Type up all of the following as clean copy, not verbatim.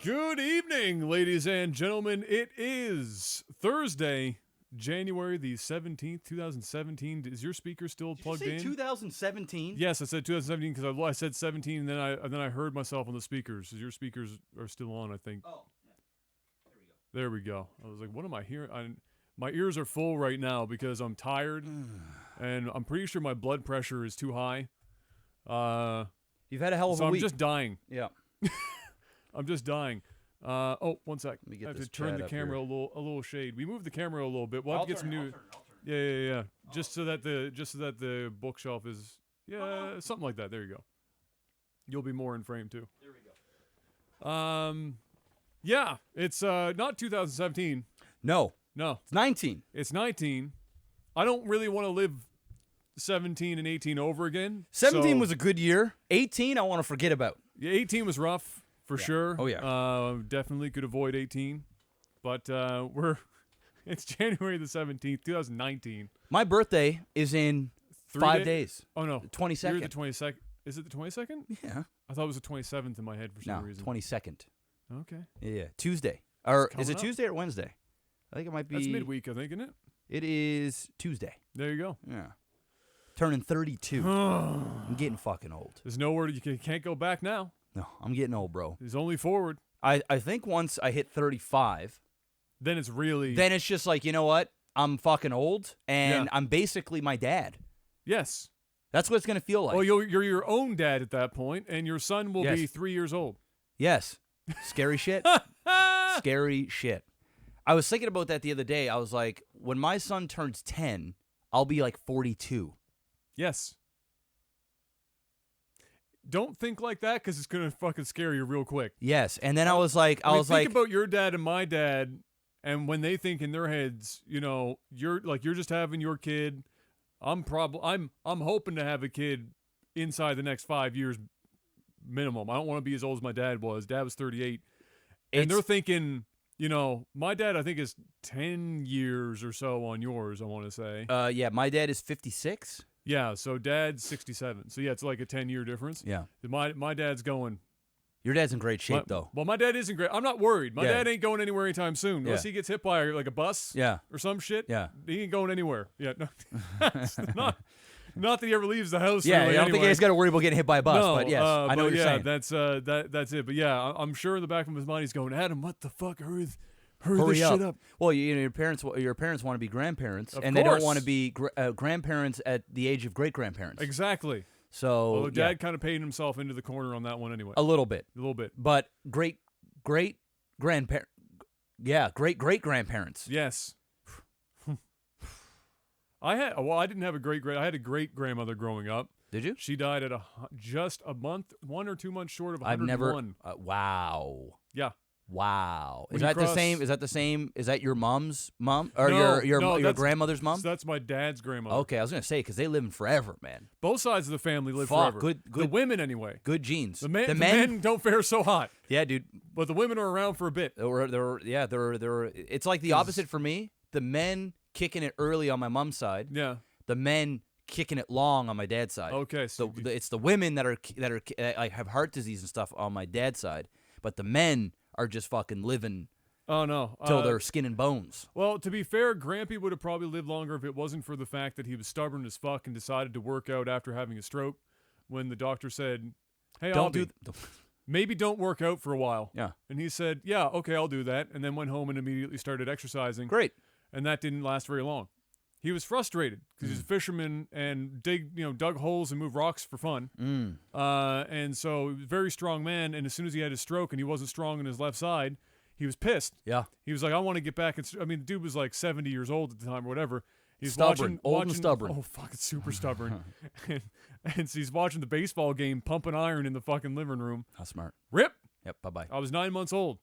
Good evening, ladies and gentlemen. It is Thursday, January the 17th, 2017. Is your speaker still plugged in? 2017? Yes, I said 2017 because I said 17, and then I heard myself on the speakers. Your speakers are still on, I think. Oh, yeah. There we go. I was like, what am I hearing? My ears are full right now because I'm tired, and I'm pretty sure my blood pressure is too high. You've had a hell of a I'm week. just dying. Yeah. I'm just dying. Oh, one sec. Let me get I have this to turn the chat up camera here. a little shade. We moved the camera a little bit. We'll have to get some new. I'll turn it. Yeah. Just so that the bookshelf is something like that. There you go. You'll be more in frame too. There we go. Yeah, it's not 2017. No. It's 19. It's 19. I don't really want to live 17 and 18 over again. 17 so, was a good year. 18, I want to forget about. Yeah, 18 was rough for sure. Oh, yeah. Definitely could avoid 18. But it's January the 17th, 2019. My birthday is in 5 days. Oh, no. 22nd. You're the 22nd. Is it the 22nd? Yeah. I thought it was the 27th in my head for some reason. 22nd. Okay. Yeah. Tuesday. Or is it up. Tuesday or Wednesday? I think it might be. That's midweek, I think, isn't it? It is Tuesday. There you go. Yeah. Turning 32. I'm getting fucking old. There's nowhere you can't go back now. No, I'm getting old, bro. There's only forward. I think once I hit 35, Then it's really... then it's just like, you know what? I'm fucking old, and I'm basically my dad. Yes. That's what it's going to feel like. Well, you're your own dad at that point, and your son will be 3 years old. Yes. Scary shit. Scary shit. I was thinking about that the other day. I was like, when my son turns 10, I'll be like 42. Yes. Don't think like that because it's going to fucking scare you real quick. Yes. And then I was like, think about your dad and my dad, and when they think in their heads, you're just having your kid. I'm hoping to have a kid inside the next 5 years minimum. I don't want to be as old as my dad was. Dad was 38. And they're thinking, my dad I think is 10 years or so on yours, I want to say. Yeah, my dad is 56. Yeah, so dad's 67. So yeah, it's like a 10-year difference. Yeah. My dad's going. Your dad's in great shape, though. Well, my dad isn't great. I'm not worried. My dad ain't going anywhere anytime soon. Unless he gets hit by like a bus or some shit. Yeah. He ain't going anywhere. Yeah. No, not that he ever leaves the house. Yeah, really, I don't think he's got to worry about getting hit by a bus, no, but yes, I know what you're saying. That's it. But yeah, I'm sure in the back of his mind he's going, Adam, what the fuck? Hurry this up. shit up. Well, your parents want to be grandparents, Of and course. they don't want to be grandparents at the age of great-grandparents. Exactly. So, Although Dad kind of paid himself into the corner on that one anyway. A little bit. But great-great-grandparents. Yeah, great-great-grandparents. Yes. I didn't have I had a great-grandmother growing up. Did you? She died at just a month, 1 or 2 months short of 101. I've never. Wow. Yeah. Wow. When Is you that the cross- same? Is that the same? Is that your mom's mom or No, your grandmother's mom? So that's my dad's grandmother. Okay, I was gonna say because they live forever, man. Both sides of the family live Fuck, forever. good. The women anyway. Good genes. The men don't fare so hot. Yeah, dude. But the women are around for a bit. They're It's like the opposite for me. The men kicking it early on my mom's side. Yeah. The men kicking it long on my dad's side. Okay. So it's the women that are like have heart disease and stuff on my dad's side, but the men are just fucking living. Oh no. Till they're skin and bones. Well, to be fair, Grampy would have probably lived longer if it wasn't for the fact that he was stubborn as fuck and decided to work out after having a stroke. When the doctor said, "Hey, maybe don't work out for a while." Yeah. And he said, "Yeah, okay, I'll do that," and then went home and immediately started exercising. Great. And that didn't last very long. He was frustrated because he's a fisherman and dug holes and moved rocks for fun. And so he was a very strong man. And as soon as he had his stroke and he wasn't strong on his left side, he was pissed. Yeah. He was like, I want to get back. The dude was like 70 years old at the time or whatever. He's stubborn, old and stubborn. Oh, fucking super stubborn. and so he's watching the baseball game, pumping iron in the fucking living room. How smart. Rip. Yep. Bye-bye. I was 9 months old.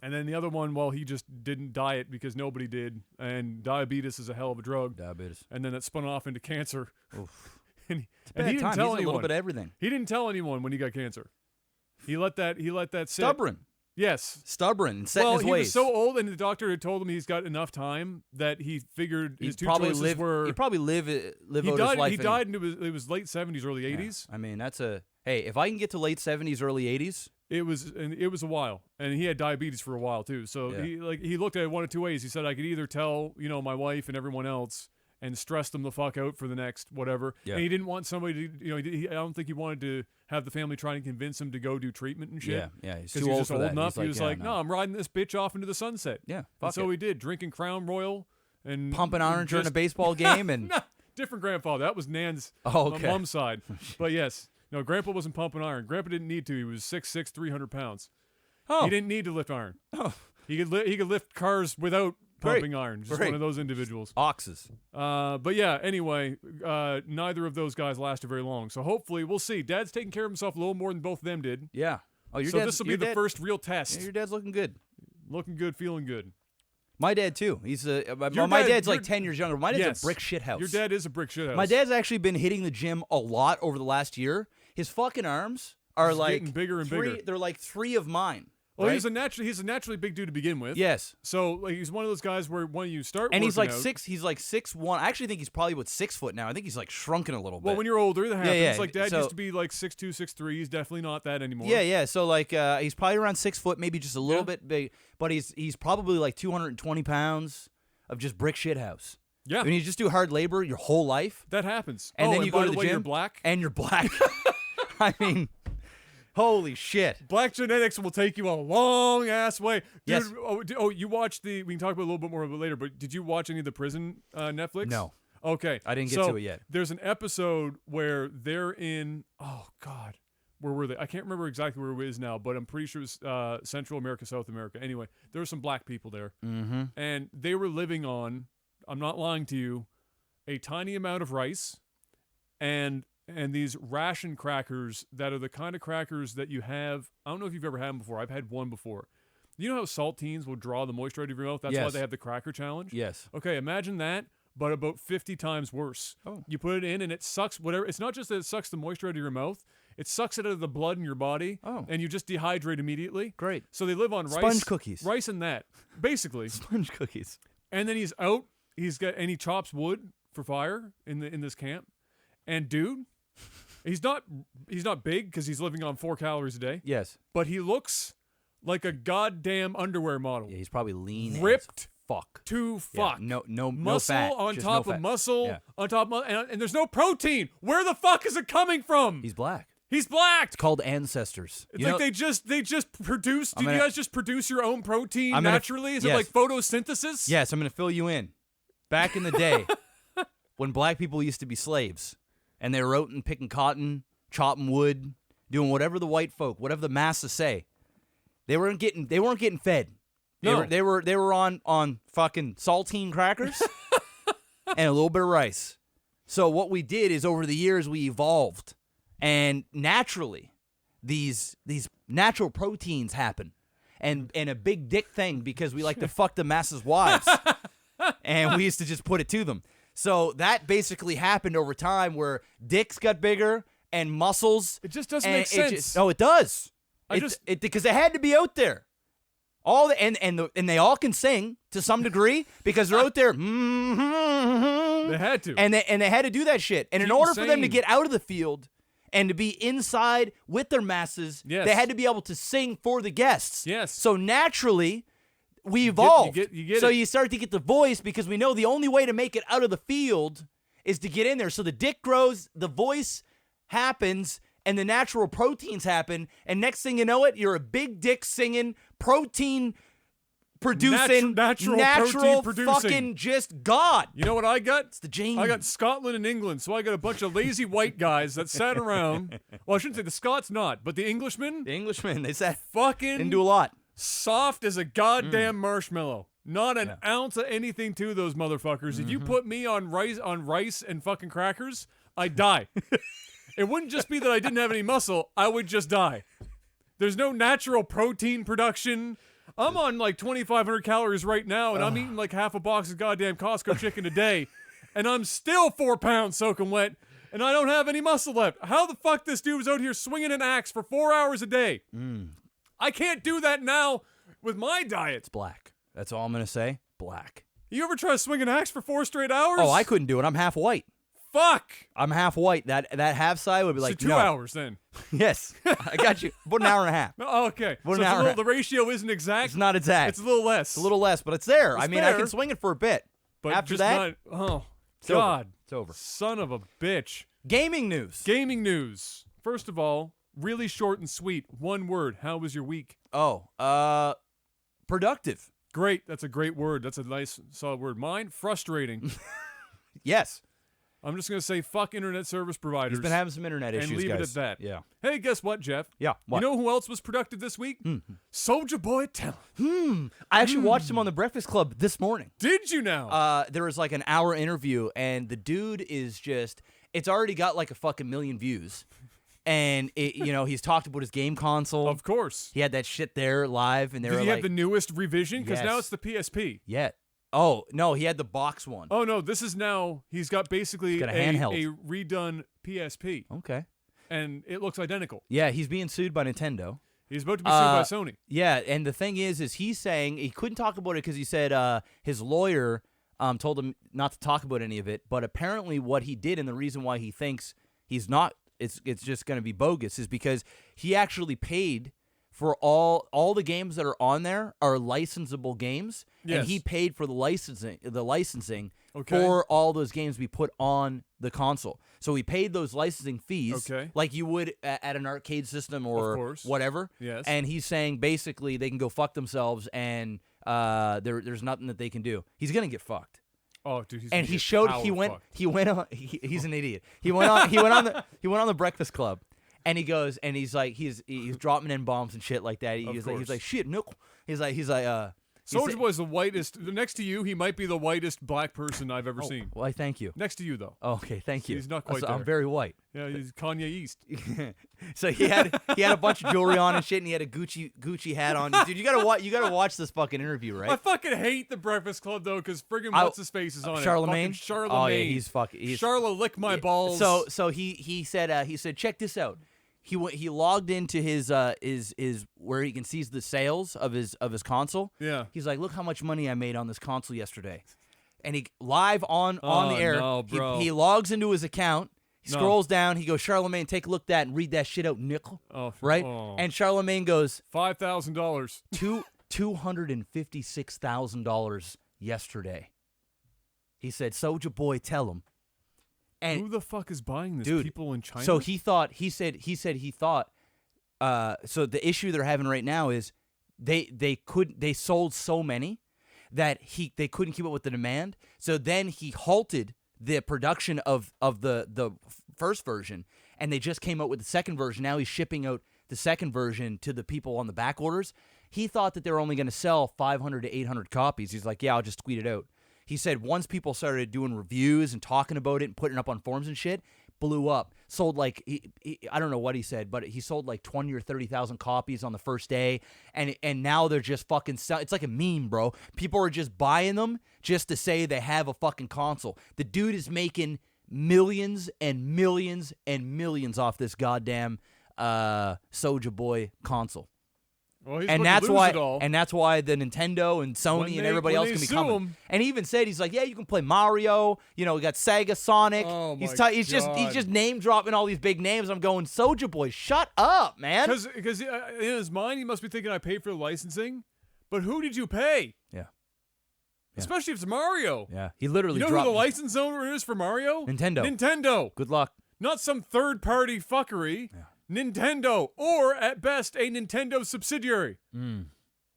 And then the other one, well, he just didn't diet because nobody did. And diabetes is a hell of a drug. Diabetes. And then that spun off into cancer. Oof. and It's bad he didn't time. tell He's anyone. a little bit of everything. He didn't tell anyone when he got cancer. He let that sit. Stubborn. Yes. Stubborn and set in his he ways. was so old, and the doctor had told him he's got enough time that he figured his two choices were. He'd probably live out his life. He died, and it was late 70s, early 80s. Yeah. I mean, that's a hey. If I can get to late 70s, early 80s, It was a while, and he had diabetes for a while too. So he looked at it one of two ways. He said I could either tell my wife and everyone else and stress them the fuck out for the next whatever. Yeah. And he didn't want somebody to I don't think he wanted to have the family trying to convince him to go do treatment and shit. Yeah, he's too old for that. Enough. He was like, no, I'm riding this bitch off into the sunset. Yeah, and so he did, drinking Crown Royal and pumping iron during a baseball game and different grandfather. That was Nan's mom's side. But yes. No, Grandpa wasn't pumping iron. Grandpa didn't need to. He was 6'6", 300 pounds. Oh. He didn't need to lift iron. Oh. He could lift cars without pumping iron. Just one of those individuals. Oxes. But yeah, anyway, neither of those guys lasted very long. So hopefully, we'll see. Dad's taking care of himself a little more than both of them did. Yeah. Oh, so this will be the first real test. Yeah, your dad's looking good. Looking good, feeling good. My dad, too. He's my dad's like 10 years younger. My dad's a brick shit house. Your dad is a brick shit house. My dad's actually been hitting the gym a lot over the last year. His fucking arms are getting bigger and bigger. They're like 3 of mine. Well, right? he's a naturally big dude to begin with. Yes. So like, he's one of those guys where when you start and working he's like out, 6. He's like 6'1". I actually think he's probably about 6 foot now. I think he's like shrunken a little bit. Well, when you're older, that happens. Yeah. Like Dad used to be like 6'2", 6'3". He's definitely not that anymore. Yeah. So like he's probably around 6 foot, maybe just a little bit big, but he's probably like 220 pounds of just brick shit house. Yeah. I mean, you just do hard labor your whole life. That happens. And then you go to the gym. You're black. And you're black. I mean, holy shit. Black genetics will take you a long ass way. Dude, yes. You watched we can talk about it a little bit more later, but did you watch any of the prison Netflix? No. Okay. I didn't get to it yet. There's an episode where they're in, oh God, where were they? I can't remember exactly where it is now, but I'm pretty sure it was Central America, South America. Anyway, there were some black people there. Mm-hmm. And they were living on, I'm not lying to you, a tiny amount of rice and these ration crackers that are the kind of crackers that you have. I don't know if you've ever had them before. I've had one before. You know how saltines will draw the moisture out of your mouth? That's why they have the cracker challenge? Yes. Okay, imagine that, but about 50 times worse. Oh. You put it in and it sucks whatever. It's not just that it sucks the moisture out of your mouth. It sucks it out of the blood in your body, and you just dehydrate immediately. Great. So they live on rice. Sponge cookies. Rice and that, basically. Sponge cookies. And then he's out. He chops wood for fire in this camp. And dude, he's not big because he's living on 4 calories a day. Yes. But he looks like a goddamn underwear model. Yeah, he's probably lean. Ripped. Fuck. To fuck. Yeah, no muscle fat. on Just top no of fat. muscle on top of and there's no protein. Where the fuck is it coming from? He's black. He's black. It's called ancestors. It's like they just produce. Did you guys just produce your own protein naturally? Is it yes. like photosynthesis? Yes, I'm going to fill you in. Back in the day, when black people used to be slaves, and they were out and picking cotton, chopping wood, doing whatever the white folk, whatever the masses say, they weren't getting fed. No. They were on fucking saltine crackers and a little bit of rice. So what we did is over the years we evolved, and naturally, these natural proteins happen, and a big dick thing because we like to fuck the masses' wives, and we used to just put it to them. So that basically happened over time, where dicks got bigger and muscles. It just doesn't make sense. It does. Because it had to be out there. And they all can sing to some degree because they're out there. They had to. And they had to do that shit. And in order for them to get out of the field and to be inside with their masses, they had to be able to sing for the guests. Yes. So naturally, we evolved. You get so it. you start to get the voice because we know the only way to make it out of the field is to get in there. So the dick grows, the voice happens, and the natural proteins happen. And next thing you know you're a big dick singing, protein producing, natural protein producing. Fucking just God. You know what I got? It's the gene. I got Scotland and England, so I got a bunch of lazy white guys that sat around. Well, I shouldn't say the Scots not, but the Englishmen. The Englishmen, they sat fucking didn't do a lot. Soft as a goddamn marshmallow. Not an ounce of anything to those motherfuckers. If you put me on rice and fucking crackers, I'd die. It wouldn't just be that I didn't have any muscle. I would just die. There's no natural protein production. I'm on like 2,500 calories right now, and I'm eating like half a box of goddamn Costco chicken a day, and I'm still 4 pounds soaking wet, and I don't have any muscle left. How the fuck this dude was out here swinging an axe for 4 hours a day? I can't do that now with my diet. It's black. That's all I'm going to say. Black. You ever try to swing an axe for 4 straight hours? Oh, I couldn't do it. I'm half white. Fuck. I'm half white. That half side would be like so 2 no. hours then. Yes, I got you. About an hour and a half. Oh, okay. About So an hour and a half. the ratio isn't exact. It's not exact. It's a little less. It's a little less, but it's there. It's I mean, I there. can swing it for a bit. But after just that, not, oh it's over. God, It's over. Son of a bitch. Gaming news. Gaming news. First of all, really short and sweet. One word. How was your week? Oh, productive. Great. That's a great word. That's a nice, solid word. Mine, frustrating. Yes. I'm just going to say fuck internet service providers. He's been having some internet issues, and leave guys. it at that. Yeah. Hey, guess what, Jeff? Yeah. What? You know who else was productive this week? Soulja Boy Talent. I actually watched him on the Breakfast Club this morning. Did you now? There was like an hour interview, and the dude is just, it's already got like a fucking million views. And, he's talked about his game console. Of course. He had that shit there live, and they Did were he like. have the newest revision? Because now Yes. it's the PSP. Yeah. Oh, no, he had the box one. Oh, no, this is now, he's got basically He's got a handheld. a redone PSP. Okay. And it looks identical. Yeah, he's being sued by Nintendo. He's about to be sued by Sony. Yeah, and the thing is he's saying he couldn't talk about it because he said his lawyer told him not to talk about any of it. But apparently, what he did and the reason why he thinks he's not, it's just going to be bogus, is because he actually paid for all the games that are on there are licensable games, Yes. and he paid for the licensing Okay. for all those games to be put on the console. So he paid those licensing fees, Okay. like you would at an arcade system or course. whatever. Yes. And he's saying basically they can go fuck themselves, and there's nothing that they can do. He's gonna get fucked. Oh, dude, he's And gonna he get showed power fucked. he's an idiot. He went on the Breakfast Club, and he goes and he's like he's dropping in bombs and shit like that. He's like shit no. He's like Soulja Boy's the whitest. Next to you, he might be the whitest black person I've ever seen. Well, I thank you. Next to you, though. Oh, okay, thank you. He's not quite I'm there. very white. Yeah, he's Kanye East. So he had a bunch of jewelry on and shit, and he had a Gucci hat on. Dude, you gotta watch this fucking interview, right? I fucking hate the Breakfast Club though, because friggin' what's his face is on Charlemagne? it. Fucking Charlemagne. Oh yeah, he's Charla lick my balls. So he said check this out. He logged into his where he can see the sales of his console. Yeah. He's like, look how much money I made on this console yesterday, and he live on the air. No, bro. He logs into his account. He No. scrolls down. He goes, Charlemagne, take a look at that and read that shit out, nickel. Oh, Right? oh. And Charlemagne goes, $5,000. $256,000 yesterday. He said, Soulja Boy, tell him. And Who the fuck is buying this? dude, People in China? so he thought. So the issue they're having right now is they sold so many that they couldn't keep up with the demand. So then he halted the production of the first version, and they just came out with the second version. Now he's shipping out the second version to the people on the back orders. He thought that they were only going to sell 500 to 800 copies. He's like, yeah, I'll just tweet it out. He said once people started doing reviews and talking about it and putting it up on forums and shit, blew up. Sold like I don't know what he said, but he sold like 20 or 30,000 copies on the first day, and now they're just fucking it's like a meme, bro. People are just buying them just to say they have a fucking console. The dude is making millions and millions and millions off this goddamn Soulja Boy console. Well, he's And about to that's lose why it all. and that's why the Nintendo and Sony and everybody else when can they be sue coming. him- And he even said he's like, yeah, you can play Mario. You know, we got Sega, Sonic. Oh, he's my he's God. just name dropping all these big names. I'm going, Soulja Boy, shut up, man. Because in his mind, he must be thinking I paid for the licensing. But who did you pay? Yeah. Especially if it's Mario. Yeah, he literally You know dropped who the license owner is for Mario? Nintendo. Nintendo. Good luck. Not some third-party fuckery. Yeah. Nintendo. Or, at best, a Nintendo subsidiary. And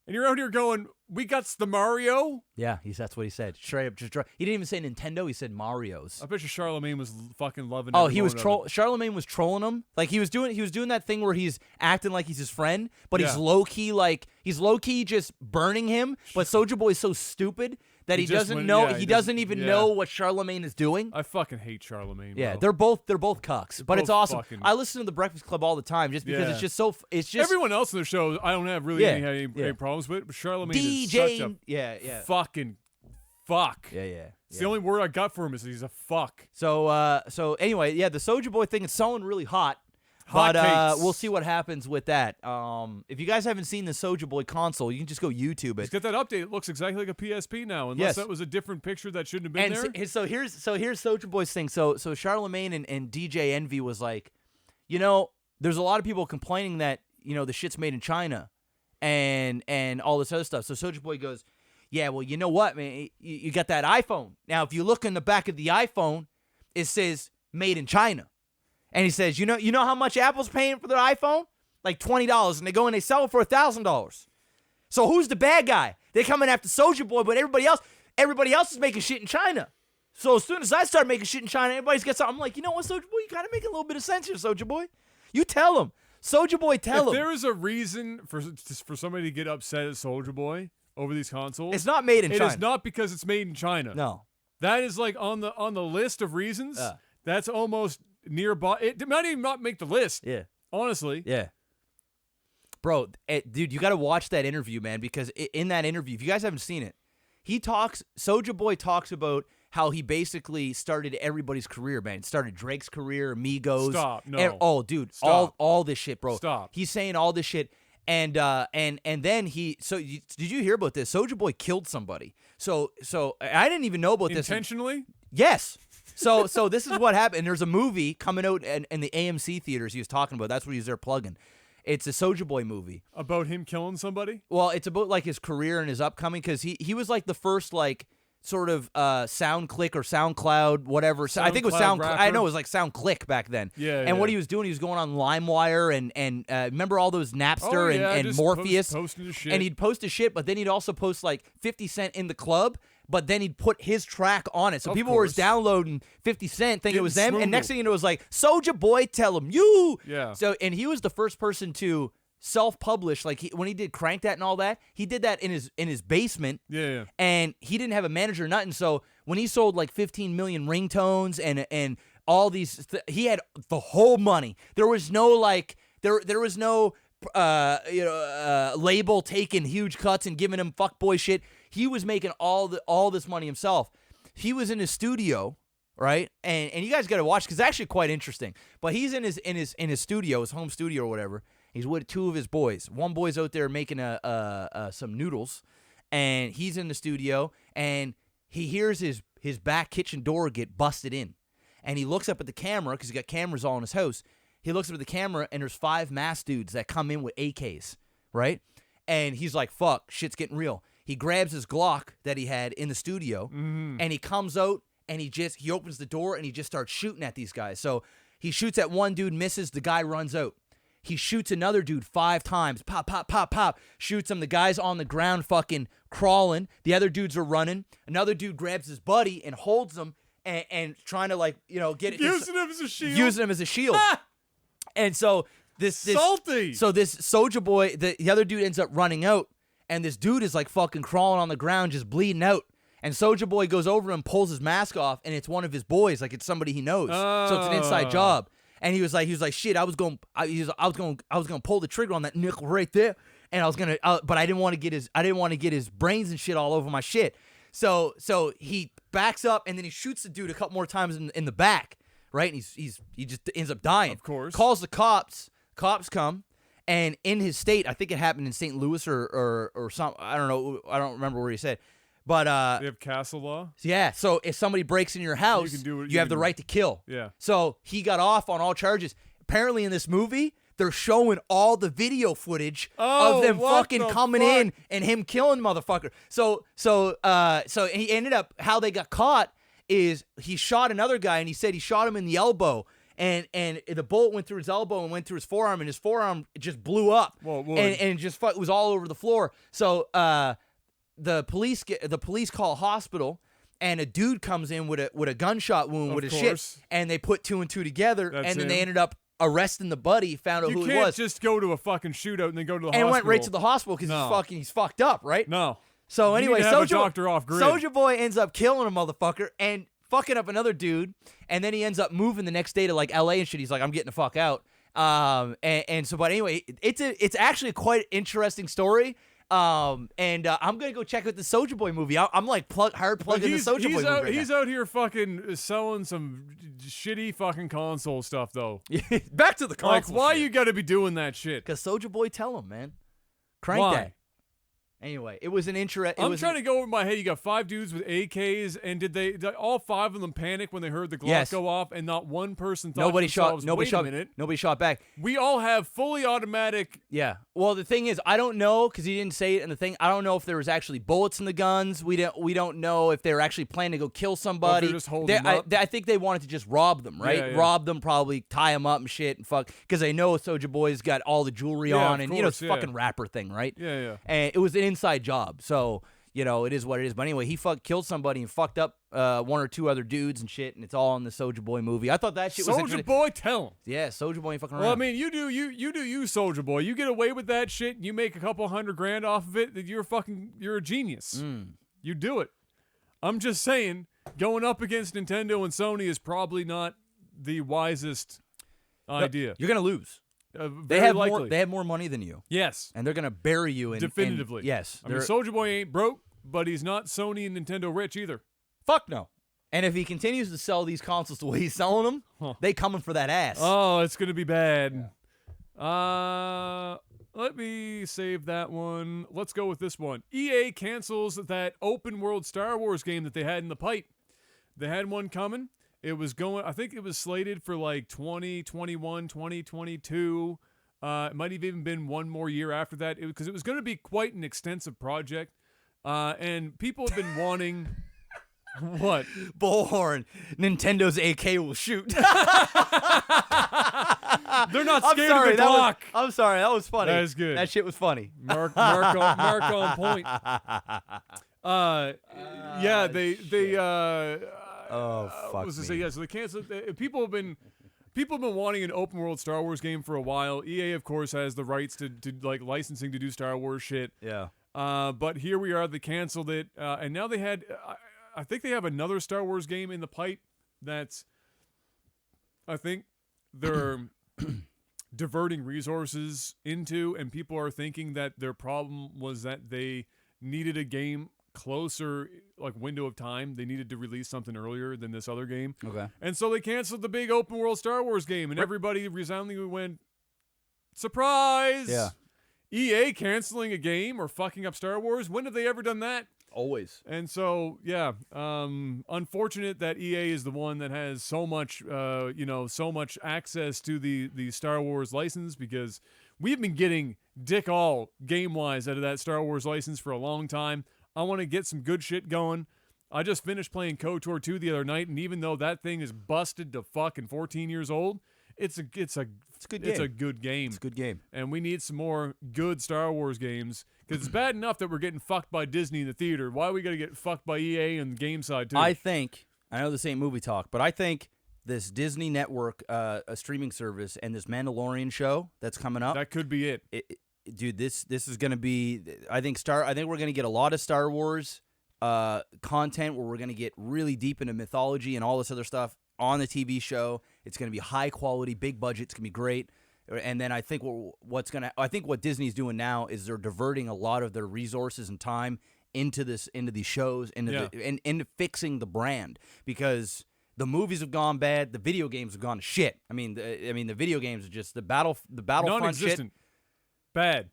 you're out here going, we got the Mario? Yeah, that's what he said. Straight up, he didn't even say Nintendo. He said Mario's. I bet you Charlemagne was fucking loving Oh, every he was moment of it. Charlemagne was trolling him. Like he was doing that thing where he's acting like he's his friend, but he's Yeah. low key just burning him. But Soulja Boy is so stupid that he just doesn't went- know. yeah, he doesn't even yeah. know what Charlemagne is doing. I fucking hate Charlemagne, Yeah, bro. they're both cucks, but it's both awesome. fucking- I listen to the Breakfast Club all the time just because Yeah. it's just so. It's just Everyone else in the show, I don't have really Yeah, any yeah. problems with, but Charlemagne is DJ. such a Yeah. fucking fuck. Yeah. It's the only word I got for him is he's a fuck. So anyway, yeah, the Soulja Boy thing is selling really hot. But Hotcakes. we'll see what happens with that. If you guys haven't seen the Soulja Boy console, you can just go YouTube it. Just get that update. It looks exactly like a PSP now, unless that was a different picture that shouldn't have been there. And so here's Soulja Boy's thing. So Charlemagne and DJ Envy was like, you know, there's a lot of people complaining that, you know, the shit's made in China and all this other stuff. So Soulja Boy goes, yeah, well, you know what, man? You got that iPhone. Now, if you look in the back of the iPhone, it says made in China. And he says, you know how much Apple's paying for their iPhone? Like $20. And they go and they sell it for $1,000. So who's the bad guy? They're coming after Soulja Boy, but everybody else is making shit in China. So as soon as I start making shit in China, everybody's gets. I'm like, you know what, Soulja Boy, you gotta make a little bit of sense here, Soulja Boy. You tell him, Soulja Boy, tell him. If there is a reason for somebody to get upset at Soulja Boy over these consoles, it's not made in China. It is not because it's made in China. No, that is like on the list of reasons. That's almost nearby. It might even not make the list. Yeah, honestly. Yeah. Bro, dude, you got to watch that interview, man, because in that interview, if you guys haven't seen it, Soulja Boy talks about how he basically started everybody's career, man. It started Drake's career, Migos. Stop, no. Dude, Stop. all this shit, bro. Stop. He's saying all this shit, and then did you hear about this? Soulja Boy killed somebody. So I didn't even know about this. Intentionally? Yes. So this is what happened. And there's a movie coming out in the AMC theaters he was talking about. That's what he's there plugging. It's a Soulja Boy movie. About him killing somebody? Well, it's about like his career and his upcoming, because he was like the first like sort of SoundClick or SoundCloud, whatever. I think it was I know it was like SoundClick back then. Yeah. And what he was doing, he was going on LimeWire and remember all those Napster and Morpheus? Posting his shit. And he'd post his shit, but then he'd also post like 50 Cent in the club, but then he'd put his track on it. So people were downloading 50 Cent thinking it was them, and next thing you know, it was like, Soulja Boy, tell him you. Yeah. So, and he was the first person to self-publish, like when he did Crank That and all that, he did that in his basement. Yeah. And he didn't have a manager or nothing. So when he sold like 15 million ringtones and all these, he had the whole money. There was no like there was no label taking huge cuts and giving him fuckboy shit. He was making all this money himself. He was in his studio, right? And you guys got to watch, because it's actually quite interesting. But he's in his studio, his home studio or whatever. He's with two of his boys. One boy's out there making some noodles, and he's in the studio, and he hears his back kitchen door get busted in. And he looks up at the camera, because he's got cameras all in his house. He looks up at the camera, and there's 5 masked dudes that come in with AKs, right? And he's like, fuck, shit's getting real. He grabs his Glock that he had in the studio, and he comes out, and he opens the door, and he just starts shooting at these guys. So he shoots at one dude, misses, the guy runs out. He shoots another dude 5 times. Pop, pop, pop, pop. Shoots him. The guy's on the ground fucking crawling. The other dudes are running. Another dude grabs his buddy and holds him and trying to, like, you know, get it. Using him as a shield. Using him as a shield. And so this salty. So this Soulja Boy, the other dude ends up running out, and this dude is like fucking crawling on the ground, just bleeding out. And Soulja Boy goes over and pulls his mask off, and it's one of his boys, like it's somebody he knows. So it's an inside job. And he was like, shit, I was going to pull the trigger on that nickel right there, and I was gonna, but I didn't want to get his brains and shit all over my shit. So he backs up, and then he shoots the dude a couple more times in the back, right? And he just ends up dying. Of course. Calls the cops. Cops come, and in his state, I think it happened in St. Louis or some, I don't know, I don't remember where he said. But they have castle law. Yeah, so if somebody breaks in your house, you have the right to kill. Yeah. So he got off on all charges. Apparently, in this movie, they're showing all the video footage of them fucking coming in and him killing motherfucker. So he ended up, how they got caught is he shot another guy, and he said he shot him in the elbow. And the bullet went through his elbow and went through his forearm, and his forearm just blew up. Whoa. And just it was all over the floor. So the police call hospital, and a dude comes in with a gunshot wound with his shit, and they put 2 and 2 together, and then they ended up arresting the buddy, found out who he was. You can't just go to a fucking shootout and then go to the hospital. And went right to the hospital because he's fucked up, right? No. So anyway, Soulja Boy ends up killing a motherfucker and fucking up another dude, and then he ends up moving the next day to like LA and shit. He's like, I'm getting the fuck out. But anyway, it's actually quite an interesting story. And I'm gonna go check out the Soulja Boy movie. I'm like hard plugging the Soulja Boy movie right he's now. out here fucking selling some shitty fucking console stuff though. Back to the console. Like, why you got to be doing that shit? Because Soulja Boy, tell him, man. Crank Why? that. Anyway, it was an interest. I'm trying to go over my head. You got 5 dudes with AKs, and did all 5 of them panic when they heard the Glock Yes. go off, and not one person thought Nobody to shot. themselves, Nobody wait shot. a minute. Nobody shot back. We all have fully automatic. Yeah. Well, the thing is, I don't know because he didn't say it. And the thing, I don't know if there was actually bullets in the guns. We don't know if they were actually planning to go kill somebody. just holding them up. I think they wanted to just rob them, right? Yeah. Rob them, probably tie them up and shit and fuck. Because they know Soulja Boy's got all the jewelry Yeah, on, of and it's course, a fucking rapper thing, right? Yeah. And it was an inside job, so. It is what it is. But anyway, he killed somebody and fucked up 1 or 2 other dudes and shit, and it's all in the Soulja Boy movie. I thought that shit was interesting. Soulja Boy, tell him. Yeah, Soulja Boy ain't fucking around. Well, I mean, you do you, Soulja Boy. You get away with that shit, and you make a couple $100,000 off of it. That you're a genius. You do it. I'm just saying, going up against Nintendo and Sony is probably not the wisest idea. You're gonna lose. They Very have likely. more. They have more money than you, Yes. and they're gonna bury you in Definitively. yes. I mean, Soulja Boy ain't broke, but he's not Sony and Nintendo rich either. Fuck no. And if he continues to sell these consoles the way he's selling them, they coming for that ass. Oh, it's gonna be bad. Let me save that one. Let's go with this one. EA cancels that open world Star Wars game that they had in the pipe. They had one coming. It was going, I think it was slated for like 2021, 2022. It might have even been one more year after that because it was going to be quite an extensive project. And people have been wanting. What? Bullhorn. Nintendo's AK will shoot. They're not scared of the Glock. I'm sorry, that was funny. That is good. That shit was funny. Mark on point. Yeah, they Oh fuck was to me. say, yeah, so they canceled. People have been wanting an open world Star Wars game for a while. EA, of course, has the rights to like licensing to do Star Wars shit. Yeah. But here we are. They canceled it, and now they had. I think they have another Star Wars game in the pipe. That's. I think they're diverting resources into, and people are thinking that their problem was that they needed a game closer, like window of time. They needed to release something earlier than this other game. Okay. And so they canceled the big open world Star Wars game, and everybody resoundingly went, surprise! Yeah. EA canceling a game or fucking up Star Wars? When have they ever done that? Always. And so, yeah, unfortunate that EA is the one that has so much, so much access to the Star Wars license, because we've been getting dick all game-wise out of that Star Wars license for a long time. I want to get some good shit going. I just finished playing KOTOR 2 the other night, and even though that thing is busted to fucking 14 years old, it's a good game. It's a good game. It's a good game. And we need some more good Star Wars games, because it's bad enough that we're getting fucked by Disney in the theater. Why are we going to get fucked by EA on the game side, too? I know this ain't movie talk, but I think this Disney Network a streaming service and this Mandalorian show that's coming up. That could be it. Dude, this is going to be, I think we're going to get a lot of Star Wars content where we're going to get really deep into mythology and all this other stuff on the TV show. It's going to be high quality, big budget. It's going to be great. And then I think what Disney's doing now is they're diverting a lot of their resources and time into these shows, into fixing the brand, because the movies have gone bad, the video games have gone to shit. I mean the video games are just the Battlefront Non-existent. shit. Bad.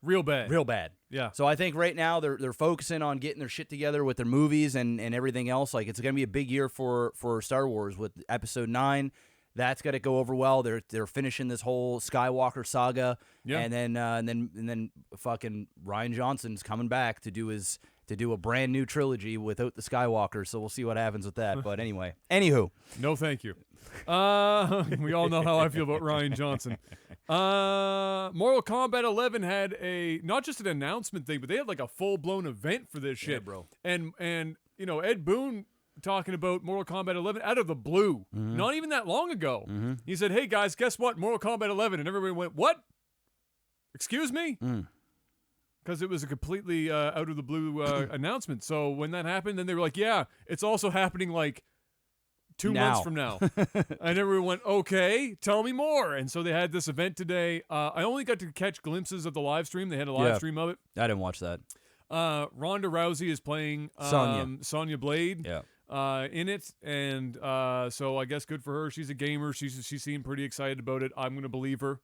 Real bad. Yeah. So I think right now they're focusing on getting their shit together with their movies and everything else. Like, it's going to be a big year for Star Wars with Episode 9. That's got to go over well. They're finishing this whole Skywalker saga. Yeah. And then fucking Rian Johnson's coming back to do a brand new trilogy without the Skywalker. So we'll see what happens with that. But anyway, anywho. No, thank you. We all know how I feel about Rian Johnson. Mortal Kombat 11 had not just an announcement thing, but they had like a full-blown event for this shit. Yeah, bro. And Ed Boon talking about Mortal Kombat 11 out of the blue, not even that long ago. Mm-hmm. He said, "Hey guys, guess what? Mortal Kombat 11," and everybody went, "What? Excuse me?" Because it was a completely out of the blue announcement. So when that happened, then they were like, "Yeah, it's also happening like 2 months from now. And everyone went, okay, tell me more. And so they had this event today. I only got to catch glimpses of the live stream. They had a live stream of it. I didn't watch that. Ronda Rousey is playing Sonya Blade in it. And so I guess good for her. She's a gamer. She seemed pretty excited about it. I'm going to believe her.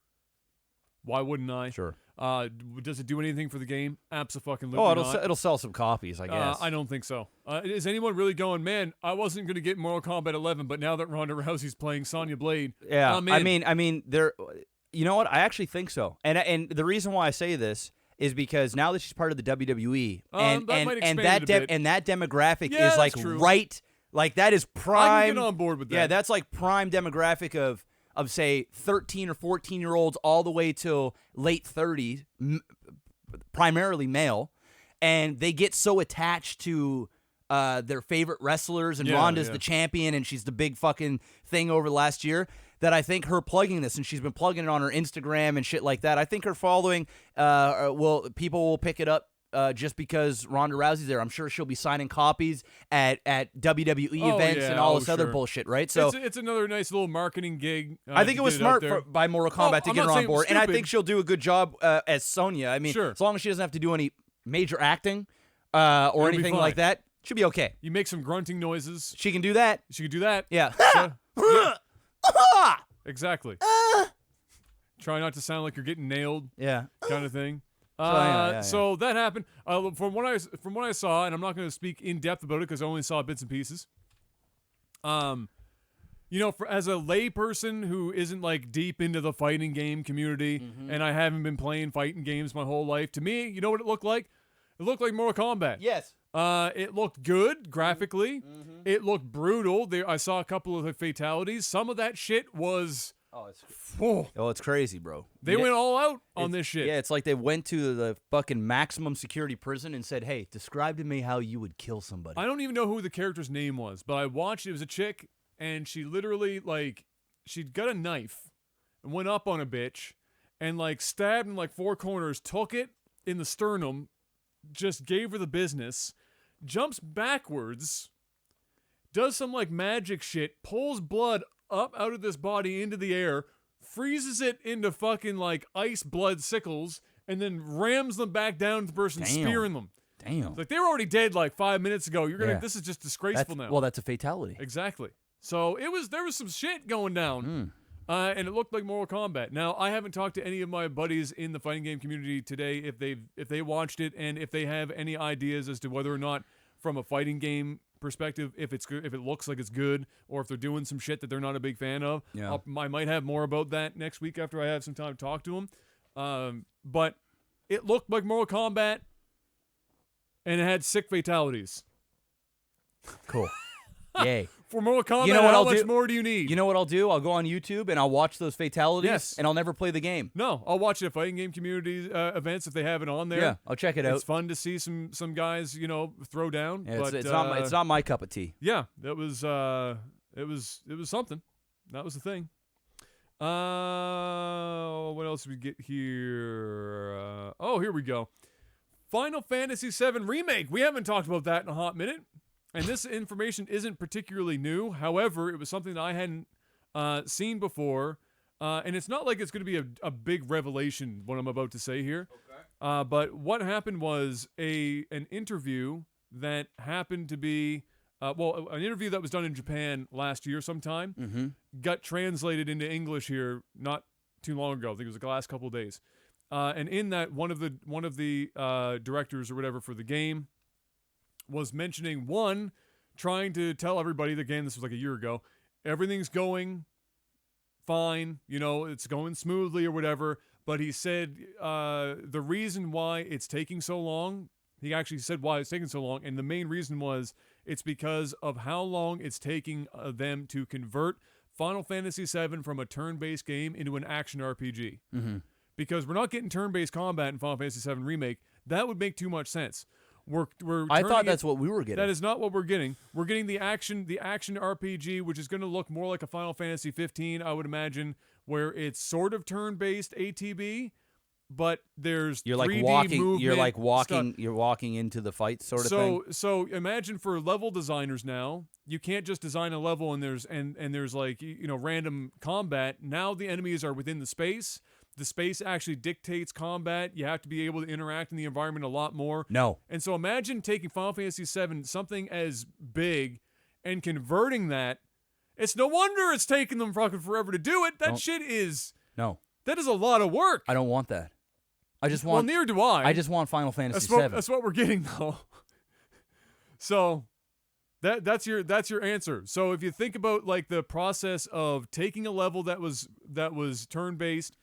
Why wouldn't I? Sure. Does it do anything for the game? Absolutely Oh, not. it'll sell some copies, I guess. I don't think so. Is anyone really going, man, I wasn't going to get Mortal Kombat 11, but now that Ronda Rousey's playing Sonya Blade, yeah. I'm in. I mean, there. You know what? I actually think so. And the reason why I say this is because now that she's part of the WWE, and that demographic is like true. right, like that is prime. I can get on board with that. Yeah, that's like prime demographic of say 13 or 14-year-olds all the way till late 30s, primarily male, and they get so attached to their favorite wrestlers, and Ronda's the champion, and she's the big fucking thing over the last year, that I think her plugging this, and she's been plugging it on her Instagram and shit like that, I think her following, people will pick it up just because Ronda Rousey's there. I'm sure she'll be signing copies at WWE events and all this other bullshit, right? So it's another nice little marketing gig. I think it was smart by Mortal Kombat to get her on board, and I think she'll do a good job as Sonya. I mean, as long as she doesn't have to do any major acting or anything like that, she'll be okay. You make some grunting noises. She can do that. Yeah. Exactly. Try not to sound like you're getting nailed. Yeah. Kind of thing. So that happened. From what I saw, and I'm not going to speak in depth about it because I only saw bits and pieces. As a lay person who isn't like deep into the fighting game community, and I haven't been playing fighting games my whole life, to me, you know what it looked like? It looked like Mortal Kombat. Yes. It looked good graphically. It looked brutal. I saw a couple of the fatalities. Some of that shit was. It's crazy, bro. They went all out on this shit. Yeah, it's like they went to the fucking maximum security prison and said, hey, describe to me how you would kill somebody. I don't even know who the character's name was, but I watched, it was a chick, and she literally, she'd got a knife and went up on a bitch and, stabbed in, 4 corners, took it in the sternum, just gave her the business, jumps backwards, does some, magic shit, pulls blood up out of this body into the air, freezes it into fucking ice blood sickles, and then rams them back down to the person, spearing them. Damn. They were already dead 5 minutes ago. This is just disgraceful now. Well, that's a fatality. Exactly. So there was some shit going down. And it looked like Mortal Kombat. Now, I haven't talked to any of my buddies in the fighting game community today if they watched it and if they have any ideas as to whether or not, from a fighting game perspective, if it's good, if it looks like it's good, or if they're doing some shit that they're not a big fan of. Yeah. I might have more about that next week after I have some time to talk to them. But it looked like Mortal Kombat, and it had sick fatalities. Cool. Yay. For Mortal Kombat, you know what how much more do you need? You know what I'll do? I'll go on YouTube and I'll watch those fatalities, and I'll never play the game. No, I'll watch the fighting game community events if they have it on there. Yeah, I'll check it out. It's fun to see some guys, throw down. Yeah, but it's not my cup of tea. Yeah, that was it was something. That was the thing. What else did we get here? Here we go. Final Fantasy VII Remake. We haven't talked about that in a hot minute. And this information isn't particularly new. However, it was something that I hadn't seen before. And it's not like it's going to be a big revelation, what I'm about to say here. Okay. But what happened was an interview that happened to be, an interview that was done in Japan last year sometime, got translated into English here not too long ago. I think it was the last couple of days. And in that, one of the directors or whatever for the game was mentioning, trying to tell everybody, again, this was like a year ago, everything's going fine, it's going smoothly or whatever, but he said the reason why it's taking so long, he actually said why it's taking so long, and the main reason was it's because of how long it's taking them to convert Final Fantasy VII from a turn-based game into an action RPG. Because we're not getting turn-based combat in Final Fantasy VII Remake. That would make too much sense. I thought that's what we were getting. That is not what we're getting. We're getting the action RPG, which is going to look more like a Final Fantasy 15, I would imagine, where it's sort of turn-based ATB, but there's You're like 3D walking. movement You're like walking. stuff. You're walking into the fight, sort of thing. So imagine for level designers now, you can't just design a level and there's like random combat. Now the enemies are within the space. The space actually dictates combat. You have to be able to interact in the environment a lot more. No. And so imagine taking Final Fantasy VII, something as big, and converting that. It's no wonder it's taking them fucking forever to do it. That shit is... No. That is a lot of work. I don't want that. I just Well, want... neither do I. I just want Final Fantasy VII. That's what we're getting, though. So... That's your answer. So if you think about like the process of taking a level that was turn-based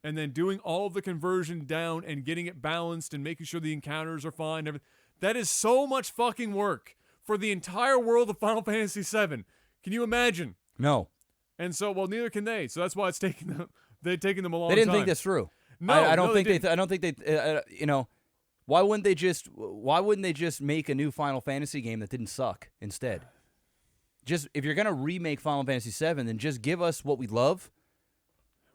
and then doing all of the conversion down and getting it balanced and making sure the encounters are fine, and everything, that is so much fucking work for the entire world of Final Fantasy VII. Can you imagine? No. And so, well, neither can they. So that's why it's taking them. They've taken them a long time. They didn't think this through. No, I don't think they I don't think they. Why wouldn't they just make a new Final Fantasy game that didn't suck instead? Just if you're gonna remake Final Fantasy VII, then just give us what we love.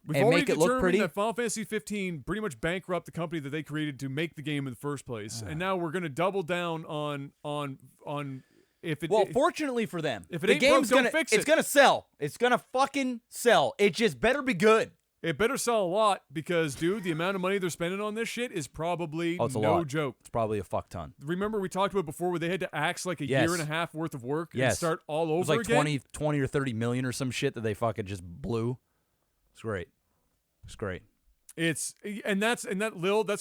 We've and already make it look determined pretty. that Final Fantasy 15 pretty much bankrupt the company that they created to make the game in the first place, and now we're gonna double down on if it. Well, fortunately for them, if it the ain't broke, game's don't gonna fix it's it. gonna sell. It's gonna fucking sell. It just better be good. It better sell a lot because, dude, the amount of money they're spending on this shit is probably it's a no lot. joke. It's probably a fuck ton. Remember we talked about before where they had to axe like a year and a half worth of work and start all over It was like again? 20 or 30 million or some shit that they fucking just blew. It's great. It's great. That's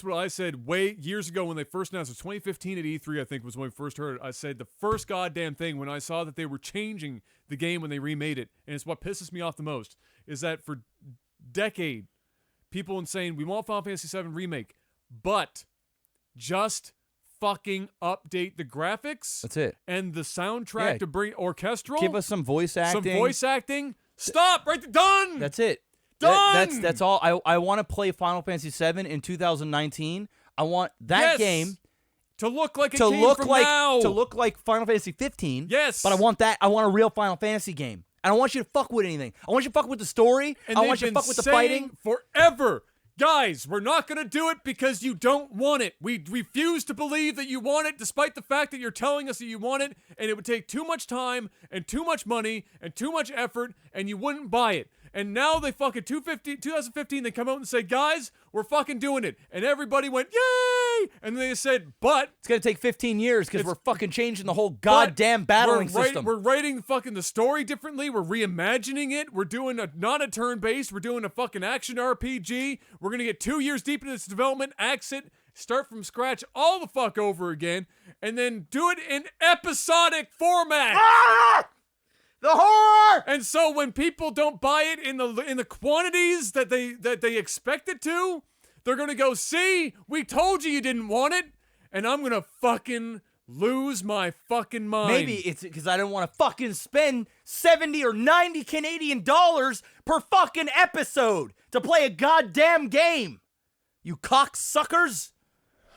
what I said years ago when they first announced it. 2015 at E3, I think, was when we first heard it. I said the first goddamn thing when I saw that they were changing the game when they remade it, and it's what pisses me off the most, is that for decade, people in saying we want Final Fantasy VII Remake, but just fucking update the graphics. That's it. And the soundtrack to bring orchestral. Give us some voice acting. Some voice acting. Stop! Right there. Done! That's it. Done! That's all. I want to play Final Fantasy VII in 2019. I want that game to look like to look like Final Fantasy 15. Yes. But I want that. I want a real Final Fantasy game. I don't want you to fuck with anything. I want you to fuck with the story. And I want you to fuck with the fighting. Forever, guys, we're not going to do it because you don't want it. We refuse to believe that you want it, despite the fact that you're telling us that you want it, and it would take too much time and too much money and too much effort, and you wouldn't buy it. And now they fucking 2015, they come out and say, guys, we're fucking doing it. And everybody went, yay! And they said, but it's going to take 15 years because we're fucking changing the whole goddamn battling system. We're writing fucking the story differently. We're reimagining it. We're doing not a turn-based. We're doing a fucking action RPG. We're going to get 2 years deep into its development, exit, start from scratch all the fuck over again, and then do it in episodic format. Ah! The horror! And so when people don't buy it in the quantities that they expect it to, they're gonna go, see, we told you didn't want it, and I'm gonna fucking lose my fucking mind. Maybe it's because I don't want to fucking spend 70 or 90 Canadian dollars per fucking episode to play a goddamn game. You cocksuckers!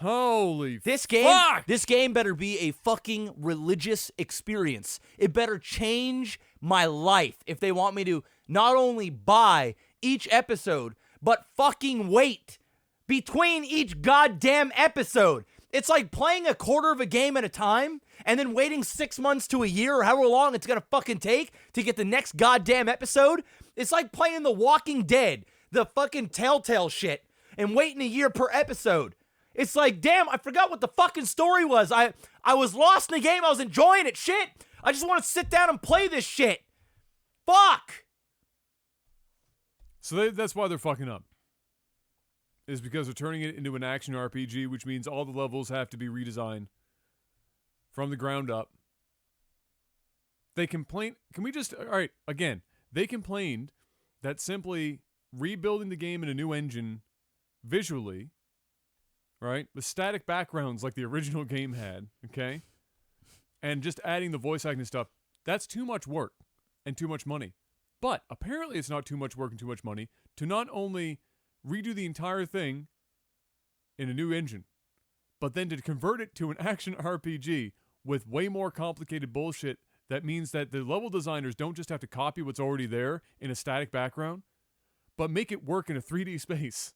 Holy This game better be a fucking religious experience. It better change my life if they want me to not only buy each episode, but fucking wait between each goddamn episode. It's like playing a quarter of a game at a time and then waiting 6 months to a year or however long it's gonna fucking take to get the next goddamn episode. It's like playing The Walking Dead, the fucking Telltale shit, and waiting a year per episode. It's like, damn, I forgot what the fucking story was. I was lost in the game. I was enjoying it. Shit. I just want to sit down and play this shit. Fuck. So that's why they're fucking up. Is because they're turning it into an action RPG, which means all the levels have to be redesigned from the ground up. They complain. Can we just, all right, again, they complained that simply rebuilding the game in a new engine visually, right, with static backgrounds like the original game had, okay, and just adding the voice acting stuff, that's too much work and too much money. But apparently it's not too much work and too much money to not only redo the entire thing in a new engine, but then to convert it to an action RPG with way more complicated bullshit that means that the level designers don't just have to copy what's already there in a static background, but make it work in a 3D space.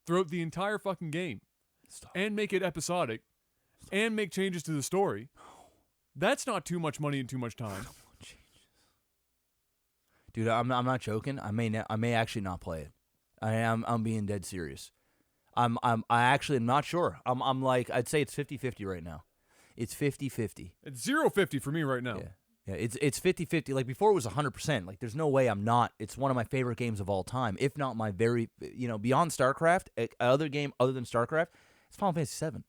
throughout the entire fucking game and make it episodic and make changes to the story, that's not too much money and too much time. Dude, I'm not joking. I may actually not play it. I'm being dead serious. I actually am not sure. I'm like, I'd say it's 50-50 right now. It's 50-50. It's 0-50 for me right now. Yeah, it's 50-50. Like before it was 100%. Like there's no way I'm not. It's one of my favorite games of all time. If not my very, beyond StarCraft, other game other than StarCraft, it's Final Fantasy VII.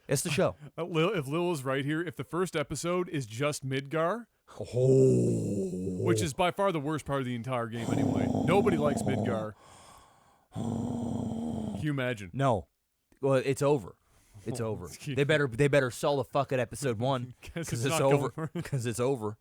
It's the show. If Lil is right here, if the first episode is just Midgar, which is by far the worst part of the entire game anyway. Nobody likes Midgar. Can you imagine? No. Well, it's over. It's over. They better sell the fuck at episode 1 because it's over. Because it's over.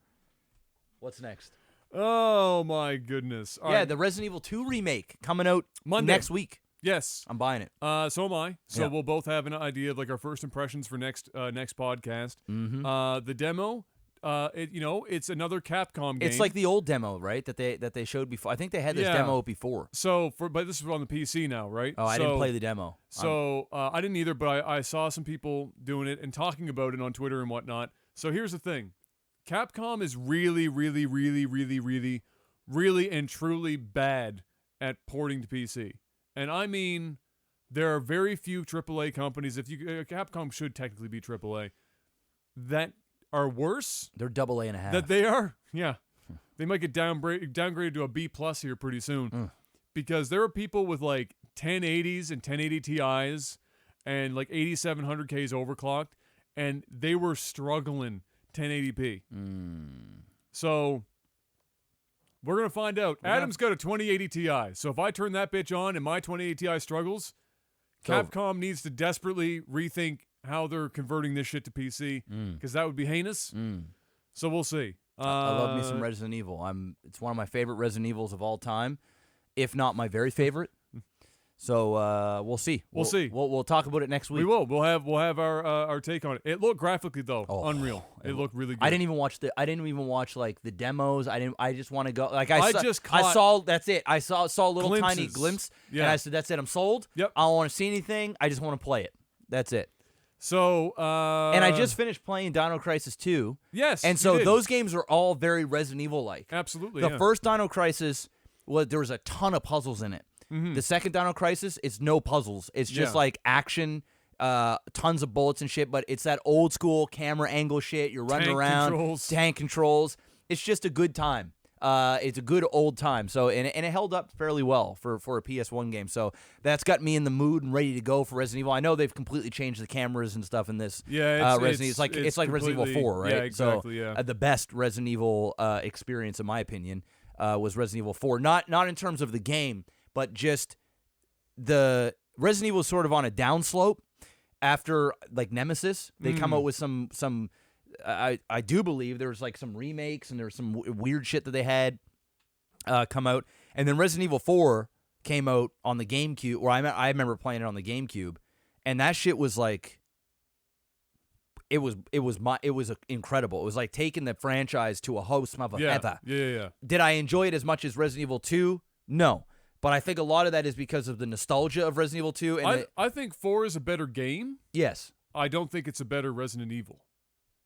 What's next? Oh my goodness! All right. The Resident Evil 2 remake coming out Monday next week. Yes, I'm buying it. So am I. So we'll both have an idea of like our first impressions for next podcast. Mm-hmm. The demo. It's another Capcom game. It's like the old demo, right? That they showed before. I think they had this demo before. But this is on the PC now, right? Oh, I didn't play the demo. So I didn't either, but I saw some people doing it and talking about it on Twitter and whatnot. So here's the thing: Capcom is really, really, really, really, really, really and truly bad at porting to PC. And I mean, there are very few AAA companies. Capcom should technically be AAA. That are worse. They're AA.5. That they are, yeah. They might get downgraded to a B+ here pretty soon, because there are people with like 1080s and 1080 Ti's and like 8700Ks overclocked, and they were struggling 1080p. So we're gonna find out. Adam's got a 2080 Ti, so if I turn that bitch on and my 2080 Ti struggles, Capcom needs to desperately rethink how they're converting this shit to PC, because that would be heinous. So we'll see. I love me some Resident Evil. It's one of my favorite Resident Evils of all time, if not my very favorite. So we'll see. We'll see. We'll talk about it next week. We will. We'll have our take on it. It looked graphically though unreal. It looked really good. I didn't even watch like the demos. I just want to go. Like I saw. That's it. I saw a little glimpses. tiny glimpse, Yeah. and I said, "That's it. I'm sold. Yep. I don't want to see anything. I just want to play it. That's it." So, and I just finished playing Dino Crisis 2. Yes. And so those games are all very Resident Evil-like. Absolutely. The first Dino Crisis, there was a ton of puzzles in it. The second Dino Crisis, it's no puzzles. It's just like action, tons of bullets and shit, but it's that old school camera angle shit. You're running around, tank controls. It's just a good time. It's a good old time. So and it held up fairly well for a PS1 game. So that's got me in the mood and ready to go for Resident Evil. I know they've completely changed the cameras and stuff in this. Yeah, Resident Evil. It's like Resident Evil 4, right? Yeah, exactly. So, the best Resident Evil experience, in my opinion, was Resident Evil 4. Not in terms of the game, but just the Resident Evil is sort of on a downslope after like Nemesis. They come out with some. I do believe there was like some remakes and there was some weird shit that they had come out, and then Resident Evil 4 came out on the GameCube. Or I remember playing it on the GameCube, and that shit was like, it was incredible. It was like taking the franchise to a host motherfucker. Yeah. Did I enjoy it as much as Resident Evil 2? No, but I think a lot of that is because of the nostalgia of Resident Evil 2. And I think 4 is a better game. Yes, I don't think it's a better Resident Evil.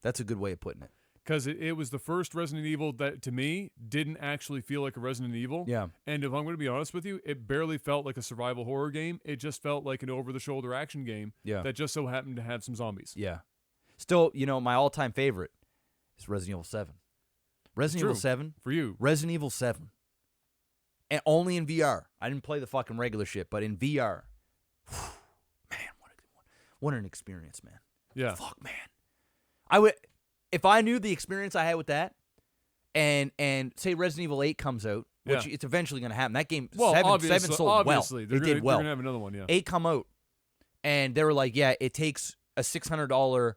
That's a good way of putting it. Because it was the first Resident Evil that, to me, didn't actually feel like a Resident Evil. Yeah. And if I'm going to be honest with you, it barely felt like a survival horror game. It just felt like an over-the-shoulder action game that just so happened to have some zombies. Yeah. Still, my all-time favorite is Resident Evil 7. Resident Evil 7. For you. Resident Evil 7. And only in VR. I didn't play the fucking regular shit, but in VR. Man, what an experience, man. Yeah. Fuck, man. I would, if I knew the experience I had with that, and say Resident Evil 8 comes out, which it's eventually going to happen. That game, 7 sold well. It did well. They're going to have another one, 8 come out, and they were like, yeah, it takes a $600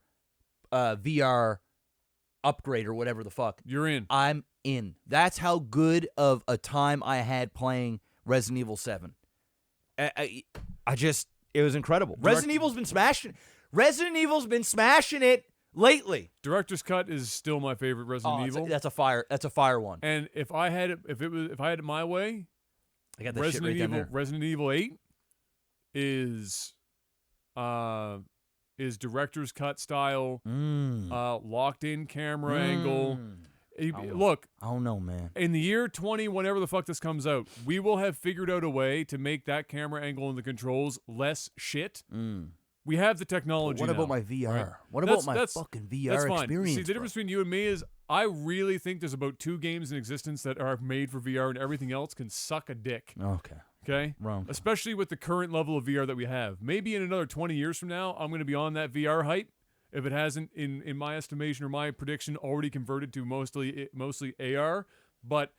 VR upgrade or whatever the fuck. You're in. I'm in. That's how good of a time I had playing Resident Evil 7. It was incredible. Resident Evil's been smashing it lately. Director's Cut is still my favorite Resident Evil. That's a fire one. And if I had it my way, I got that shit right down there. Resident Evil 8 is director's cut style, locked in camera angle. Look, I don't know, man. in the year 20, whenever the fuck this comes out, we will have figured out a way to make that camera angle and the controls less shit. We have the technology. What now, about my VR? right? What about my fucking VR experience? See, the difference between you and me is I really think there's about 2 games in existence that are made for VR, and everything else can suck a dick. Okay? Wrong. Especially with the current level of VR that we have. Maybe in another 20 years from now, I'm going to be on that VR hype. If it hasn't, in my estimation or my prediction, already converted to mostly AR. But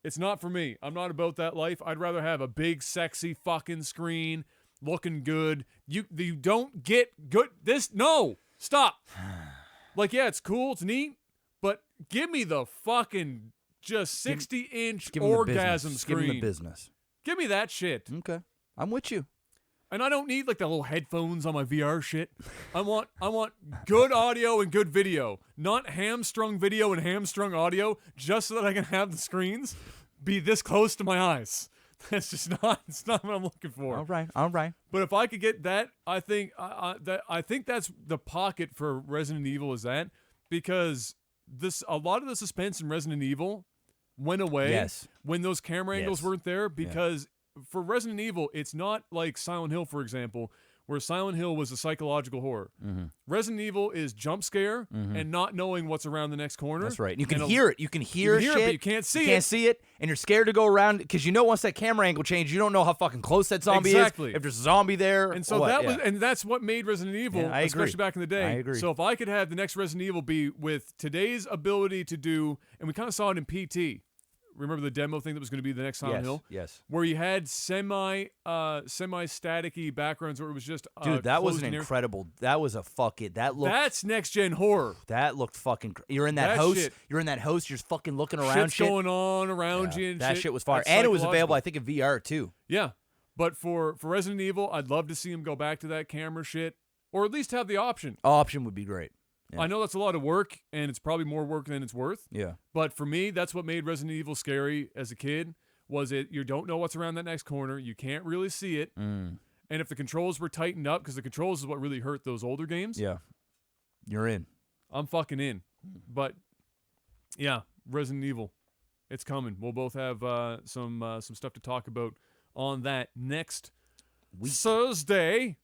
it's not for me. I'm not about that life. I'd rather have a big, sexy fucking screen, looking good. You don't get good. No, stop. Like, yeah, it's cool, it's neat, but give me the fucking just 60-inch orgasm screen. Give me the business. Give me that shit. Okay, I'm with you. And I don't need like the little headphones on my VR shit. I want good audio and good video, not hamstrung video and hamstrung audio, just so that I can have the screens be this close to my eyes. That's just not. It's not what I'm looking for. All right. But if I could get that, I think that's the pocket for Resident Evil is that, because a lot of the suspense in Resident Evil went away when those camera angles weren't there, because for Resident Evil, it's not like Silent Hill, for example, where Silent Hill was a psychological horror. Resident Evil is jump scare and not knowing what's around the next corner. That's right. You can hear it. You can hear shit, but you can't see it. You can't see it, and you're scared to go around because you know once that camera angle changes, you don't know how fucking close that zombie is. If there's a zombie there. And so that's what made Resident Evil, especially back in the day. I agree. So if I could have the next Resident Evil be with today's ability to do, and we kind of saw it in PT. Remember the demo thing that was going to be the next Silent Hill? Yes. Where you had semi-staticky backgrounds where it was just dude, that was an incredible. That was a fucking. That's next gen horror. That looked fucking. You're in that house. Shit. You're in that house. You're just fucking looking around. Shit's going on around you. And that shit was fire, and it was available, I think, in VR too. Yeah, but for Resident Evil, I'd love to see him go back to that camera shit, or at least have the option. Option would be great. Yeah. I know that's a lot of work, and it's probably more work than it's worth. Yeah. But for me, that's what made Resident Evil scary as a kid, was you don't know what's around that next corner. You can't really see it. And if the controls were tightened up, because the controls is what really hurt those older games. Yeah. You're in. I'm fucking in. But, yeah, Resident Evil. It's coming. We'll both have some stuff to talk about on that next Thursday.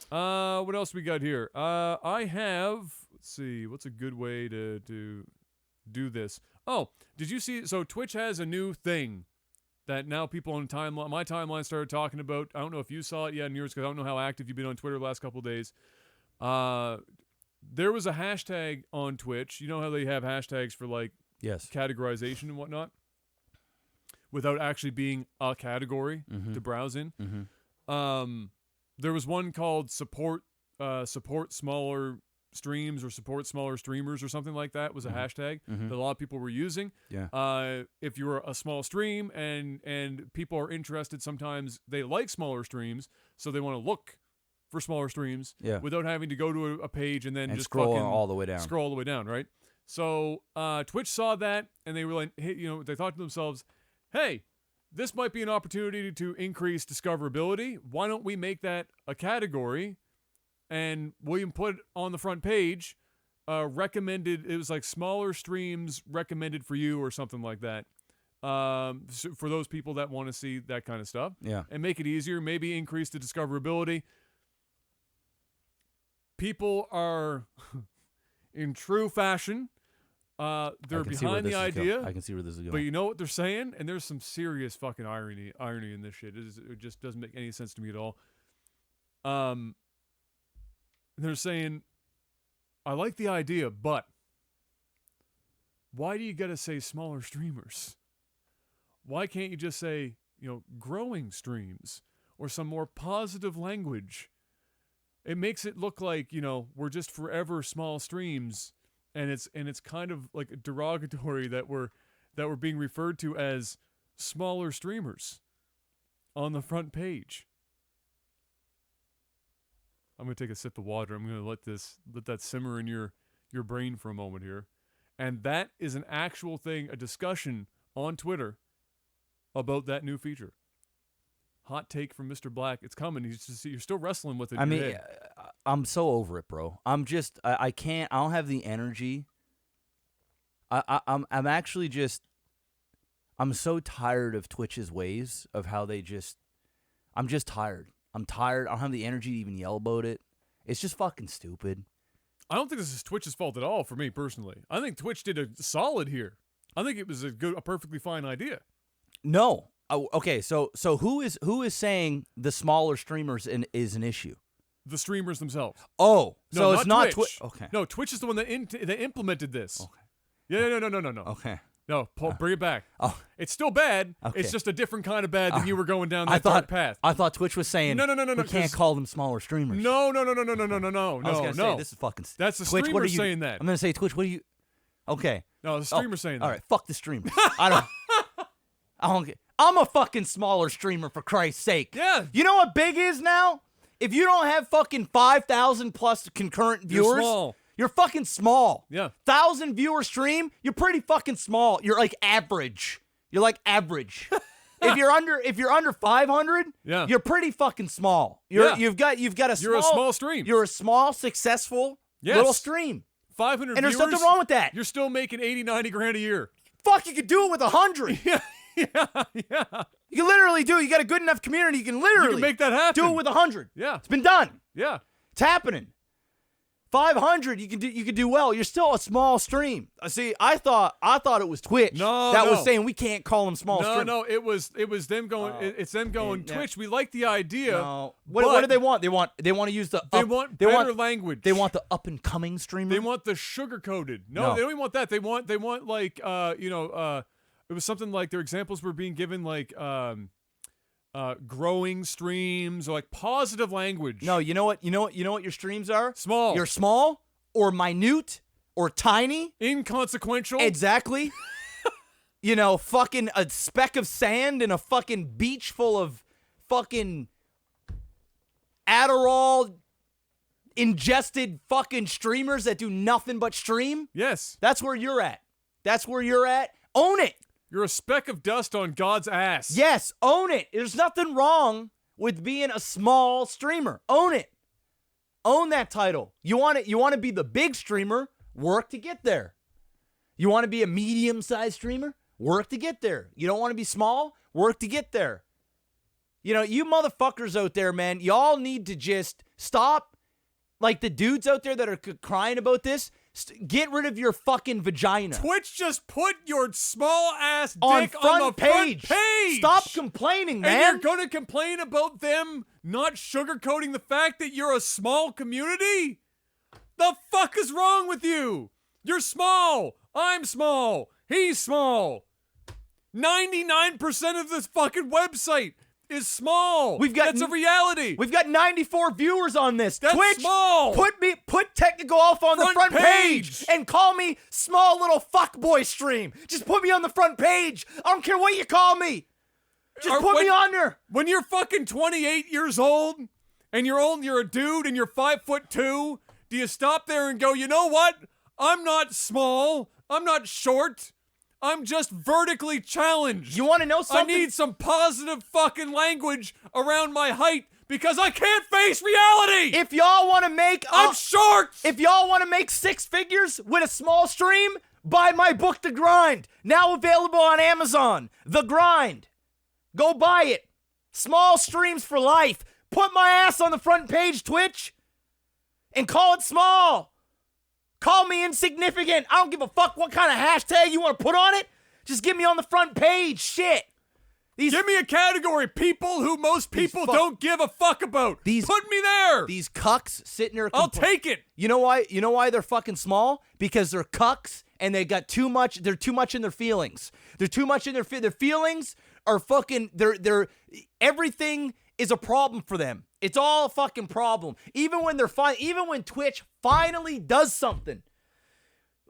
What else we got here? I have... Let's see. What's a good way to do this? Oh, did you see? So Twitch has a new thing that now people on my timeline started talking about. I don't know if you saw it yet in yours, because I don't know how active you've been on Twitter the last couple of days. There was a hashtag on Twitch. You know how they have hashtags for like categorization and whatnot, without actually being a category to browse in. There was one called support smaller streams or support smaller streamers or something like that was a hashtag that a lot of people were using. If you're a small stream and people are interested, sometimes they like smaller streams, so they want to look for smaller streams without having to go to a page and then just scroll fucking all the way down. Scroll all the way down, right? So Twitch saw that, and they were like, hey, they thought to themselves, hey, this might be an opportunity to increase discoverability. Why don't we make that a category? And William put on the front page, recommended, it was like smaller streams recommended for you or something like that. So for those people that want to see that kind of stuff. Yeah. And make it easier, maybe increase the discoverability. People are, in true fashion, they're behind the idea. I can see where this is going. But you know what they're saying? And there's some serious fucking irony in this shit. It just doesn't make any sense to me at all. They're saying, I like the idea, but why do you got to say smaller streamers? Why can't you just say, growing streams or some more positive language? It makes it look like, we're just forever small streams, and it's kind of like derogatory that we're being referred to as smaller streamers on the front page. I'm going to take a sip of water. I'm going to let that simmer in your brain for a moment here. And that is an actual thing, a discussion on Twitter about that new feature. hot take from Mr. Black. It's coming. You're still wrestling with it. I in your mean, head. I'm so over it, bro. I'm just, I can't. I don't have the energy. I'm actually just. I'm so tired of Twitch's ways of how they just. I'm just tired. I'm tired. I don't have the energy to even yell about it. It's just fucking stupid. I don't think this is Twitch's fault at all for me personally. I think Twitch did a solid here. I think it was a perfectly fine idea. No. Oh, okay, so who is saying the smaller streamers is an issue? The streamers themselves. Oh, no, so it's not Twitch. Okay. No, Twitch is the one that implemented this. Okay. Yeah, no. Okay. No, Paul, bring it back. Oh, it's still bad. Okay. It's just a different kind of bad than you were going down that dark path. I thought Twitch was saying No. we can't call them smaller streamers. No. I was gonna say this is fucking. That's the Twitch, streamer what are you, saying that. I'm gonna say Twitch. What are you? Okay. No, the streamer saying that. All right, fuck the streamers. I don't get. I'm a fucking smaller streamer for Christ's sake. Yeah. You know what big is now? If you don't have fucking 5,000 plus concurrent viewers, You're small. You're fucking small. Yeah. 1,000 viewer stream, you're pretty fucking small. You're like average. You're like average. If you're under 500, yeah, you're pretty fucking small. You've got a small. You're a small stream. You're a small, successul little stream. 500 and viewers, there's nothing wrong with that. You're still making 80, 90 grand a year. Fuck, you could do it with 100. Yeah. You can literally do it. You got a good enough community. You can literally make that happen. Do it with 100. Yeah. It's been done. Yeah. It's happening. 500, you can do well. You're still a small stream. See, I thought it was Twitch was saying we can't call them small stream. No, it was them going. It's them going. Twitch, we like the idea. No. What do they want? They want to use the. They want better language. They want the up and coming streamer. They want the sugar coated. No, they don't even want that. They want like it was something like their examples were being given like growing streams or like positive language. No, you know what your streams are? Small. You're small or minute or tiny. Inconsequential. Exactly. Fucking a speck of sand in a fucking beach full of fucking Adderall ingested fucking streamers that do nothing but stream. Yes. That's where you're at. Own it. You're a speck of dust on God's ass. Yes, own it. There's nothing wrong with being a small streamer. Own it. Own that title. You want to be the big streamer, work to get there. You want to be a medium-sized streamer, work to get there. You don't want to be small, work to get there. You motherfuckers out there, man, y'all need to just stop. Like the dudes out there that are crying about this, get rid of your fucking vagina. Twitch just put your small ass dick on the front page. page. Stop complaining, man. And you're gonna complain about them not sugarcoating the fact that you're a small community? The fuck is wrong with you? You're small. I'm small. He's small. 99% of this fucking website is small. That's a reality. We've got 94 viewers on this. That's Twitch, small. Put Technical Golf on the front page and call me small little fuckboy stream. Just put me on the front page. I don't care what you call me. Just put me on there. When you're fucking 28 years old and you're a dude and you're 5'2", do you stop there and go, you know what? I'm not small. I'm not short. I'm just vertically challenged. You want to know something? I need some positive fucking language around my height because I can't face reality. If y'all want to make... I'm short. If y'all want to make 6 figures with a small stream, buy my book, The Grind. Now available on Amazon. The Grind. Go buy it. Small streams for life. Put my ass on the front page, Twitch. And call it small. Call me insignificant. I don't give a fuck what kind of hashtag you want to put on it. Just get me on the front page. Shit. Give me a category. People who most people don't give a fuck about. Put me there. These cucks sitting there. I'll take it. You know why? You know why they're fucking small? Because they're cucks and they got too much. They're too much in their feelings. They're too much in their feelings are fucking. They're everything is a problem for them. It's all a fucking problem. Even when Twitch finally does something.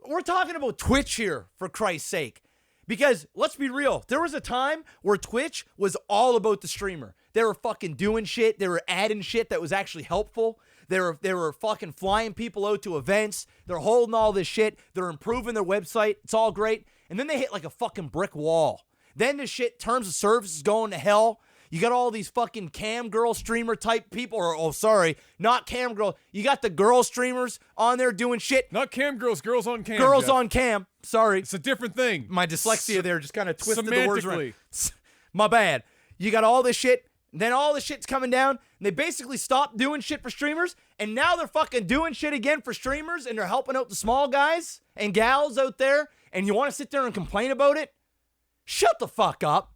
We're talking about Twitch here, for Christ's sake. Because, let's be real, there was a time where Twitch was all about the streamer. They were fucking doing shit. They were adding shit that was actually helpful. They were fucking flying people out to events. They're holding all this shit. They're improving their website. It's all great. And then they hit like a fucking brick wall. Then the shit, terms of service is going to hell. You got all these fucking cam girl streamer type people, or, oh, sorry, not cam girl. You got the girl streamers on there doing shit. Not cam girls, girls on cam. Girls Jeff. on cam. Sorry. It's a different thing. My dyslexia there just kind of twisted the words around. Semantically. My bad. You got all this shit, then all this shit's coming down, and they basically stopped doing shit for streamers, and now they're fucking doing shit again for streamers, and they're helping out the small guys and gals out there, and you want to sit there and complain about it? Shut the fuck up.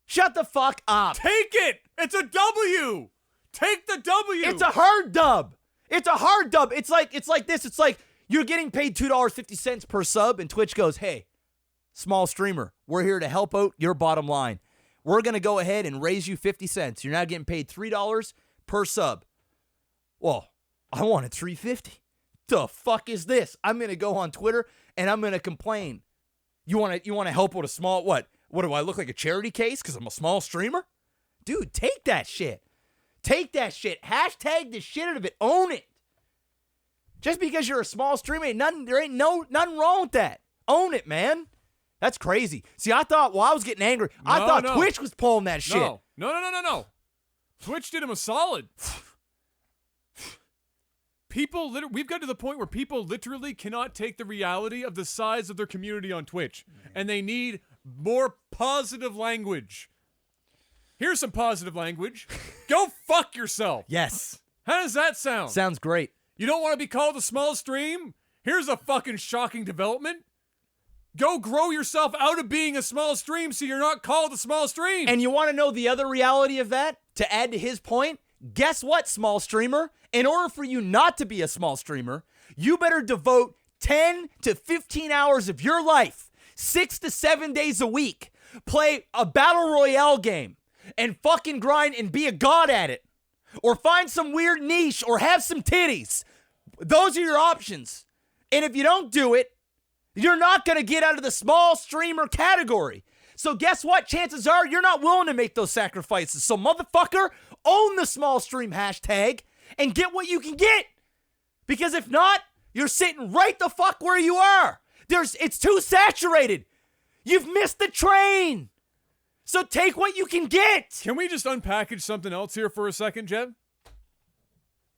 Shut the fuck up. Take it. It's a W. Take the W. It's a hard dub. It's a hard dub. It's like this. It's like you're getting paid $2.50 per sub, and Twitch goes, hey, small streamer, we're here to help out your bottom line. We're going to go ahead and raise you 50 cents. You're now getting paid $3 per sub. Well, I wanted $3.50. The fuck is this? I'm going to go on Twitter and I'm going to complain. You want to help with a small, what? What do I look like, a charity case because I'm a small streamer? Dude, take that shit. Take that shit. Hashtag the shit out of it. Own it. Just because you're a small streamer, there ain't nothing wrong with that. Own it, man. That's crazy. See, I thought, I was getting angry. I thought Twitch was pulling that shit. No. Twitch did him a solid. We've got to the point where people literally cannot take the reality of the size of their community on Twitch, and they need more positive language. Here's some positive language. Go fuck yourself. Yes. How does that sound? Sounds great. You don't want to be called a small stream? Here's a fucking shocking development. Go grow yourself out of being a small stream so you're not called a small stream. And you want to know the other reality of that? To add to his point, guess what, small streamer? In order for you not to be a small streamer, you better devote 10 to 15 hours of your life, 6 to 7 days a week, play a battle royale game, and fucking grind and be a god at it. Or find some weird niche or have some titties. Those are your options. And if you don't do it, you're not going to get out of the small streamer category. So guess what? Chances are you're not willing to make those sacrifices. So motherfucker, own the small stream hashtag and get what you can get. Because if not, you're sitting right the fuck where you are. It's too saturated. You've missed the train. So take what you can get. Can we just unpackage something else here for a second, Jeb?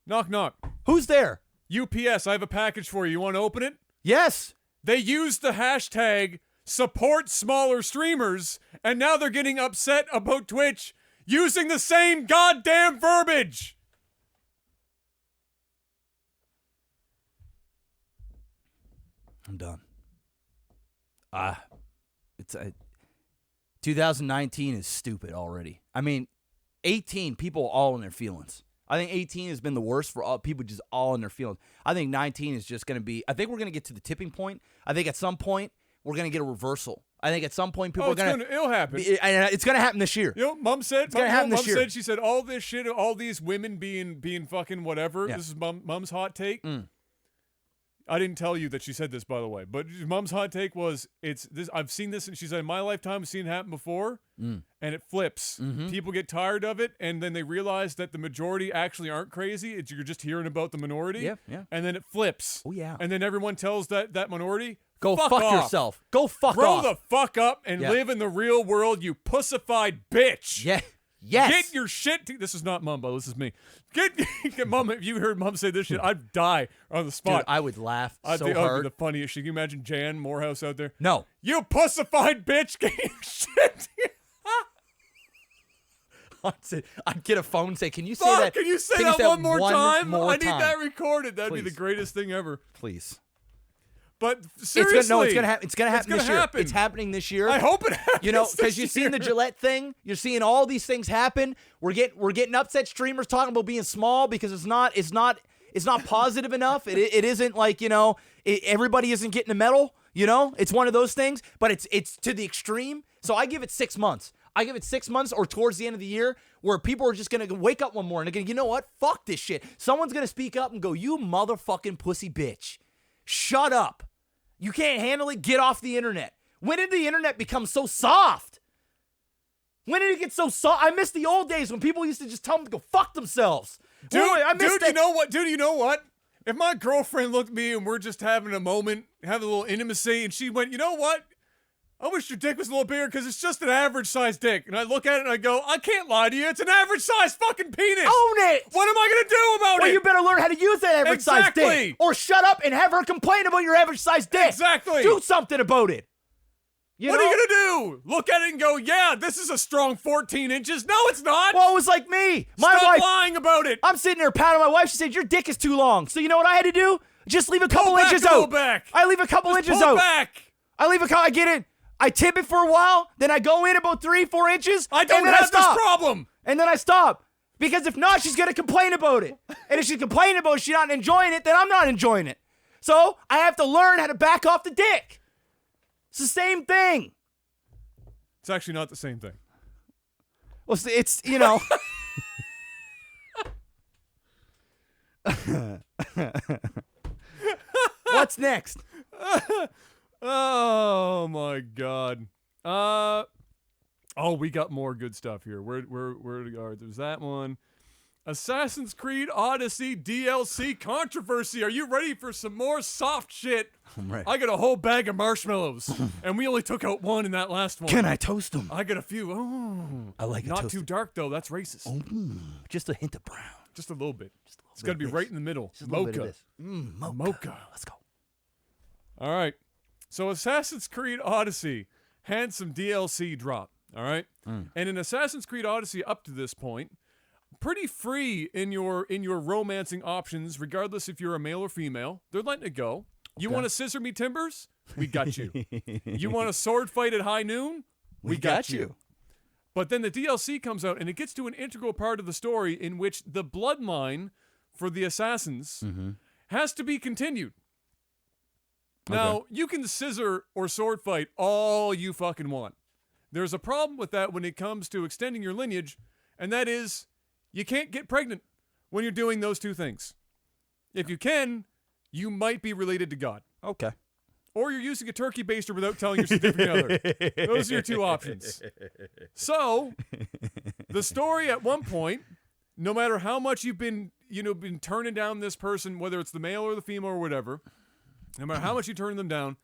Knock, knock. Who's there? UPS, I have a package for you. You want to open it? Yes. They used the hashtag support smaller streamers, and now they're getting upset about Twitch using the same goddamn verbiage. I'm done. 2019 is stupid already. I mean, 18, people all in their feelings. I think 18 has been the worst for all people, just all in their feelings. I think 19 is just going to be, I think we're going to get to the tipping point. I think at some point, we're going to get a reversal. I think at some point, people are going to. It'll happen. It's going to happen this year. You know, Mom said, it's going to happen this year. She said, all this shit, all these women being fucking whatever. Yeah. This is Mom's hot take. I didn't tell you that she said this, by the way, but Mom's hot take was, it's this. I've seen this, and she said, in my lifetime, I've seen it happen before, and it flips. People get tired of it, and then they realize that the majority actually aren't crazy. You're just hearing about the minority, yeah. And then it flips. Oh, yeah. And then everyone tells that minority, go fuck off. yourself. Go fuck Grow off. the fuck up and live in the real world, you pussified bitch. Yeah. Yes. Get your shit. This is not Mom, but this is me. Get Mom. If you heard Mom say this shit, I'd die on the spot. Dude, I would laugh so That would hard. be the funniest shit. Can you imagine Jan Morehouse out there? No. You pussified bitch. Get your shit. I'd get a phone and say, can you say Fuck, that? Can you say that one more time? I need time? that recorded. That'd Please. be the greatest thing ever. Please. But seriously, it's gonna happen this year. Happen. It's happening this year. I hope it happens. You know, because you've seen the Gillette thing. You're seeing all these things happen. We're getting upset streamers talking about being small because it's not positive enough. It isn't like, you know, everybody isn't getting a medal. You know, it's one of those things. But it's to the extreme. So I give it 6 months. I give it 6 months or towards the end of the year where people are just going to wake up one morning and they're going to, you know what? Fuck this shit. Someone's going to speak up and go, you motherfucking pussy bitch. Shut up. You can't handle it. Get off the internet. When did the internet become so soft? When did it get so soft? I miss the old days when people used to just tell them to go fuck themselves. Dude, I miss that. You know what? Dude, you know what? If my girlfriend looked at me and we're just having a moment, having a little intimacy, and she went, you know what? I wish your dick was a little bigger because it's just an average sized dick. And I look at it and I go, I can't lie to you. It's an average sized fucking penis. Own it. What am I going to do about Well, it? you better learn how to use that average sized dick. Exactly. Or shut up and have her complain about your average sized dick. Exactly. Do something about it. What are you going to do? Look at it and go, yeah, this is a strong 14 inches. No, it's not. Well, it was like me. My Stop wife, lying about it. I'm sitting there patting my wife. She said, your dick is too long. So you know what I had to do? Just leave a couple Pull back inches a little out. back. I leave a couple Just inches pull out. back. I get it. I tip it for a while. Then I go in about 3-4 inches. I don't and then have I stop. this problem. And then I stop. Because if not, she's going to complain about it. And if she's complaining about it, she's not enjoying it, then I'm not enjoying it. So I have to learn how to back off the dick. It's the same thing. It's actually not the same thing. Well, it's you know. What's next? Oh my God. Oh, we got more good stuff here. Where are there's that one. Assassin's Creed Odyssey DLC controversy. Are you ready for some more soft shit? I'm ready. I got a whole bag of marshmallows, and we only took out one in that last one. Can I toast them? I got a few. Oh, I like it not toasted. too dark though. That's racist. Oh, just a hint of brown. Just a little bit. It's bit got to be of right this. in the middle. Just a little bit of Mocha. this. Mocha. Mocha. Let's go. All right. So Assassin's Creed Odyssey had some DLC drop. All right. And in Assassin's Creed Odyssey, up to this point, pretty free in your romancing options, regardless if you're a male or female. They're letting it go. You want to scissor me timbers? We got you. You want a sword fight at high noon? We got you. But then the DLC comes out, and it gets to an integral part of the story in which the bloodline for the assassins has to be continued. Now, you can scissor or sword fight all you fucking want. There's a problem with that when it comes to extending your lineage, and that is you can't get pregnant when you're doing those two things. If you can, you might be related to God. Okay. Or you're using a turkey baster without telling your significant other. Those are your two options. So, the story at one point, no matter how much you've been turning down this person, whether it's the male or the female or whatever, no matter how much you turn them down,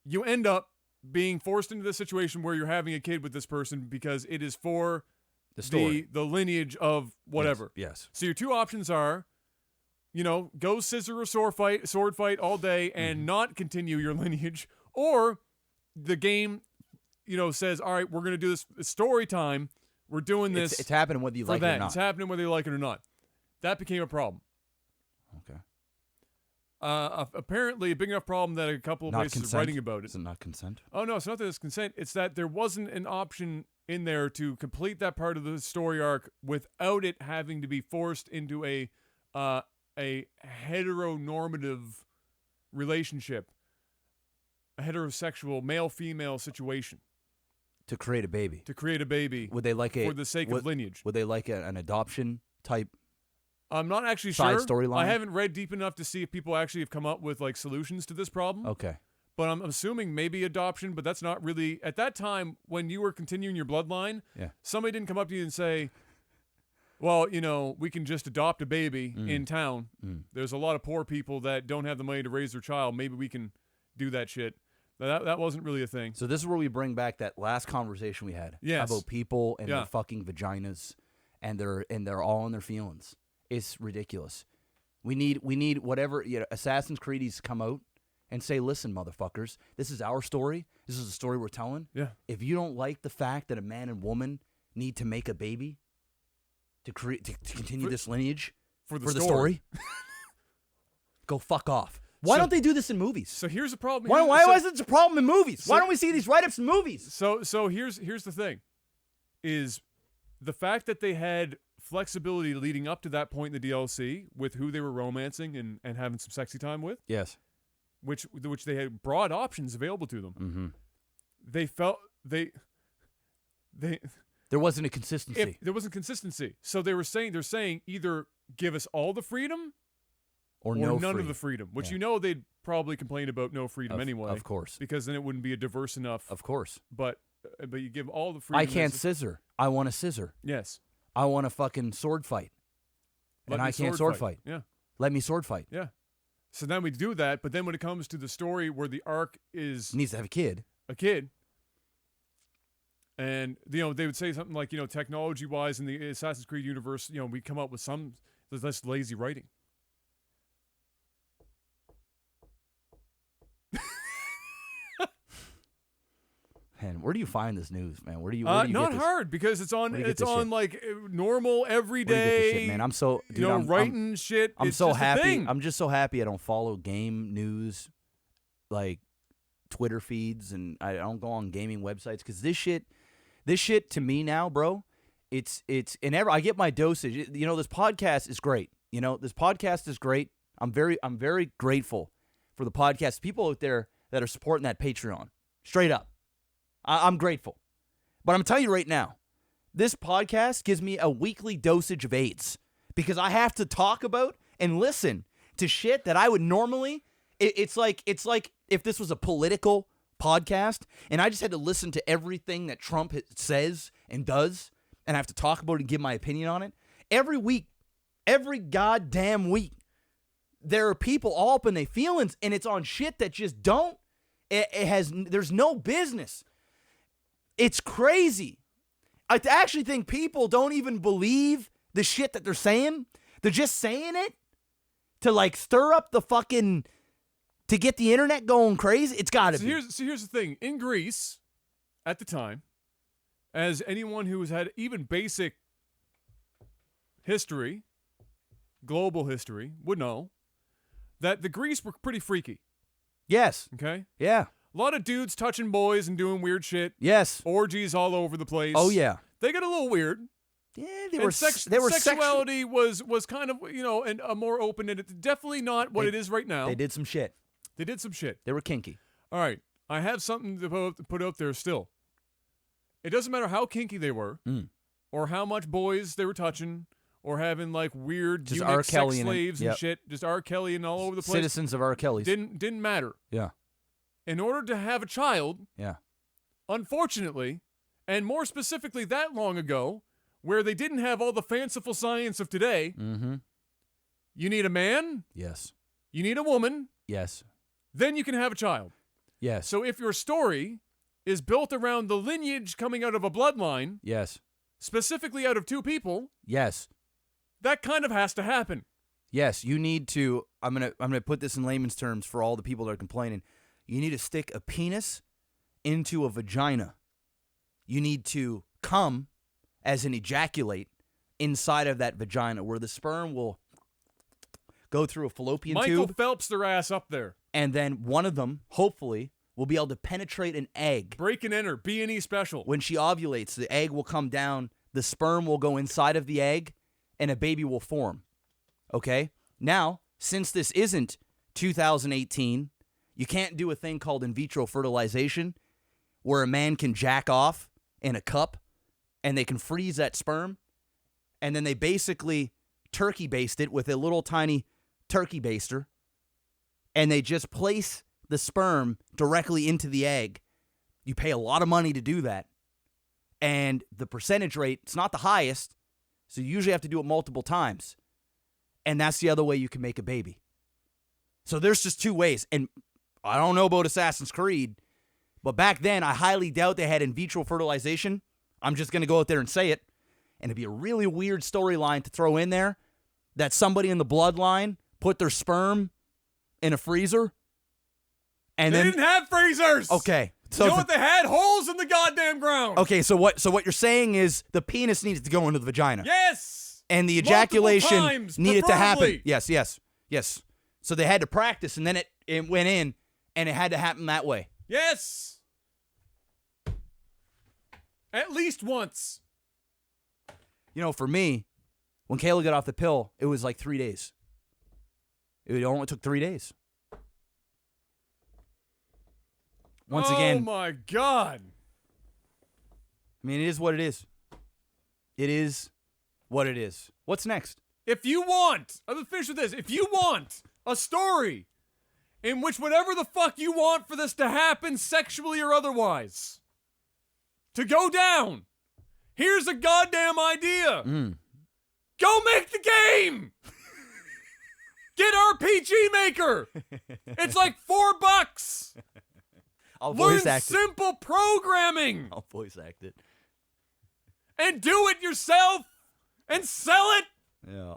you end up being forced into this situation where you're having a kid with this person because it is for The story. the lineage of whatever. Yes. So your two options are, go scissor or sword fight all day and not continue your lineage, or the game, says, all right, we're going to do this story time. We're doing this. It's happening whether you like it or not. It's happening whether you like it or not. That became a problem. Okay. Apparently a big enough problem that a couple of Not places consent? are writing about it. Is it not consent? Oh, no, it's not that it's consent. It's that there wasn't an option in there to complete that part of the story arc without it having to be forced into a heteronormative relationship, a heterosexual male-female situation. To create a baby. Would they like for the sake of lineage? Would they like an adoption type? I'm not actually side sure. storyline? I haven't read deep enough to see if people actually have come up with solutions to this problem. Okay. But I'm assuming maybe adoption, but that's not really at that time when you were continuing your bloodline. Yeah. Somebody didn't come up to you and say, well, we can just adopt a baby in town. There's a lot of poor people that don't have the money to raise their child. Maybe we can do that shit. That wasn't really a thing. So this is where we bring back that last conversation we had Yes. about people and their fucking vaginas and they're all in their feelings. It's ridiculous. We need whatever Assassin's Creed's come out and say, listen, motherfuckers, this is our story. This is the story we're telling. Yeah. If you don't like the fact that a man and woman need to make a baby to continue this lineage for the story, go fuck off. Why don't they do this in movies? So here's the problem. Why is it a problem in movies? Why don't we see these write-ups in movies? So here's the thing, is the fact that they had flexibility leading up to that point in the DLC with who they were romancing and having some sexy time with. Yes. Which they had broad options available to them. Mm-hmm. They felt they there wasn't a consistency. There wasn't consistency. So they're saying either give us all the freedom or no none free. of the freedom, which Yeah. they'd probably complain about no freedom anyway. Of course. Because then it wouldn't be a diverse enough. Of course. But you give all the freedom. I can't scissor. I want a scissor. Yes. I want a fucking sword fight. And I can't sword fight. Yeah. Let me sword fight. Yeah. So then we do that, but then when it comes to the story where the arc is Needs to have a kid. And they would say something like, technology-wise in the Assassin's Creed universe, we come up with some less lazy writing. Man, where do you find this news, man? Where do you not get this? hard, because it's on shit? like normal everyday. Where do you get this shit, man? I'm so dude, writing shit. I'm it's so just a happy. thing. I'm just so happy I don't follow game news, like Twitter feeds, and I don't go on gaming websites, because this shit to me now, bro. It's I get my dosage. This podcast is great. This podcast is great. I'm very grateful for the podcast. People out there that are supporting that Patreon. Straight up. I'm grateful. But I'm telling you right now, this podcast gives me a weekly dosage of AIDS, because I have to talk about and listen to shit that I would normally. It's like if this was a political podcast and I just had to listen to everything that Trump says and does, and I have to talk about it and give my opinion on it. Every week, every goddamn week, there are people all up in their feelings, and it's on shit that just don't. There's no business. It's crazy. I actually think people don't even believe the shit that they're saying. They're just saying it to like stir up the fucking, to get the internet going crazy. It's got to be. Here's the thing. In Greece, at the time, as anyone who has had even basic history, global history, would know, that the Greece were pretty freaky. Yes. Okay? Yeah. A lot of dudes touching boys and doing weird shit. Yes. Orgies all over the place. Oh, yeah. They got a little weird. Yeah, sexuality was kind of, and a more open, and it's definitely not what it is right now. They did some shit. They were kinky. All right. I have something to put out there still. It doesn't matter how kinky they were, or how much boys they were touching, or having like weird just eunuch R. Kelly sex slaves and shit. Just R. Kelly and all over the place. Citizens of R. Kelly's. Didn't matter. Yeah. In order to have a child, yeah, unfortunately, and more specifically that long ago, where they didn't have all the fanciful science of today, you need a man. Yes. You need a woman. Yes. Then you can have a child. Yes. So if your story is built around the lineage coming out of a bloodline, yes, specifically out of two people, yes, that kind of has to happen. Yes, you need to. I'm gonna put this in layman's terms for all the people that are complaining. You need to stick a penis into a vagina. You need to come, as in ejaculate, inside of that vagina, where the sperm will go through a fallopian tube. Michael Phelps their ass up there. And then one of them, hopefully, will be able to penetrate an egg. Break and enter, B&E special. When she ovulates, the egg will come down, the sperm will go inside of the egg, and a baby will form. Okay? Now, since this isn't 2018, you can't do a thing called in vitro fertilization, where a man can jack off in a cup, and they can freeze that sperm, and then they basically turkey baste it with a little tiny turkey baster, and they just place the sperm directly into the egg. You pay a lot of money to do that, and the percentage rate, it's not the highest, so you usually have to do it multiple times, and that's the other way you can make a baby. So there's just two ways, and I don't know about Assassin's Creed, but back then, I highly doubt they had in vitro fertilization. I'm just going to go out there and say it. And it'd be a really weird storyline to throw in there, that somebody in the bloodline put their sperm in a freezer. And they then didn't have freezers. Okay. So you know what they had? Holes in the goddamn ground. Okay, so what you're saying is the penis needed to go into the vagina. Yes. And the ejaculation times, needed to happen. preferably. Yes. So they had to practice, and then it went in, and it had to happen that way. Yes. At least once. You know, for me, when Kayla got off the pill, it was like 3 days. It only took 3 days. Once again. Oh, my God. I mean, it is what it is. It is what it is. What's next? If you want, I'm going to finish with this. If you want a story in which whatever the fuck you want for this to happen, sexually or otherwise, to go down, here's a goddamn idea. Go make the game. Get RPG Maker. It's like $4. I'll voice Learn act it. simple programming. I'll voice act it. and do it yourself and sell it. Yeah.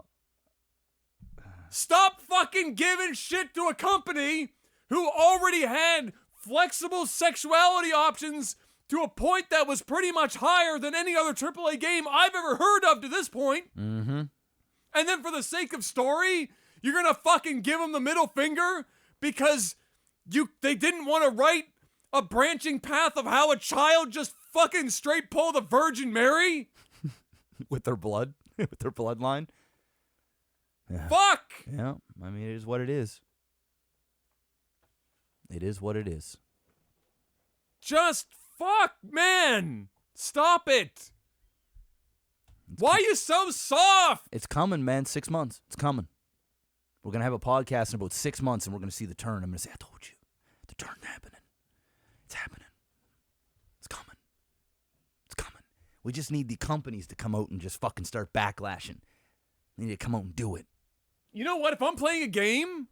Stop fucking giving shit to a company who already had flexible sexuality options to a point that was pretty much higher than any other AAA game I've ever heard of to this point. Mm-hmm. And then for the sake of story, you're gonna fucking give them the middle finger because they didn't want to write a branching path of how a child just fucking straight pulled a Virgin Mary? With their blood? With their bloodline? Yeah. Fuck! Yeah, I mean, it is what it is. It is what it is. Just fuck, man! Stop it! Why are you so soft? It's coming, man. 6 months. It's coming. We're going to have a podcast in about 6 months, and we're going to see the turn. I'm going to say, I told you. The turn's happening. It's happening. It's coming. It's coming. We just need the companies to come out and just fucking start backlashing. They need to come out and do it. You know what? If I'm playing a game,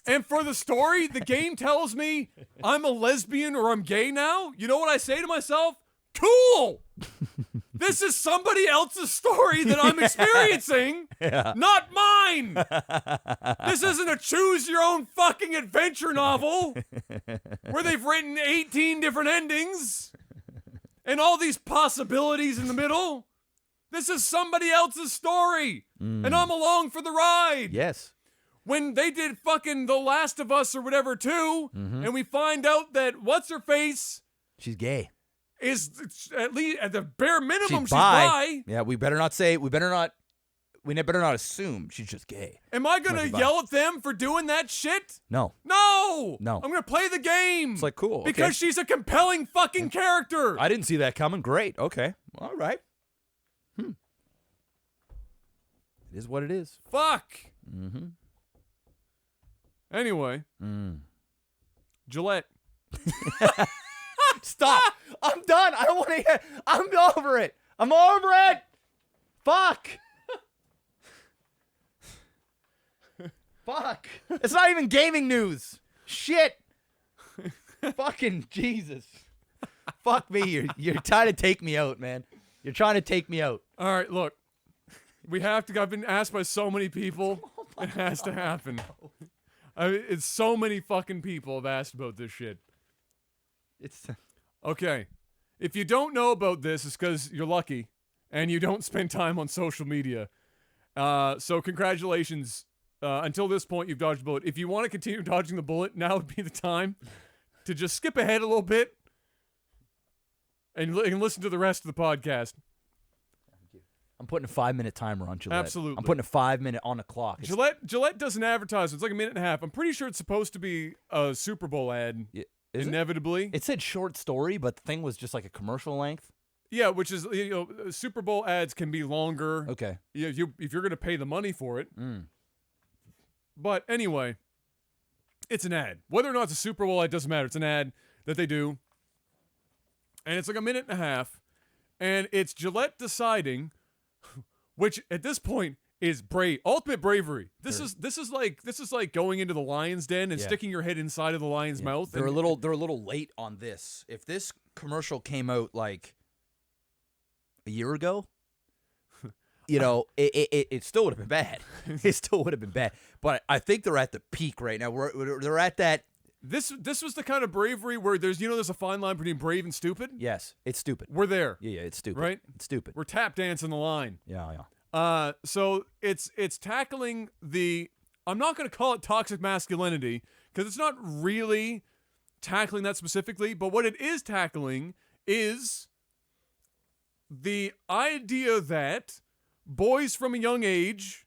and for the story, the game tells me I'm a lesbian or I'm gay now, you know what I say to myself? Cool! This is somebody else's story that I'm experiencing, not mine! This isn't a choose-your-own fucking adventure novel where they've written 18 different endings and all these possibilities in the middle. This is somebody else's story, and I'm along for the ride. Yes. When they did fucking The Last of Us or whatever too, and we find out that what's-her-face She's gay. is at least at the bare minimum she's bi. bi. Yeah, we better not assume she's just gay. Am I gonna She's bi. yell at them for doing that shit? No. No! No. I'm gonna play the game. It's like, cool. Because okay. she's a compelling fucking character. I didn't see that coming. Great. Okay. All right. It is what it is. Fuck. Mm-hmm. Anyway. Gillette. Stop. I'm done. I don't want to hear. I'm over it. I'm over it. Fuck. Fuck. It's not even gaming news. Shit. Fucking Jesus. Fuck me. You're trying to take me out, man. You're trying to take me out. All right, look. We have to. I've been asked by so many people. It has to happen. I mean, it's so many fucking people have asked about this shit. It's Okay. If you don't know about this, it's because you're lucky and you don't spend time on social media. So congratulations. Until this point, you've dodged a bullet. If you want to continue dodging the bullet, now would be the time to just skip ahead a little bit and listen to the rest of the podcast. I'm putting a 5-minute timer on Gillette. Absolutely. I'm putting a 5-minute on the clock. Gillette doesn't advertise. It's like a minute and a half. I'm pretty sure it's supposed to be a Super Bowl ad. Is inevitably. It said short story, but the thing was just like a commercial length. Yeah, which is, Super Bowl ads can be longer. Okay. If you're going to pay the money for it. But anyway, it's an ad. Whether or not it's a Super Bowl ad doesn't matter. It's an ad that they do. And it's like a minute and a half. And it's Gillette deciding, which at this point is ultimate bravery. This is like going into the lion's den and sticking your head inside of the lion's mouth. They're a little late on this. If this commercial came out like a year ago, it still would have been bad. It still would have been bad. But I think they're at the peak right now. They're at that. This was the kind of bravery where there's a fine line between brave and stupid. Yes, it's stupid. We're there. Yeah, it's stupid. Right? It's stupid. We're tap dancing the line. Yeah. So it's tackling the, I'm not going to call it toxic masculinity because it's not really tackling that specifically, but what it is tackling is the idea that boys from a young age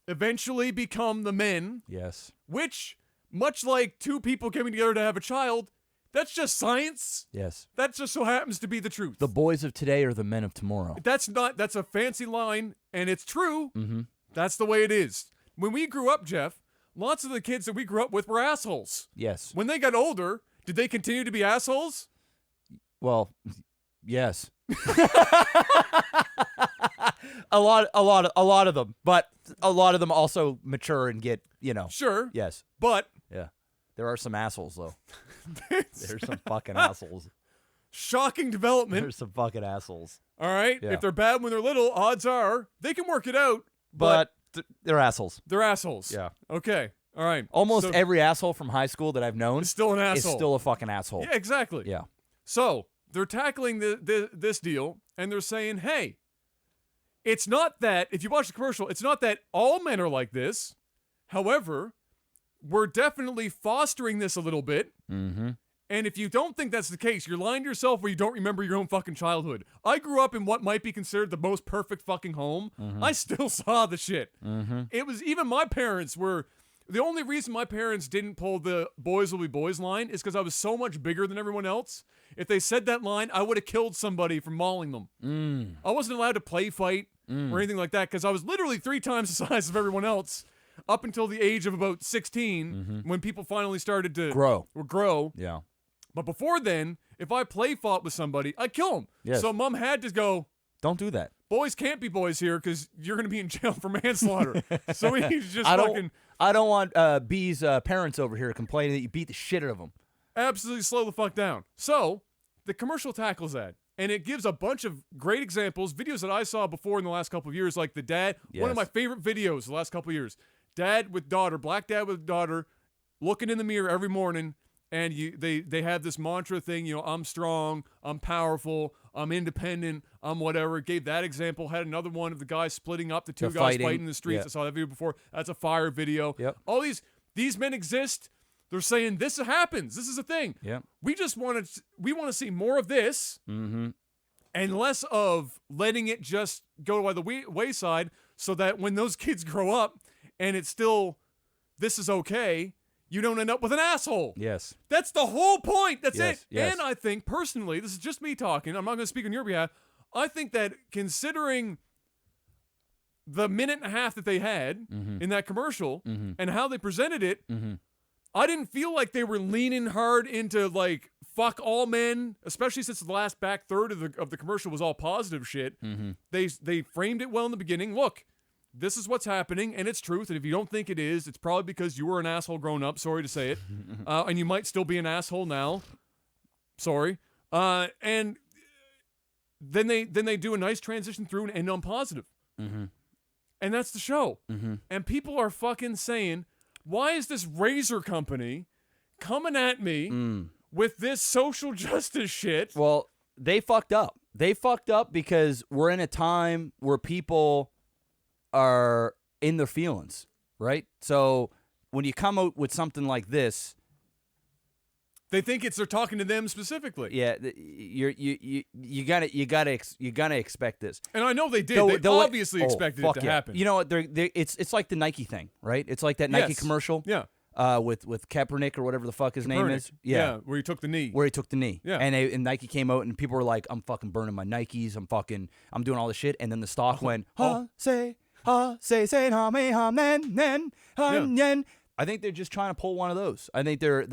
eventually become the men. Yes. Which, much like two people coming together to have a child, that's just science. Yes. That just so happens to be the truth. The boys of today are the men of tomorrow. That's a fancy line, and it's true. Mm-hmm. That's the way it is. When we grew up, Jeff, lots of the kids that we grew up with were assholes. Yes. When they got older, did they continue to be assholes? Well, yes. a lot of them, but a lot of them also mature and get, Sure. Yes. But yeah. There are some assholes though. There's some fucking assholes. Shocking development. They're some fucking assholes. All right? Yeah. If they're bad when they're little, odds are they can work it out. But they're assholes. They're assholes. Yeah. Okay. All right. Almost So, every asshole from high school that I've known is still an is asshole. still a fucking asshole. Yeah, exactly. Yeah. So they're tackling this deal, and they're saying, hey, it's not that, if you watch the commercial, it's not that all men are like this. However, we're definitely fostering this a little bit. Mm-hmm. And if you don't think that's the case, you're lying to yourself or you don't remember your own fucking childhood. I grew up in what might be considered the most perfect fucking home. I still saw the shit. It was, even my parents were, the only reason my parents didn't pull the boys will be boys line is because I was so much bigger than everyone else. If they said that line, I would have killed somebody for mauling them. I wasn't allowed to play fight or anything like that because I was literally 3 times the size of everyone else up until the age of about 16 when people finally started to grow. Yeah. But before then, if I play fought with somebody, I'd kill him. Yes. So mom had to go, don't do that. boys can't be boys here because you're going to be in jail for manslaughter. So he's just I don't want B's parents over here complaining that you beat the shit out of them. absolutely slow the fuck down. So the commercial tackles that. And it gives a bunch of great examples, videos that I saw before in the last couple of years, like the dad. One of my favorite videos the last couple of years. Dad with daughter, black dad with daughter, looking in the mirror every morning. And they have this mantra thing, I'm strong, I'm powerful, I'm independent, I'm whatever. Gave that example. Had another one of the guys splitting up, the two guys fighting in the streets. Yeah. I saw that video before. That's a fire video. Yep. All these men exist. They're saying this happens. This is a thing. Yeah. We want to see more of this and less of letting it just go by the wayside so that when those kids grow up and it's still, this is okay, you don't end up with an asshole. Yes. That's the whole point. That's it. Yes. And I think, personally, this is just me talking. I'm not going to speak on your behalf. I think that considering the minute and a half that they had in that commercial and how they presented it, I didn't feel like they were leaning hard into, like, fuck all men, especially since the last back third of the commercial was all positive shit. They framed it well in the beginning. Look, this is what's happening, and it's truth. And if you don't think it is, it's probably because you were an asshole growing up. Sorry to say it. And you might still be an asshole now. Sorry. And then they do a nice transition through and end on positive. And that's the show. And people are fucking saying, why is this razor company coming at me with this social justice shit? Well, they fucked up. They fucked up because we're in a time where people are in their feelings, right? So when you come out with something like this, they think they're talking to them specifically. Yeah, you gotta expect this. And I know they did. They obviously expected it to happen. You know what? It's like the Nike thing, right? It's like that Nike commercial. Yeah. With Kaepernick or whatever the fuck his name is. Yeah. Where he took the knee. Yeah. And Nike came out and people were like, I'm fucking burning my Nikes. I'm doing all this shit. And then the stock went, say, nen. I think they're just trying to pull one of those. I think they're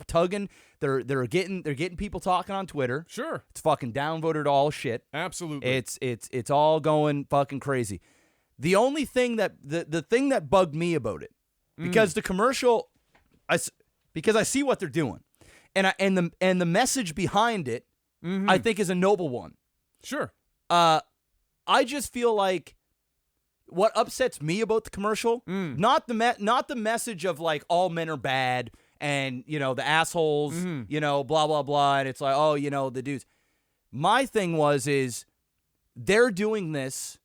tugging. They're getting people talking on Twitter. Sure. It's fucking downvoted all shit. Absolutely. It's all going fucking crazy. The only thing that the thing that bugged me about it, because the commercial, because I see what they're doing, and the message behind it, I think is a noble one. Sure. I just feel like what upsets me about the commercial, not the message of like all men are bad and the assholes, blah blah blah, and it's like, oh, the dudes. My thing is they're doing this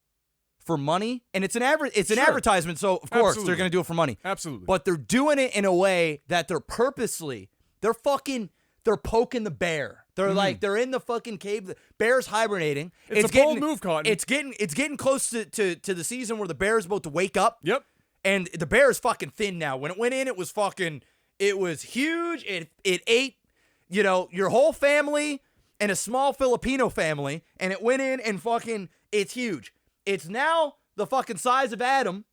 for money, and it's an advertisement, so of course they're going to do it for money. Absolutely. But they're doing it in a way that they're poking the bear. They're like, they're in the fucking cave. The bear's hibernating. It's a bold move, Cotton. It's getting close to the season where the bear's about to wake up. Yep. And the bear is fucking thin now. When it went in, it was huge. It ate, your whole family and a small Filipino family, and it went in and fucking, it's huge. It's now the fucking size of Adam,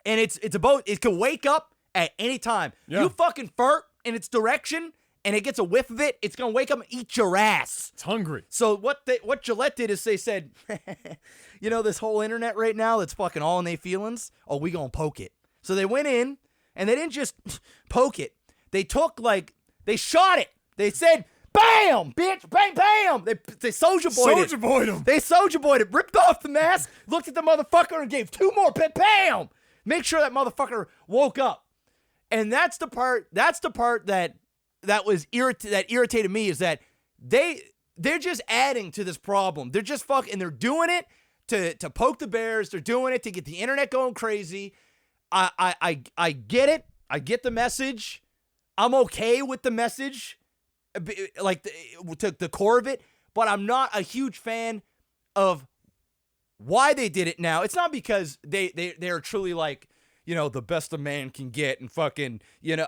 and it can wake up at any time. Yeah. You fucking fart in its direction, and it gets a whiff of it, it's gonna wake up and eat your ass. It's hungry. So what Gillette did is they said, this whole internet right now that's fucking all in their feelings, we gonna poke it. So they went in, and they didn't just poke it. They shot it. They said, bam, bitch, bang, bam. They Soulja Boyed it. Soulja Boyed him. They Soulja Boyed it, ripped off the mask, looked at the motherfucker and gave 2 more, bam. Make sure that motherfucker woke up. And that's the part that irritated me, is that they're just adding to this problem. They're just and they're doing it to poke the bears. They're doing it to get the internet going crazy. I get it. I get the message. I'm okay with the message, like the core of it, but I'm not a huge fan of why they did it now. It's not because they're truly like, you know, the best a man can get and fucking, you know,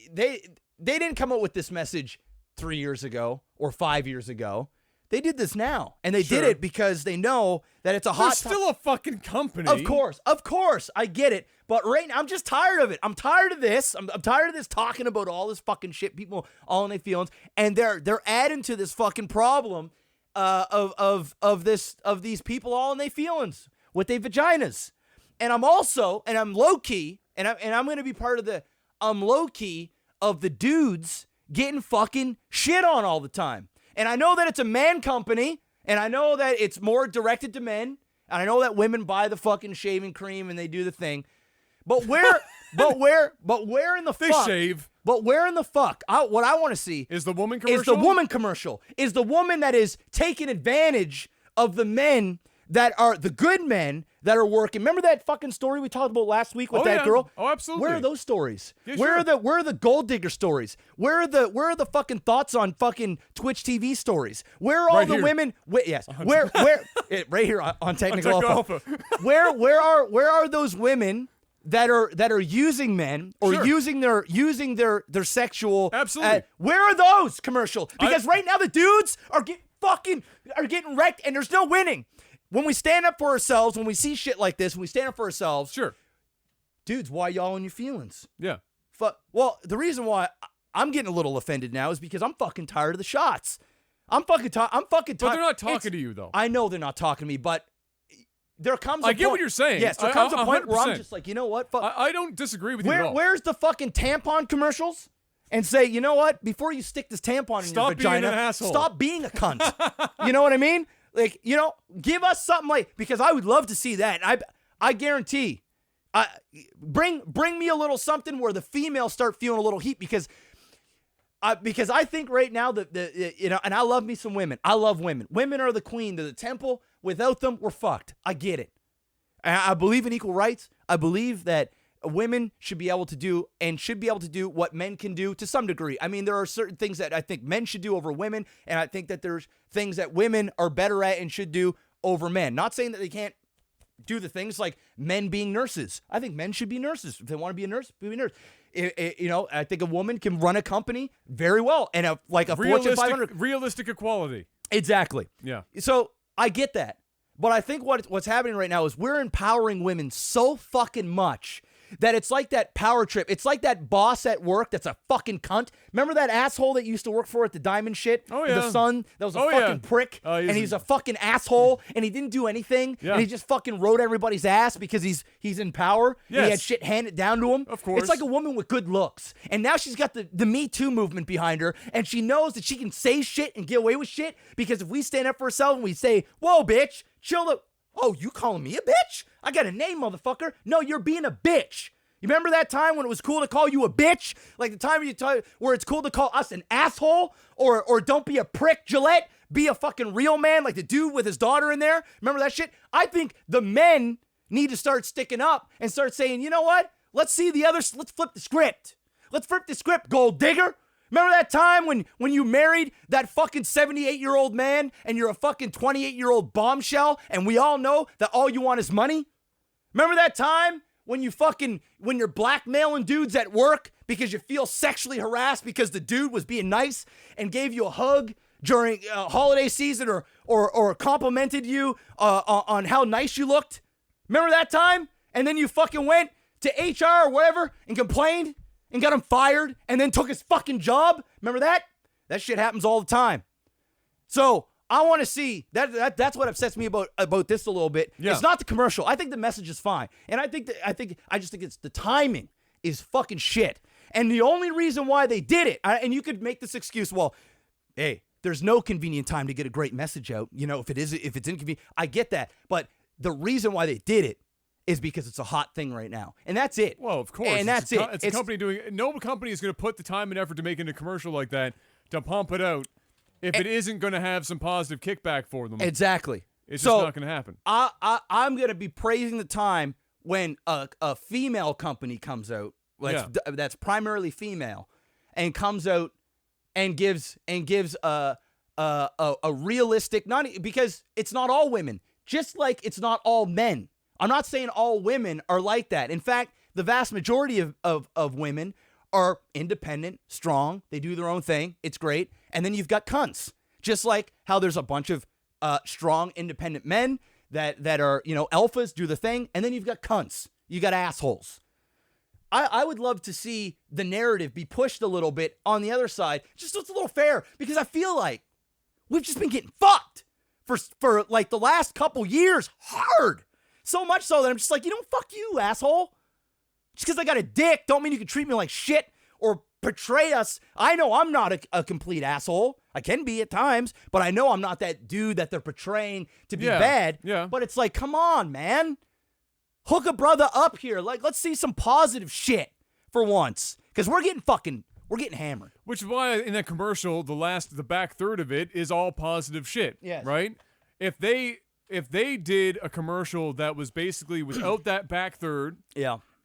they didn't come up with this message 3 years ago or 5 years ago. They did this now, and they did it because they know that it's a hot. They're still a fucking company. Of course, I get it. But right now, I'm just tired of it. I'm tired of this. I'm tired of this talking about all this fucking shit. People all in their feelings, and they're adding to this fucking problem of these people all in their feelings with their vaginas. And I'm low key, and I'm gonna be part of I'm low key of the dudes getting fucking shit on all the time. And I know that it's a man company, and I know that it's more directed to men, and I know that women buy the fucking shaving cream and they do the thing. But where in the fuck? They shave. But where in the fuck? What I want to see is the woman commercial. Is the woman that is taking advantage of the men that are the good men that are working. Remember that fucking story we talked about last week with that girl? Oh, absolutely. Where are those stories? Yeah, where sure. are the gold digger stories? Where are the fucking thoughts on fucking Twitch TV stories? Where are all right the here. women? Where right here on Technical Alpha. Alpha. Where are those women that are using men or Sure. using their sexual? Absolutely. Where are those commercial? Because right now the dudes are getting wrecked, and there's no winning. When we stand up for ourselves, when we see shit like this, when we stand up for ourselves, Sure. dudes, why y'all in your feelings? Yeah. Well, the reason why I'm getting a little offended now is because I'm fucking tired of the shots. I'm fucking tired. But they're not talking to you, though. I know they're not talking to me, but there comes a point. I get what you're saying. Yes, there comes a point where I'm 100%. just like, you know what? I don't disagree with you at all. Where's the fucking tampon commercials? And say, you know what? Before you stick this tampon in your vagina, being an asshole. Stop being a cunt. You know what I mean? Like, you know, give us something like, because I would love to see that. I guarantee, bring me a little something where the females start feeling a little heat, because I think right now that you know, and I love me some women. I love women. Women are the queen. They're the temple. Without them, we're fucked. I get it. I believe in equal rights. I believe that women should be able to do what men can do to some degree. I mean, there are certain things that I think men should do over women, and I think that there's things that women are better at and should do over men. Not saying that they can't do the things like men being nurses. I think men should be nurses. If they want to be a nurse, be a nurse. You know, I think a woman can run a company very well, and a Fortune 500. Realistic equality. Exactly. Yeah. So I get that. But I think what's happening right now is we're empowering women so fucking much that it's like that power trip. It's like that boss at work that's a fucking cunt. Remember that asshole that used to work for at the diamond shit? Oh, yeah. The son that was a fucking prick, and he's a fucking asshole, and he didn't do anything, and he just fucking rode everybody's ass because he's in power. Yes. He had shit handed down to him. Of course. It's like a woman with good looks, and now she's got the Me Too movement behind her, and she knows that she can say shit and get away with shit, because if we stand up for ourselves and we say, whoa, bitch, chill the... Oh, you calling me a bitch? I got a name, motherfucker. No, you're being a bitch. You remember that time when it was cool to call you a bitch? Like the time where it's cool to call us an asshole? Or don't be a prick, Gillette. Be a fucking real man, like the dude with his daughter in there. Remember that shit? I think the men need to start sticking up and start saying, you know what? Let's see the others. Let's flip the script. Let's flip the script, gold digger. Remember that time when you married that fucking 78-year-old man and you're a fucking 28-year-old bombshell and we all know that all you want is money? Remember that time when you're blackmailing dudes at work because you feel sexually harassed because the dude was being nice and gave you a hug during holiday season or complimented you on how nice you looked? Remember that time? And then you fucking went to HR or whatever and complained and got him fired and then took his fucking job? Remember that? That shit happens all the time. So I want to see that's what upsets me about this a little bit. Yeah. It's not the commercial. I think the message is fine. And I just think it's the timing is fucking shit. And the only reason why they did it, and you could make this excuse, well, hey, there's no convenient time to get a great message out. You know, if it's inconvenient, I get that. But the reason why they did it is because it's a hot thing right now. And that's it. Well, of course. And that's it. It's a company doing it. No company is going to put the time and effort to making a commercial like that to pump it out if it isn't going to have some positive kickback for them. Exactly. It's just not going to happen. I'm going to be praising the time when a female company comes out that's primarily female and comes out and gives a realistic, not because it's not all women, just like it's not all men. I'm not saying all women are like that. In fact, the vast majority of women are independent, strong. They do their own thing. It's great. And then you've got cunts, just like how there's a bunch of strong, independent men that are, alphas, do the thing. And then you've got cunts. You got assholes. I would love to see the narrative be pushed a little bit on the other side, just so it's a little fair, because I feel like we've just been getting fucked for like the last couple years hard. So much so that I'm just like, fuck you, asshole. Just because I got a dick don't mean you can treat me like shit or portray us. I know I'm not a complete asshole. I can be at times, but I know I'm not that dude that they're portraying to be bad. Yeah. But it's like, come on, man. Hook a brother up here. Like, let's see some positive shit for once. Because we're getting hammered. Which is why in that commercial, the back third of it is all positive shit. Yes. Right? If they did a commercial that was basically without that back third,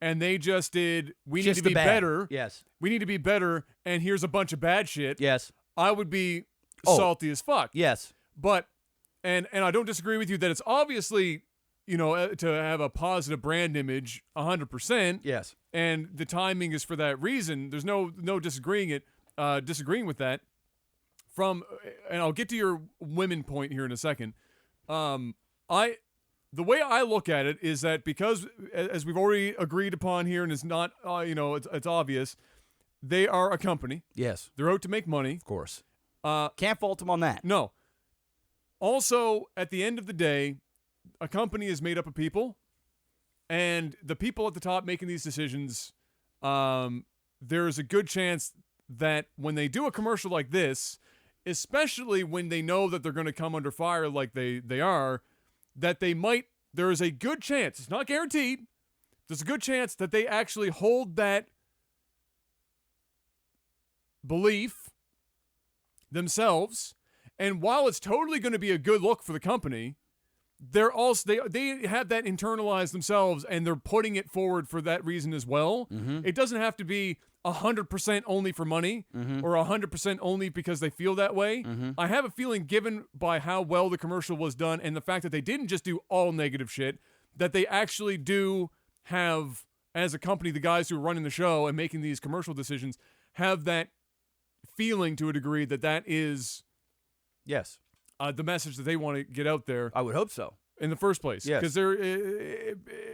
and they just did, we need to be better. Yes. We need to be better, and here's a bunch of bad shit. Yes. I would be salty as fuck. Yes. But, and I don't disagree with you that it's obviously, to have a positive brand image 100%. Yes. And the timing is for that reason. There's no disagreeing with that. And I'll get to your women point here in a second. The way I look at it is that because, as we've already agreed upon here, and it's not, it's obvious, they are a company. Yes. They're out to make money. Of course. Can't fault them on that. No. Also, at the end of the day, a company is made up of people, and the people at the top making these decisions, there's a good chance that when they do a commercial like this, especially when they know that they're going to come under fire like they are, that there is a good chance, it's not guaranteed, there's a good chance that they actually hold that belief themselves. And while it's totally going to be a good look for the company, they're also they have that internalized themselves, and they're putting it forward for that reason as well. Mm-hmm. It doesn't have to be 100% only for money, or 100% only because they feel that way. I have a feeling, given by how well the commercial was done and the fact that they didn't just do all negative shit, that they actually do have, as a company, the guys who are running the show and making these commercial decisions have that feeling to a degree that is yes, the message that they want to get out there. I would hope so. In the first place. Yes.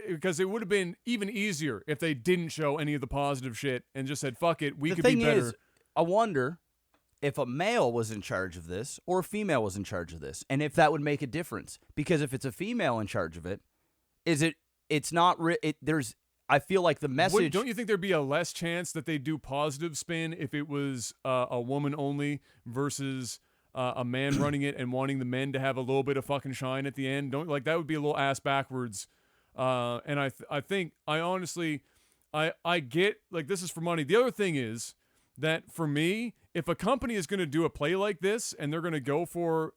Because it would have been even easier if they didn't show any of the positive shit and just said, fuck it, we could be better. The thing is, I wonder if a male was in charge of this or a female was in charge of this, and if that would make a difference. Because if it's a female in charge of it, it's not, I feel like the message. Don't you think there'd be a less chance that they do positive spin if it was a woman only versus a man running it and wanting the men to have a little bit of fucking shine at the end? That would be a little ass backwards. And I honestly get, like, this is for money. The other thing is that for me, if a company is going to do a play like this and they're going to go for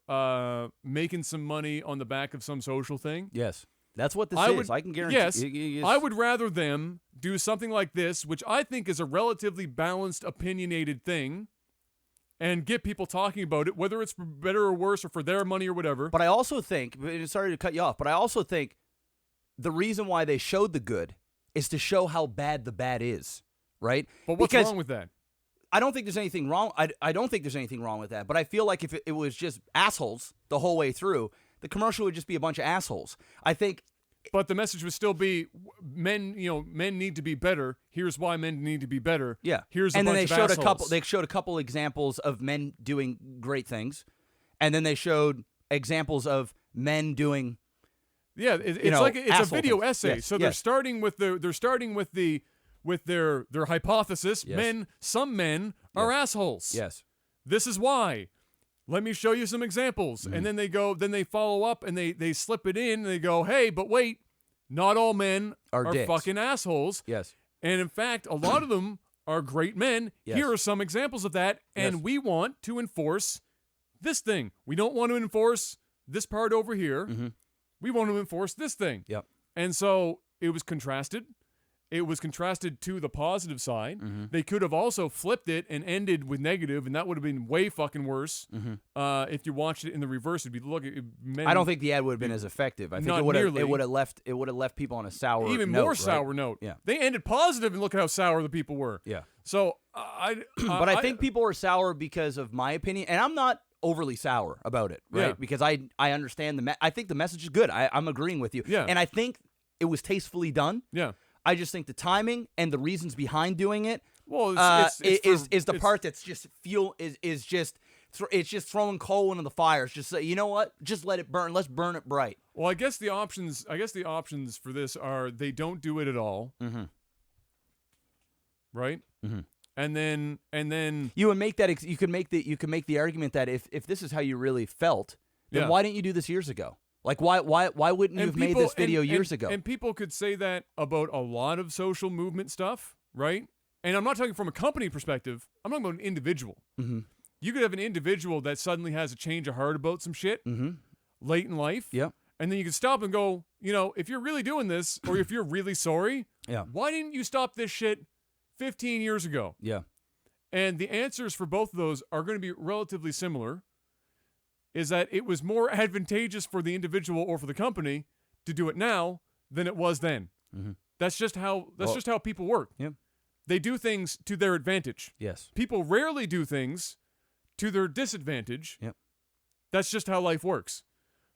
making some money on the back of some social thing. Yes. That's what this is. I can guarantee. Yes, I would rather them do something like this, which I think is a relatively balanced, opinionated thing, and get people talking about it, whether it's for better or worse or for their money or whatever. But I also think, sorry to cut you off, but I also think the reason why they showed the good is to show how bad the bad is, right? But what's wrong with that? I don't think there's anything wrong. I don't think there's anything wrong with that. But I feel like if it was just assholes the whole way through, the commercial would just be a bunch of assholes. I think. But the message would still be, men need to be better. Here's why men need to be better. Yeah. Here's a bunch of assholes. They showed a couple examples of men doing great things, and then they showed examples of men doing. Yeah, it's a video things. essay. Yes. So they're starting with their hypothesis. Yes. Some men are assholes. Yes. This is why. let me show you some examples. And then they follow up and they slip it in and they go, hey, but wait, not all men are dicks. fucking assholes. Yes. And in fact, a lot of them are great men. Yes. Here are some examples of that. And we want to enforce this thing. We don't want to enforce this part over here. We want to enforce this thing. Yep. And so it was contrasted. It was contrasted to the positive side. They could have also flipped it and ended with negative, and that would have been way fucking worse. If you watched it in the reverse, it'd be I don't think the ad would have been as effective. I think Not it would have nearly. left people on a sour even note, more right? sour note. Yeah. They ended positive, and look at how sour the people were. Yeah. So But I think people are sour because of my opinion, and I'm not overly sour about it, right? Yeah. Because I understand I think the message is good. I'm agreeing with you. Yeah. And I think it was tastefully done. Yeah. I just think the timing and the reasons behind doing it Well, is the part that's just it's just throwing coal into the fire. It's just you know what? Just let it burn. Let's burn it bright. Well, I guess the options for this are they don't do it at all. Right? And then You would make that you could make the argument that if this is how you really felt, then Yeah. why didn't you do this years ago? Like why wouldn't you have made this video years ago? And people could say that about a lot of social movement stuff, right? And I'm not talking from a company perspective. I'm talking about an individual. You could have an individual that suddenly has a change of heart about some shit late in life. Yeah. And then you can stop and go, if you're really doing this or if you're really sorry, Yeah. why didn't you stop this shit 15 years ago? Yeah. And the answers for both of those are going to be relatively similar. Is that it was more advantageous for the individual or for the company to do it now than it was then. That's just how people work. Yeah. They do things to their advantage. Yes. People rarely do things to their disadvantage. Yep. That's just how life works.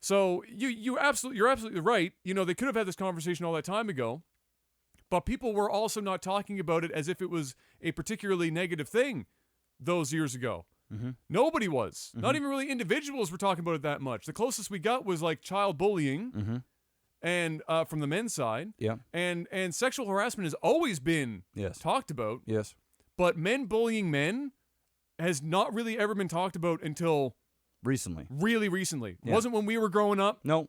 So you're absolutely right. They could have had this conversation all that time ago, but people were also not talking about it as if it was a particularly negative thing those years ago. Nobody was. Not even really individuals were talking about it that much. The closest we got was like child bullying and from the men's side. Yeah. And sexual harassment has always been talked about. Yes. But men bullying men has not really ever been talked about until Recently. really recently. Yeah. It wasn't when we were growing up. No.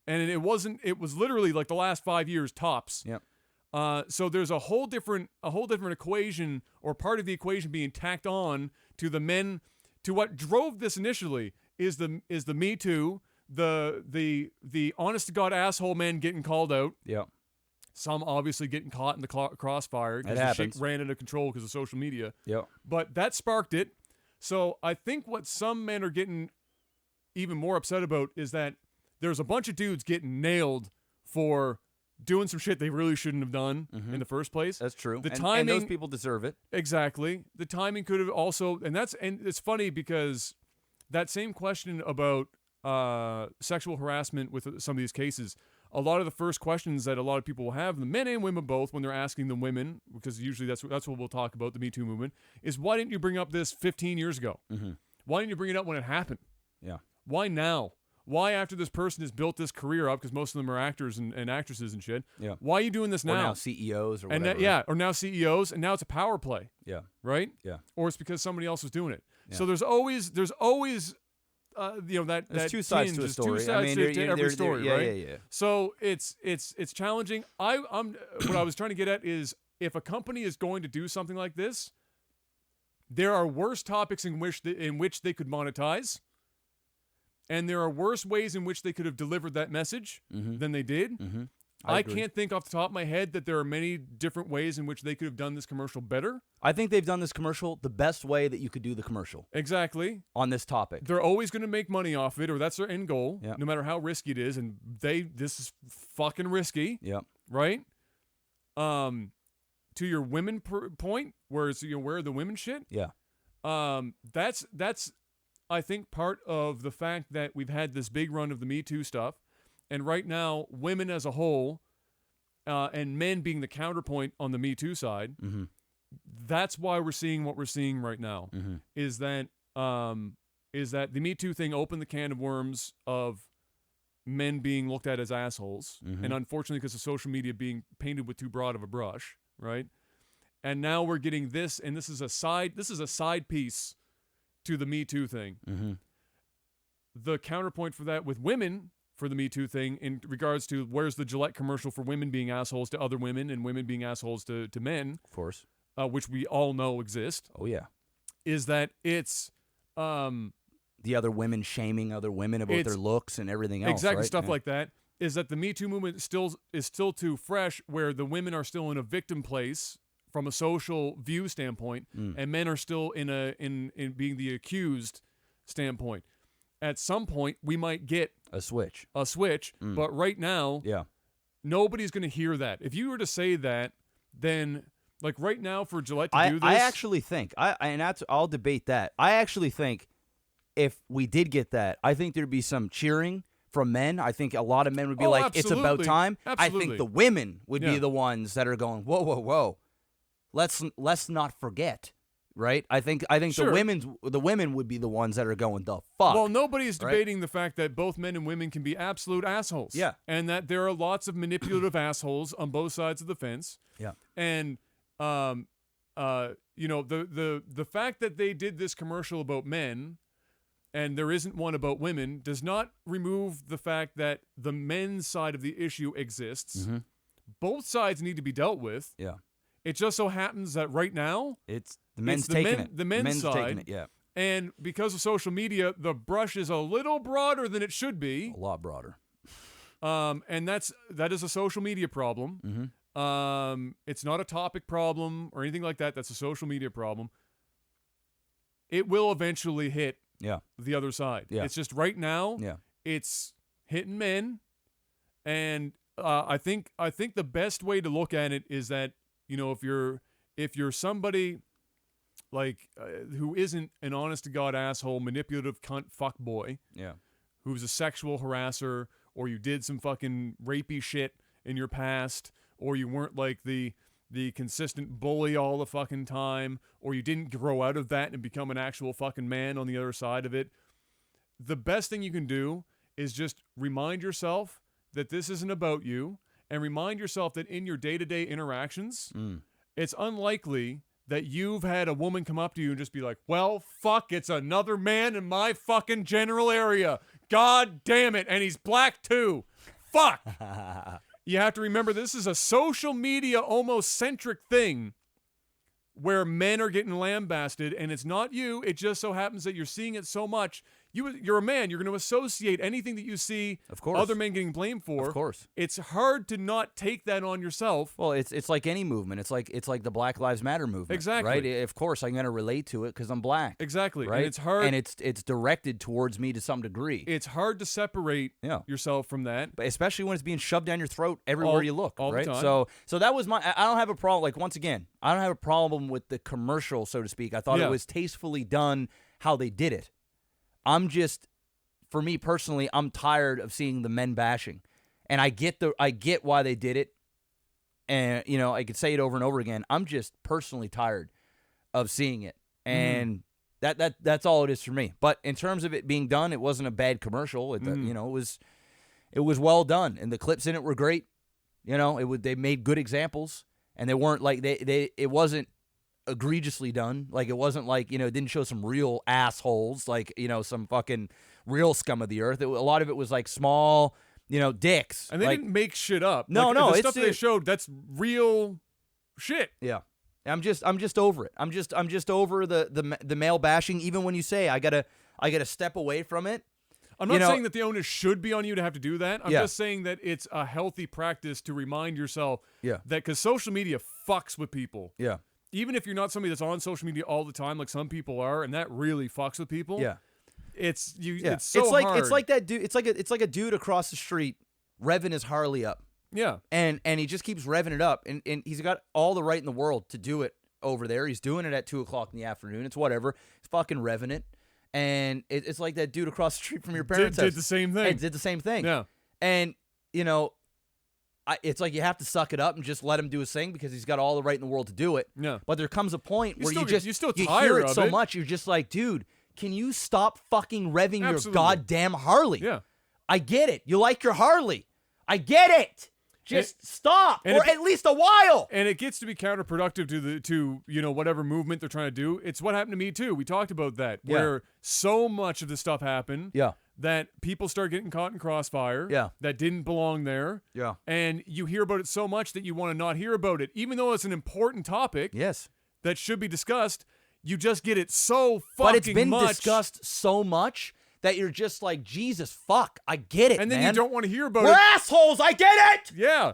And it was literally like the last 5 years tops. Yep. So there's a whole different equation or part of the equation being tacked on to the men, to what drove this initially is the Me Too, the honest to God asshole men getting called out. Yeah. Some obviously getting caught in the crossfire because the shit ran out of control because of social media. Yeah. But that sparked it. So I think what some men are getting even more upset about is that there's a bunch of dudes getting nailed for doing some shit they really shouldn't have done in the first place. That's true. The and timing, those people deserve it. Exactly. The timing could have also, and it's funny because that same question about sexual harassment with some of these cases, a lot of the first questions that a lot of people will have, the men and women both, when they're asking the women, because usually that's what we'll talk about, the Me Too movement, is why didn't you bring up this 15 years ago? Why didn't you bring it up when it happened? Yeah. Why now? Why after this person has built this career up, because most of them are actors and actresses and shit, Yeah. why are you doing this now? Or now CEOs or and whatever. or now CEOs, and now it's a power play. Yeah. Right? Yeah. Or it's because somebody else was doing it. Yeah. So there's always that There's that two sides tinge. to a There's story. two sides to every story, yeah, right? Yeah. So it's challenging. I'm what I was trying to get at is if a company is going to do something like this, there are worse topics in which they could monetize, and there are worse ways in which they could have delivered that message than they did. I can't think off the top of my head that there are many different ways in which they could have done this commercial better. I think they've done this commercial the best way that you could do the commercial. Exactly. On this topic. They're always going to make money off it, or that's their end goal, Yeah. no matter how risky it is. And this is fucking risky. Yeah. Right? To your women point, where it's, where are the women shit? Yeah. That's I think part of the fact that we've had this big run of the Me Too stuff, and right now women as a whole, and men being the counterpoint on the Me Too side, that's why we're seeing what we're seeing right now. Is that the Me Too thing opened the can of worms of men being looked at as assholes, and unfortunately because of social media being painted with too broad of a brush, right? And now we're getting this, and this is a side piece to the Me Too thing. the counterpoint for that with women for the Me Too thing in regards to where's the Gillette commercial for women being assholes to other women and women being assholes to men, Of course. which we all know exist, Oh, yeah. is that it's The other women shaming other women about their looks and everything else. exactly right? stuff Yeah. like that. Is that the Me Too movement is still too fresh, where the women are still in a victim place from a social view standpoint, and men are still in being the accused standpoint. At some point, we might get A switch. but right now, Yeah. nobody's going to hear that. If you were to say that, then like right now for Gillette to do this, I actually think I'll debate that. I actually think if we did get that, I think there'd be some cheering from men. I think a lot of men would be like, "It's about absolutely. time." Absolutely. I think the women would be Yeah. the ones that are going, "Whoa, whoa, whoa, let's not forget." Right? I think Sure. the women would be the ones that are going, "The fuck." well, nobody's Right? debating the fact that both men and women can be absolute assholes. Yeah. And that there are lots of manipulative assholes on both sides of the fence. Yeah. And you know, the fact that they did this commercial about men and there isn't one about women does not remove the fact that the men's side of the issue exists. Mm-hmm. Both sides need to be dealt with. Yeah. It just so happens that right now, It's the men's the taking men- it. the men's side. taking it. Yeah. and because of social media, the brush is a little broader than it should be. A lot broader. And that is a social media problem. Mm-hmm. It's not a topic problem or anything like that. That's a social media problem. It will eventually hit Yeah. the other side. Yeah. It's just right now, Yeah. it's hitting men, and I think the best way to look at it is that, you know, if you're somebody like who isn't an honest to God asshole, manipulative cunt fuck boy, Yeah. who's a sexual harasser, or you did some fucking rapey shit in your past, or you weren't like the consistent bully all the fucking time, or you didn't grow out of that and become an actual fucking man on the other side of it, the best thing you can do is just remind yourself that this isn't about you, and remind yourself that in your day-to-day interactions, it's unlikely that you've had a woman come up to you and just be like, well, fuck, it's another man in my fucking general area. God damn it. And he's black too. Fuck. You have to remember this is a social media almost centric thing where men are getting lambasted, and it's not you. It just so happens that you're seeing it so much. You're a man. You're going to associate anything that you see Of course. other men getting blamed for. Of course. It's hard to not take that on yourself. Well, it's like any movement. It's like the Black Lives Matter movement. Exactly. Right? Of course, I'm going to relate to it because I'm black. Exactly. Right. And it's hard. And it's directed towards me to some degree. It's hard to separate Yeah. yourself from that. But especially when it's being shoved down your throat everywhere you look. all the right. time. So that was I don't have a problem. Like, once again, I don't have a problem with the commercial, so to speak. I thought Yeah. it was tastefully done how they did it. For me personally, I'm tired of seeing the men bashing, and I get why they did it, and you know I could say it over and over again. I'm just personally tired of seeing it, and that's all it is for me. But in terms of it being done, it wasn't a bad commercial. You know, it was well done, and the clips in it were great. You know, they made good examples, and they weren't like it wasn't egregiously done. Like, it wasn't like, you know, it didn't show some real assholes, like, you know, some fucking real scum of the earth. A lot of it was like small, you know, dicks. And they like, didn't make shit up. No, like, no, the it's stuff that they showed, that's real shit. Yeah. I'm just over it. I'm just over the male bashing. Even when you say I gotta step away from it. I'm not saying that the onus should be on you to have to do that. I'm Yeah. just saying that it's a healthy practice to remind yourself Yeah. that, because social media fucks with people. Yeah. Even if you're not somebody that's on social media all the time, like some people are, and that really fucks with people. Yeah. It's Yeah. It's so hard. It's like that dude. It's like a dude across the street revving his Harley up. Yeah. And he just keeps revving it up, and he's got all the right in the world to do it over there. He's doing it at 2:00 in the afternoon. It's whatever. He's fucking revving it, and it's like that dude across the street from your parents' Did house. the same thing. And did the same thing. Yeah. And you know, it's like you have to suck it up and just let him do his thing because he's got all the right in the world to do it. Yeah. But there comes a point where you still hear tired it of so it. much, you're just like, dude, can you stop fucking revving your Absolutely. goddamn Harley? Yeah. I get it. You like your Harley. I get it. Just stop and for if- at least a while. And it gets to be counterproductive to you know, whatever movement they're trying to do. It's what happened to me too. We talked about that, Yeah. where so much of this stuff happened Yeah. that people start getting caught in crossfire. Yeah. That didn't belong there. Yeah. And you hear about it so much that you want to not hear about it, even though it's an important topic. Yes. That should be discussed. You just get it so fucking much. But it's been discussed so much that you're just like, Jesus, fuck, I get it, and then man. you don't want to hear about We're it. assholes, I get it! Yeah,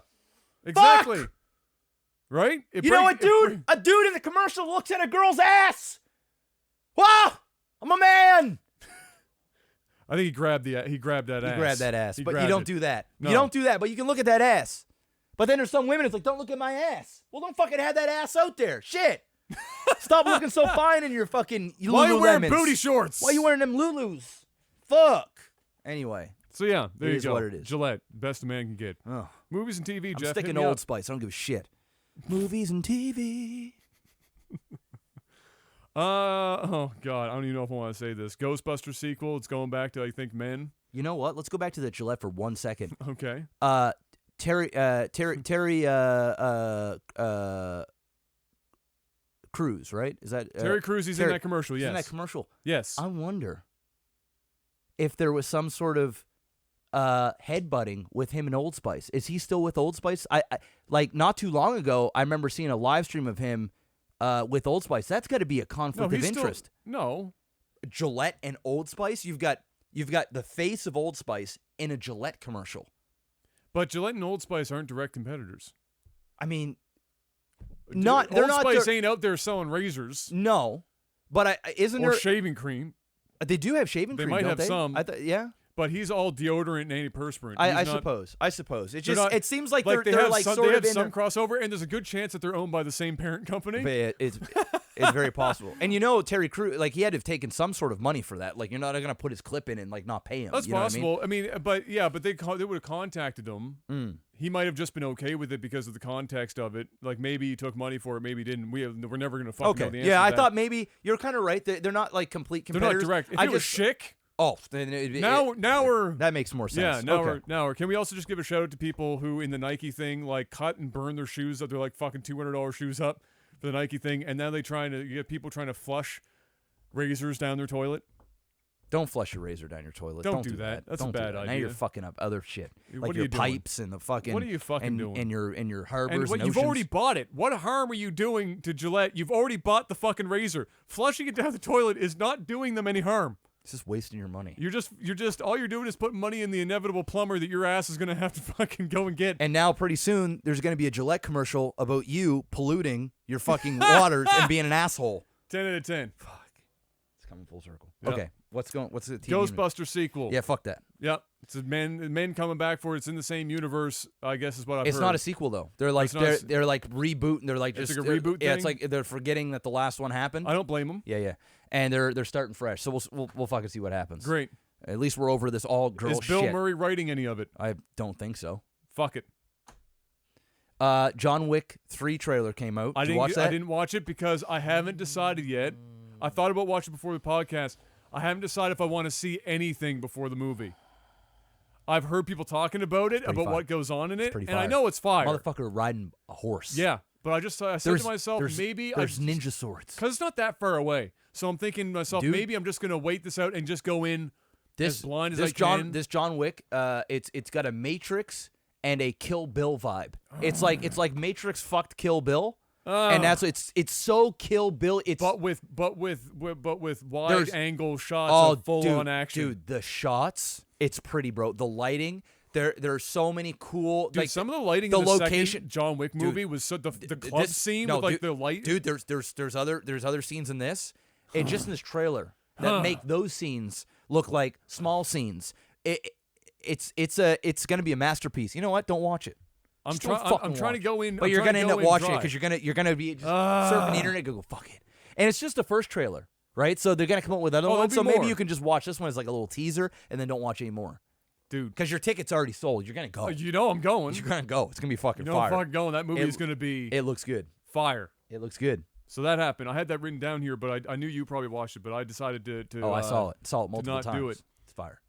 exactly. Fuck! Right? You know what, dude? A dude in the commercial looks at a girl's ass. Wow, I'm a man. I think he grabbed that ass. He grabbed that ass, He but you grabbed don't it. do that. No. You don't do that, but you can look at that ass. But then there's some women, it's like, don't look at my ass. Well, don't fucking have that ass out there. Shit. Stop looking so fine in your fucking Lululemons. Why are you wearing booty shorts? Why are you wearing them Lulus? Fuck. Anyway. So yeah, there It you is go. what it is. Gillette, best a man can get. Oh. Movies and TV, I'm Jeff. sticking hit to me Old up. Spice. I don't give a shit. Movies and TV. Oh god, I don't even know if I want to say this. Ghostbusters sequel. It's going back to I think Men. You know what? Let's go back to the Gillette for 1 second. Okay. Terry Crews, right? Is that Terry Crews? He's in that commercial. He's Yes. in that commercial. Yes. I wonder if there was some sort of headbutting with him and Old Spice. Is he still with Old Spice? I like not too long ago, I remember seeing a live stream of him with Old Spice. That's got to be a conflict of interest. No. Gillette and Old Spice. You've got the face of Old Spice in a Gillette commercial. But Gillette and Old Spice aren't direct competitors. I mean, Old they're not. Spice ain't out there selling razors. No, but isn't or there shaving cream. They do have shaving They cream. might don't have they? some. Yeah. But he's all deodorant and antiperspirant. I He's not- suppose. I suppose. It they're just not- it seems like they they're have like some, sort they of have in some a, crossover, and there's a good chance that they're owned by the same parent company. but it's very possible. And you know, Terry Crews, like he had to have taken some sort of money for that. Like you're not gonna put his clip in and like not pay him. That's you know possible. What I mean? but they would have contacted him. He might have just been okay with it because of the context of it. Like maybe he took money for it, maybe he didn't. We're never gonna fucking know the answer. Yeah, to I that. thought maybe you're kind of right. They're not like complete they're competitors. not direct. If I it was just Schick, then now we're that makes more sense. yeah. Okay. Now we're. Can we also just give a shout out to people who in the Nike thing like cut and burn their shoes up? They're like fucking $200 shoes up for the Nike thing, and now you get people trying to flush razors down their toilet. Don't flush your razor down your toilet. Don't do that. That's a Don't do bad that. Now idea. you're fucking up other shit, What like are your you doing? pipes and the fucking. What are you fucking doing? And your harbors And and what, you've oceans. already bought it. What harm are you doing to Gillette? You've already bought the fucking razor. Flushing it down the toilet is not doing them any harm. It's just wasting your money. You're just all you're doing is putting money in the inevitable plumber that your ass is gonna have to fucking go and get. And now pretty soon there's going to be a Gillette commercial about you polluting your fucking waters and being an asshole. 10 out of 10. Fuck. It's coming full circle. Yep. Okay. What's the TV? Ghostbuster sequel. Yeah, fuck that. Yep. It's a men coming back for it. It's in the same universe, I guess is what I've It's heard. not a sequel though. They're like It's not they're like rebooting. They're like It's just like a reboot Yeah, it's thing? like they're forgetting that the last one happened. I don't blame them. Yeah. And they're starting fresh. So we'll fucking see what happens. Great. At least we're over this all girl Is Bill shit. Murray writing any of it? I don't think so. Fuck it. John Wick 3 trailer came out. Did you watch that? I didn't watch it because I haven't decided yet. I thought about watching it before the podcast. I haven't decided if I want to see anything before the movie. I've heard people talking about it, about fire. what goes on in it, pretty and I fire. know it's fire. Motherfucker riding a horse. Yeah, but I said to myself, maybe there's ninja swords. because it's not that far away. So I'm thinking to myself, Dude. maybe I'm just gonna wait this out and just go in as blind as I can. This John Wick, it's got a Matrix and a Kill Bill vibe. It's like Matrix fucked Kill Bill, and that's it's so Kill Bill. It's but with wide There's- angle shots of full dude, on action. Dude, the shots, it's pretty, bro. The lighting, there's so many cool. Dude, like, some of the lighting the in the location- second John Wick movie was so the club scene with like the light. Dude, there's other scenes in this, and just in this trailer that make those scenes look like small scenes. It's gonna be a masterpiece. You know what? Don't watch it. I'm Just don't trying fucking to watch. go in, But you're gonna end up watching it because you're gonna be just surfing the internet. Go fuck it, and it's just the first trailer, right? So they're gonna come up with other there'll ones. be So maybe more. you can just watch this one as like a little teaser, and then don't watch any more dude. because your ticket's already sold. You're gonna go. You know I'm going. You're gonna go. It's gonna be fucking You know I'm fire. fucking going. That movie is gonna be It looks good. fire. It looks good. So that happened. I had that written down here, but I knew you probably watched it. But I decided to Oh, I saw it. Saw it multiple not times. do it. It's fire.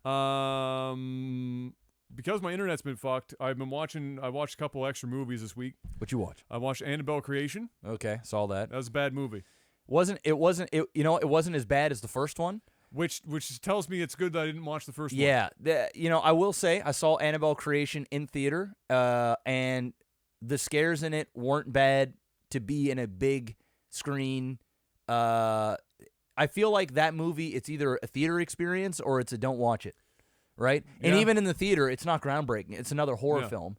Because my internet's been fucked. I watched a couple extra movies this week. What you watch? I watched Annabelle Creation. Okay, saw that. That was a bad movie. It wasn't as bad as the first one, Which tells me it's good that I didn't watch the first one. Yeah, I will say I saw Annabelle Creation in theater, and the scares in it weren't bad to be in a big screen. I feel like that movie, it's either a theater experience or it's a don't watch it, right? And even in the theater, it's not groundbreaking. It's another horror film,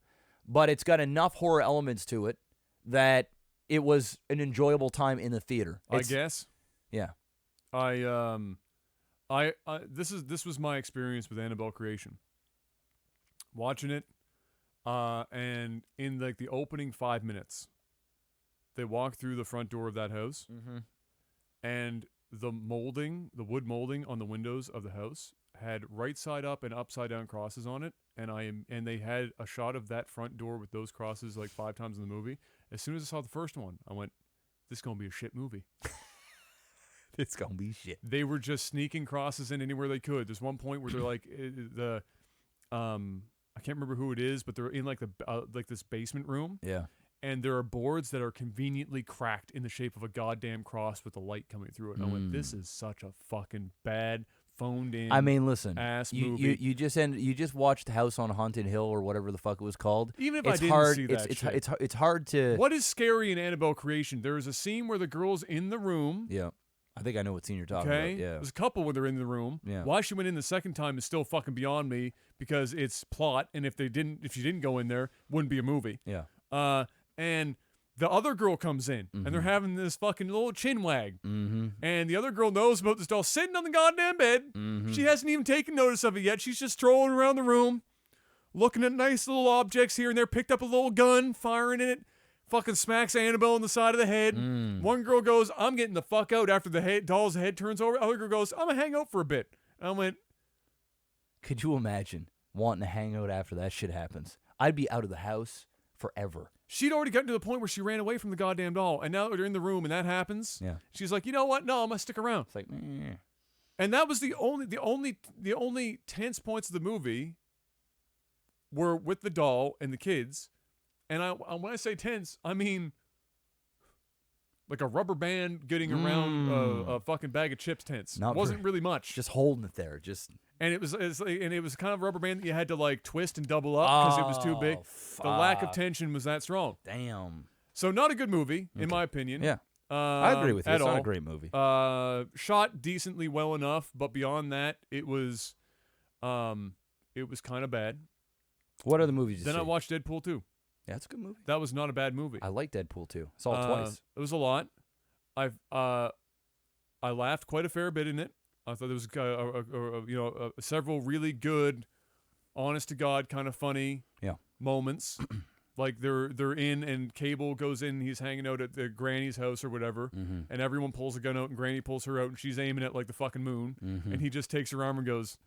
but it's got enough horror elements to it that it was an enjoyable time in the theater. I guess. Yeah. This was my experience with Annabelle Creation. Watching it, and in like the opening 5 minutes, they walk through the front door of that house, and the wood molding on the windows of the house had right side up and upside down crosses on it, and they had a shot of that front door with those crosses like 5 times in the movie. As soon as I saw the first one, I went, "This is gonna be a shit movie." It's gonna be shit. They were just sneaking crosses in anywhere they could. There's one point where they're like I can't remember who it is, but they're in like this basement room. Yeah. And there are boards that are conveniently cracked in the shape of a goddamn cross with the light coming through it. And I went, this is such a fucking bad phoned in. I mean, listen, movie. You just watched House on Haunted Hill or whatever the fuck it was called. Even if I didn't see that it's hard to. What is scary in Annabelle Creation? There is a scene where the girl's in the room. Yeah. I think I know what scene you're talking about. Yeah. There's a couple when they're in the room. Yeah. Why she went in the second time is still fucking beyond me, because it's plot, and if she didn't go in there, wouldn't be a movie. Yeah. And the other girl comes in, and they're having this fucking little chin wag. And the other girl knows about this doll sitting on the goddamn bed. She hasn't even taken notice of it yet. She's just strolling around the room, looking at nice little objects here and there, picked up a little gun, firing in it. Fucking smacks Annabelle on the side of the head. One girl goes, "I'm getting the fuck out," after the doll's head turns over. The other girl goes, "I'm going to hang out for a bit." And I went, could you imagine wanting to hang out after that shit happens? I'd be out of the house forever. She'd already gotten to the point where she ran away from the goddamn doll, and now they're in the room and that happens. Yeah. She's like, "You know what? No, I'm going to stick around." It's like, And that was the only tense points of the movie were with the doll and the kids. And when I say tense, I mean like a rubber band getting around a fucking bag of chips tense. Wasn't really much. Just holding it there. And it was kind of a rubber band that you had to like twist and double up because it was too big. Fuck. The lack of tension was that strong. Damn. So not a good movie, in my opinion. Yeah. I agree with you. It's all. not a great movie. Shot decently well enough, but beyond that, it was kind of bad. What other movies did you see? Then I watched Deadpool 2. Yeah, it's a good movie. That was not a bad movie. I like Deadpool 2. Saw it twice. It was a lot. I laughed quite a fair bit in it. I thought there was several really good, honest to God kind of funny moments. Like they're in and Cable goes in, he's hanging out at the Granny's house or whatever, and everyone pulls a gun out and Granny pulls her out and she's aiming at like the fucking moon, and he just takes her arm and goes.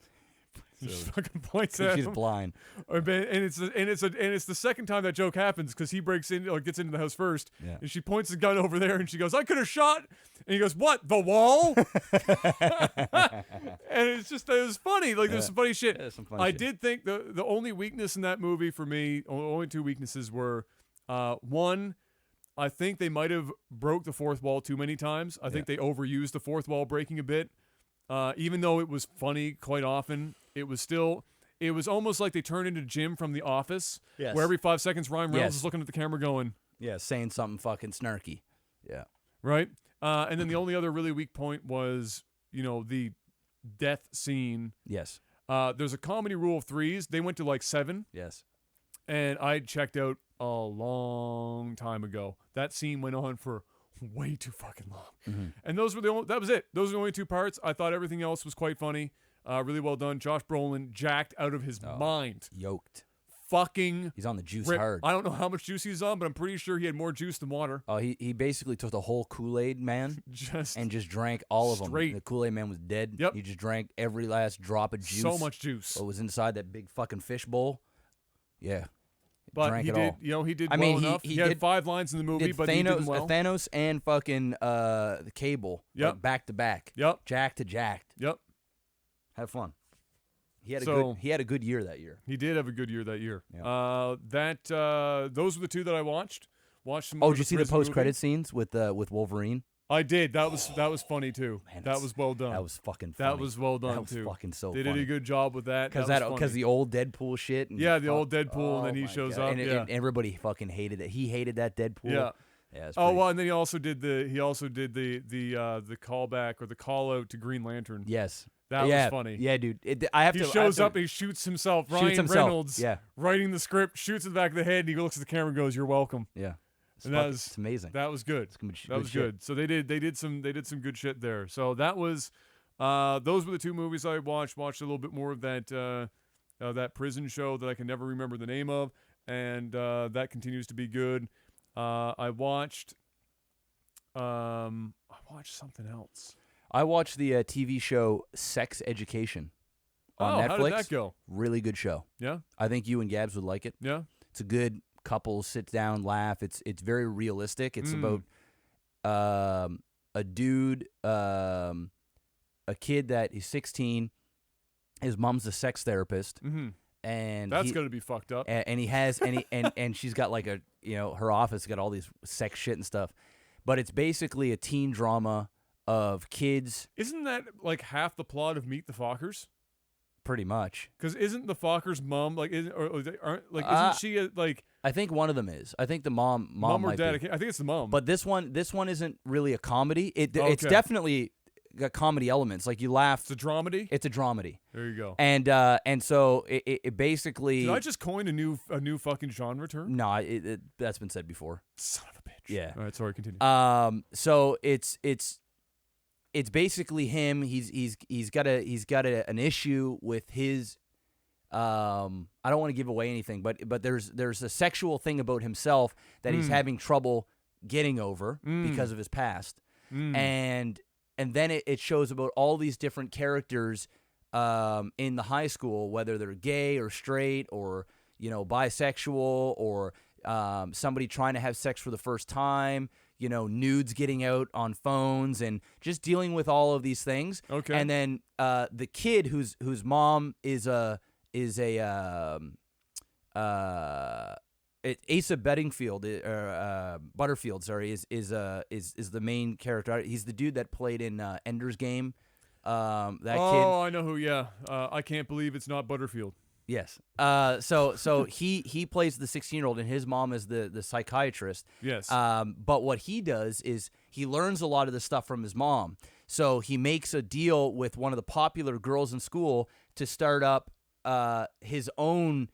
He just fucking points at She's him. blind. And it's the second time that joke happens because he breaks in or gets into the house first, and she points the gun over there and she goes, "I could have shot," and he goes, "What? The wall?" And it was funny. Like there's some funny shit. Yeah, some funny I shit. did think the only weakness in that movie for me, only two weaknesses were, one, I think they might have broke the fourth wall too many times. I think they overused the fourth wall breaking a bit. Even though it was funny quite often, it was almost like they turned into Jim from The Office, where every 5 seconds Ryan Reynolds is looking at the camera going, saying something fucking snarky. Yeah. Right? And then the only other really weak point was, the death scene. Yes. There's a comedy rule of threes. They went to like 7. Yes. And I checked out a long time ago. That scene went on for way too fucking long. And that was it. Those were the only 2 parts. I thought everything else was quite funny. Really well done. Josh Brolin jacked out of his mind. Yoked. Fucking He's on the juice rip. hard. I don't know how much juice he's on, but I'm pretty sure he had more juice than water. Oh, he basically took the whole Kool-Aid man and just drank all of them. Straight. The Kool-Aid man was dead. Yep. He just drank every last drop of juice. So much juice. What was inside that big fucking fish bowl. Yeah. But drank he it did, all. he did I well mean, enough. He had did 5 lines in the movie, but he did well. Thanos and fucking the Cable. Yep. Like back to back. Yep. Jack to jacked. Yep. Have fun. He had a good year that year. He did have a good year that year. Yeah. Those were the 2 that I watched. Watched some. Oh, did you see the post-credit scenes with Wolverine? I did. That was funny too. Man, that was well done. That was fucking funny. That was well done that was too. fucking so They funny. did a good job with that. Because the old Deadpool shit. And yeah, the old Deadpool, and then he my shows God. up. And everybody fucking hated it. He hated that Deadpool. Yeah. Yeah. It's Oh pretty- well, and then he also did the callback or the call out to Green Lantern. Yes. That yeah, was funny. Yeah, dude. He shows up, he shoots himself. Ryan Reynolds, Yeah. writing the script, shoots in the back of the head, and he looks at the camera and goes, "You're welcome." Yeah. It's amazing. That was good. That was good. So they did some good shit there. So that was those were the two movies I watched. Watched a little bit more of that prison show that I can never remember the name of, and that continues to be good. I watched something else. I watched the TV show Sex Education on Netflix. How did that go? Really good show. Yeah. I think you and Gabs would like it. Yeah. It's a good couple sit down laugh. It's very realistic. It's about a dude, a kid that is 16. His mom's a sex therapist, and that's gonna be fucked up. And he has and she's got like her office got all these sex shit and stuff. But it's basically a teen drama of kids. Isn't that like half the plot of Meet the Fockers? Pretty much. Because isn't the Fockers' mom isn't she like? I think one of them is. I think the mom or might dad. be. I think it's the mom. But this one isn't really a comedy. It's definitely got comedy elements. Like you laugh. It's a dramedy. It's a dramedy. There you go. And so it basically. Did I just coin a new fucking genre term? No, that's been said before. Son of a bitch. Yeah. All right. Sorry. Continue. So it's basically him. He's got an issue with his. I don't want to give away anything, but there's a sexual thing about himself that he's having trouble getting over because of his past, and then it shows about all these different characters in the high school, whether they're gay or straight or bisexual or somebody trying to have sex for the first time. Nudes getting out on phones and just dealing with all of these things. Okay. And then the kid whose mom is Asa Bedingfield or Butterfield, sorry, is the main character. He's the dude that played in Ender's Game. That kid. Oh, I know who. Yeah. I can't believe it's not Butterfield. Yes. So he plays the 16-year-old, and his mom is the psychiatrist. Yes. But what he does is he learns a lot of this stuff from his mom. So he makes a deal with one of the popular girls in school to start up his own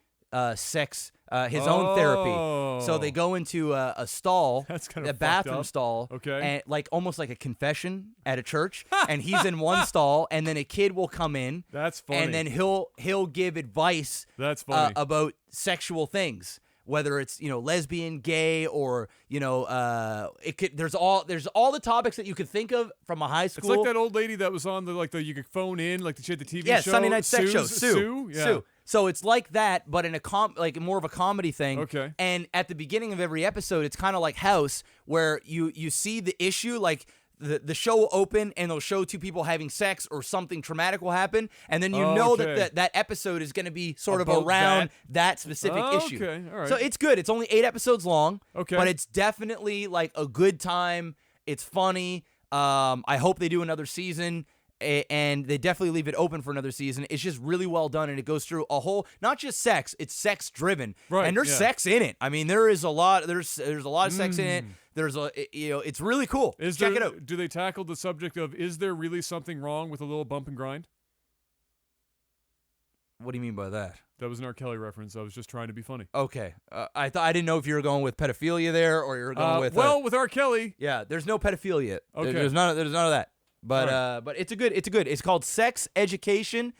sex, his own therapy. So they go into a stall, That's kind of a bathroom fucked up. stall, Okay. and almost like a confession at a church. And he's in one stall, and then a kid will come in. That's funny. And then he'll give advice. That's funny. About sexual things, whether it's lesbian, gay, or there's all the topics that you could think of from a high school. It's like that old lady that was on you could phone in, like she had the TV show. Sunday Night Sex Show. Sue. Yeah. Sue. So it's like that, but in like more of a comedy thing. Okay. And at the beginning of every episode, it's kind of like House, where you see the issue, like the show will open and they'll show two people having sex or something traumatic will happen, and then know that episode is going to be sort About of around that specific issue. Okay, all right. So it's good. It's only 8 episodes long. Okay. But it's definitely like a good time. It's funny. I hope they do another season. And they definitely leave it open for another season. It's just really well done, and it goes through a whole, not just sex, it's sex driven, right? And there's sex in it. I mean, there's a lot of sex in it. There's it's really cool. Check it out. Do they tackle the subject of is there really something wrong with a little bump and grind? What do you mean by that? That was an R. Kelly reference. I was just trying to be funny. Okay, I didn't know if you were going with pedophilia there or you were going with with R. Kelly. Yeah, there's no pedophilia. Okay, there's none of that. But but it's a good. It's called Sex Education.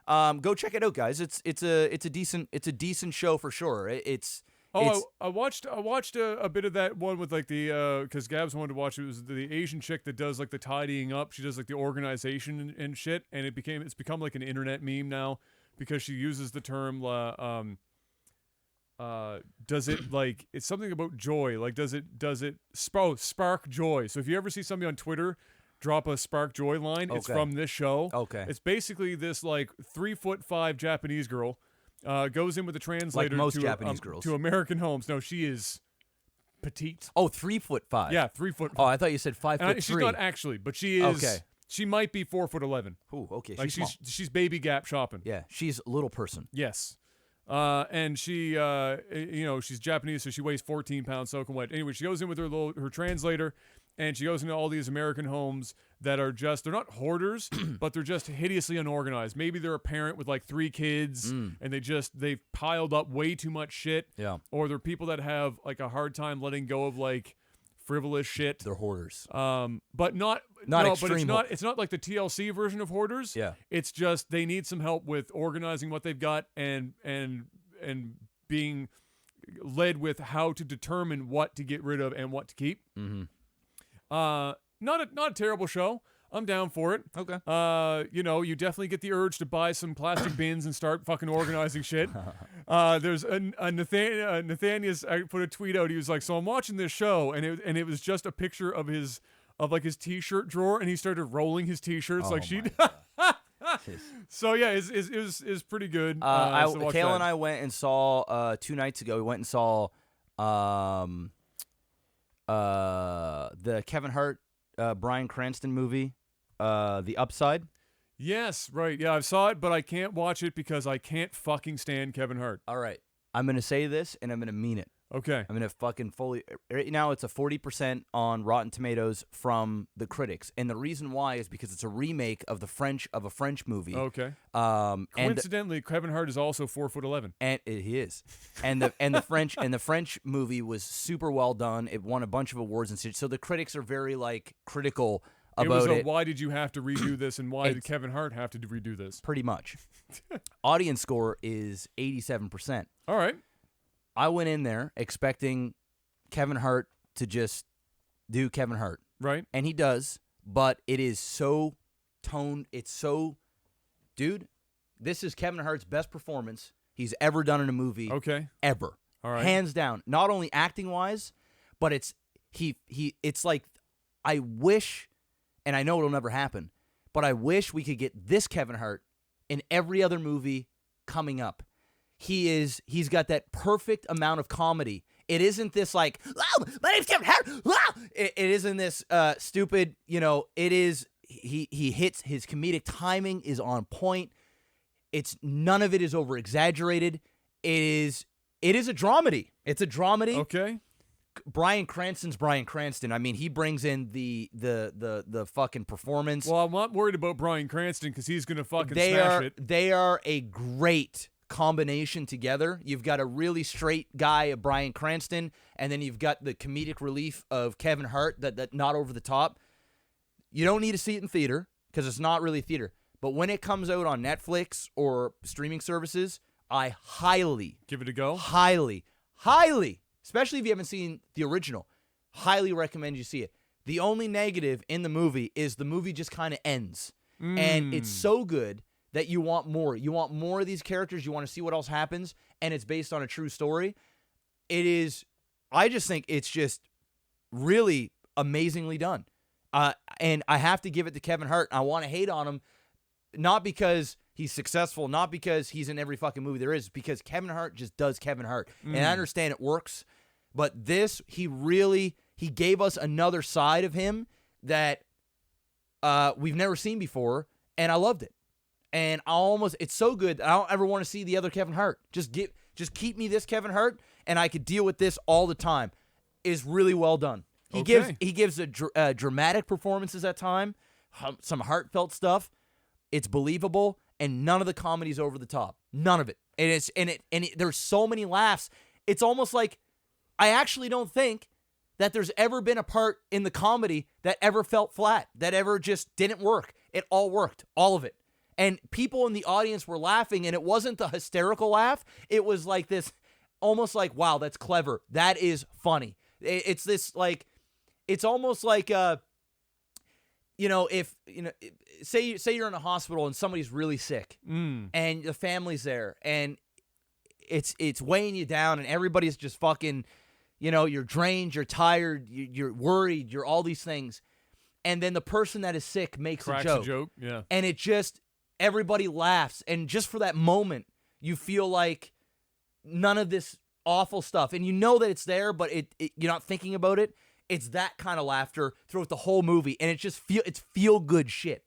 Go check it out, guys. It's a decent show for sure. I watched a bit of that one with like the because Gabs wanted to watch it. It was the Asian chick that does like the tidying up. She does like the organization and shit, and it's become like an internet meme now because she uses the term does it like it's something about joy, like does it spark joy. So if you ever see somebody on Twitter drop a spark joy line, it's from this show. Okay. It's basically this like 3'5" Japanese girl goes in with a translator like most Japanese girls to American homes. No, she is petite. Oh, 3'5". Yeah, 3 foot. Oh, I thought you said 5'3". She's not actually, but she is. Okay. She might be 4'11". Ooh, okay. Like She's small. she's baby gap shopping. Yeah, she's a little person. Yes. And she, she's Japanese, so she weighs 14 pounds soaking wet. Anyway, she goes in with her translator, and she goes into all these American homes that are they're not hoarders, but they're just hideously unorganized. Maybe they're a parent with like 3 kids, and they've piled up way too much shit. Yeah. Or they're people that have like a hard time letting go of like frivolous shit. They're hoarders. But not extreme. But it's not like the TLC version of hoarders. Yeah. It's just they need some help with organizing what they've got and being led with how to determine what to get rid of and what to keep. Mm-hmm. Not a terrible show. I'm down for it. Okay. You definitely get the urge to buy some plastic bins and start fucking organizing shit. There's a Nathanius. I put a tweet out. He was like, "So I'm watching this show, and it was just a picture of his t-shirt drawer, and he started rolling his t-shirts like she." So yeah, it was pretty good. Kayla and I went and saw 2 nights ago. We went and saw the Kevin Hart Bryan Cranston movie. The Upside. Yes, right. Yeah, I saw it, but I can't watch it because I can't fucking stand Kevin Hart. All right. I'm going to say this, and I'm going to mean it. Okay. I'm going to fucking fully... Right now, it's a 40% on Rotten Tomatoes from the critics. And the reason why is because it's a remake of a French movie. Okay. Coincidentally, Kevin Hart is also 4'11". And he is. And the French movie was super well done. It won a bunch of awards and shit. So the critics are very, like, critical about it. Why did you have to redo this, and why did Kevin Hart have to redo this? Pretty much. Audience score is 87%. All right. I went in there expecting Kevin Hart to just do Kevin Hart. Right. And he does, but it is so toned. It's so... Dude, this is Kevin Hart's best performance he's ever done in a movie. Okay. Ever. All right. Hands down. Not only acting-wise, but it's like, I wish... And I know it'll never happen, but I wish we could get this Kevin Hart in every other movie coming up. He's got that perfect amount of comedy. It isn't this like, oh, my name's Kevin Hart. Oh! It isn't this stupid, it is, he hits, his comedic timing is on point. None of it is over exaggerated. It is a dramedy. It's a dramedy. Okay. Bryan Cranston's Bryan Cranston. I mean, he brings in the fucking performance. Well, I'm not worried about Bryan Cranston because he's gonna fucking smash it. They are a great combination together. You've got a really straight guy of Bryan Cranston, and then you've got the comedic relief of Kevin Hart. That not over the top. You don't need to see it in theater because it's not really theater. But when it comes out on Netflix or streaming services, I highly give it a go. Highly. Especially if you haven't seen the original, highly recommend you see it. The only negative in the movie is the movie just kind of ends. And it's so good that you want more. You want more of these characters. You want to see what else happens. And it's based on a true story. I just think it's just really amazingly done. And I have to give it to Kevin Hart. I want to hate on him, not because he's successful, not because he's in every fucking movie there is, because Kevin Hart just does Kevin Hart. And I understand it works, but this, he gave us another side of him that we've never seen before, and I loved it. And it's so good that I don't ever want to see the other Kevin Hart. Just keep me this Kevin Hart, and I could deal with this all the time. Is really well done. He gives a dramatic performances at time, some heartfelt stuff. It's believable. And none of the comedy's over the top. None of it. There's so many laughs. It's almost like I actually don't think that there's ever been a part in the comedy that ever felt flat, that ever just didn't work. It all worked, all of it. And people in the audience were laughing, and it wasn't the hysterical laugh. It was like this, almost like, wow, that's clever. That is funny. It's this like, it's almost like say you're in a hospital and somebody's really sick and the family's there and it's weighing you down and everybody's just fucking, you're drained, you're tired, you're worried, you're all these things. And then the person that is sick makes a joke. Yeah. And everybody laughs. And just for that moment, you feel like none of this awful stuff, and you know that it's there, but you're not thinking about it. It's that kind of laughter throughout the whole movie, and it's feel good shit.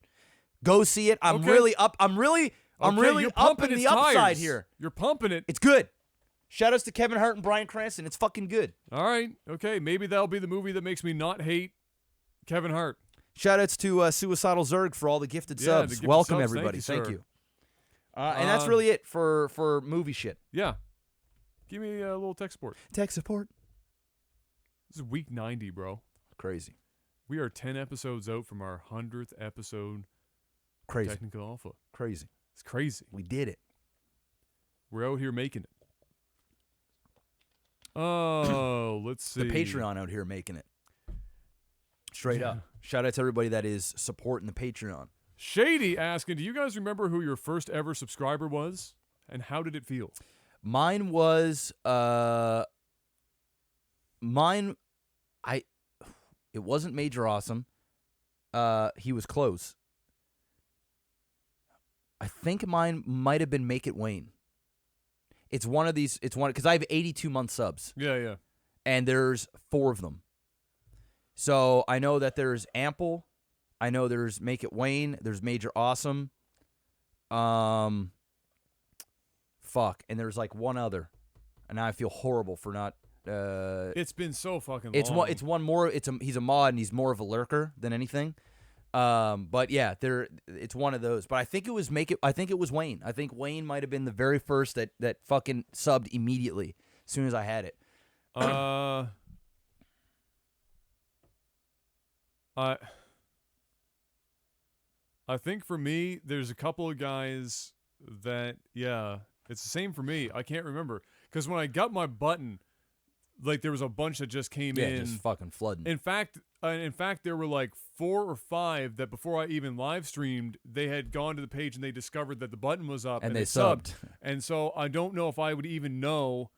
Go see it. I'm really up. I'm really up in the upside here. You're pumping it. It's good. Shoutouts to Kevin Hart and Bryan Cranston. It's fucking good. All right. Okay. Maybe that'll be the movie that makes me not hate Kevin Hart. Shoutouts to Suicidal Zerg for all the gifted subs. The gifted Welcome, subs. everybody. Thank you. And that's really it for movie shit. Yeah. Give me a little tech support. Tech support. This is week 90, bro. Crazy. We are 10 episodes out from our 100th episode. Crazy. Technical Alpha. Crazy. It's crazy. We did it. We're out here making it. Oh, let's see. The Patreon out here making it. Straight up. Shout out to everybody that is supporting the Patreon. Shady asking, do you guys remember who your first ever subscriber was? And how did it feel? Mine was it wasn't Major Awesome. He was close. I think mine might have been Make It Wayne. It's one because I have 82 month subs. Yeah. And there's 4 of them. So I know that there's Ample. I know there's Make It Wayne. There's Major Awesome. And there's like one other. And now I feel horrible for not. It's been so fucking long. It's one more. He's a mod and he's more of a lurker than anything. But yeah, it's one of those. But I think it was I think it was Wayne. I think Wayne might have been the very first that fucking subbed immediately as soon as I had it. I think for me, there's a couple of guys that, yeah, it's the same for me. I can't remember. Because when I got my button, like, there was a bunch that just came in. Yeah, just fucking flooding. In fact, there were like 4 or 5 that before I even live streamed, they had gone to the page and they discovered that the button was up. And they subbed. And so I don't know if I would even know.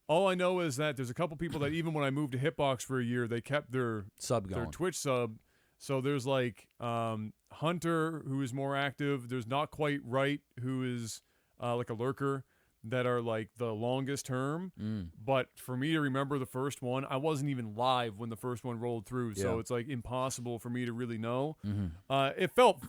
All I know is that there's a couple people that even when I moved to Hitbox for a year, they kept their sub going. Their Twitch sub. So there's like Hunter, who is more active. There's Not Quite Right, who is like a lurker, that are like the longest term. But for me to remember the first one, I wasn't even live when the first one rolled through. So it's like impossible for me to really know. It felt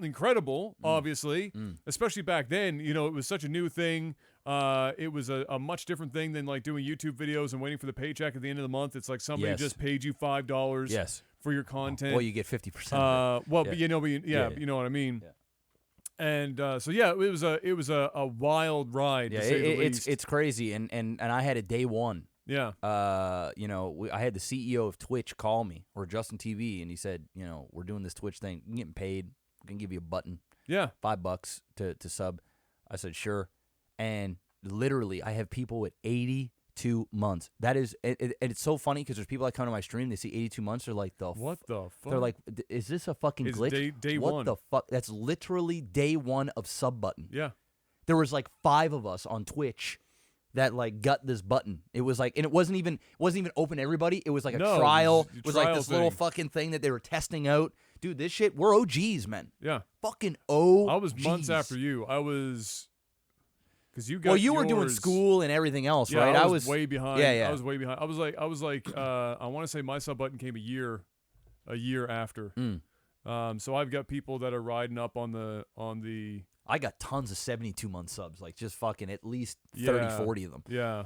incredible, obviously, especially back then. You know, it was such a new thing. It was a much different thing than like doing YouTube videos and waiting for the paycheck at the end of the month. It's like somebody just paid you $5 for your content. Well, you get 50%. But you know what I mean. Yeah. And so yeah, it was a wild ride. Yeah, to say the least. It's crazy, and I had it day one. Yeah. I had the CEO of Twitch call me, or Justin TV, and he said, we're doing this Twitch thing. You're getting paid. We're gonna give you a button. Yeah. $5 to sub. I said sure, and literally I have people at 82 months. That is, and it's so funny because there's people that come to my stream. They see 82 months. They're like, what the fuck? They're like, is this a fucking glitch? Day what one. the fuck? That's literally day one of sub button. Yeah. There was like 5 of us on Twitch that like got this button. It was like, and it wasn't even open to everybody. It was like a trial. It was like this little fucking thing that they were testing out. Dude, this shit, we're OGs, man. Yeah. Fucking OGs. I was months after you. I was. Because you got. Well, you were doing school and everything else, right? I was way behind. Yeah. I was way behind. I was like, I want to say my sub button came a year after. So I've got people that are riding up on the. I got tons of 72-month subs, like just fucking at least 30, 40 of them. Yeah.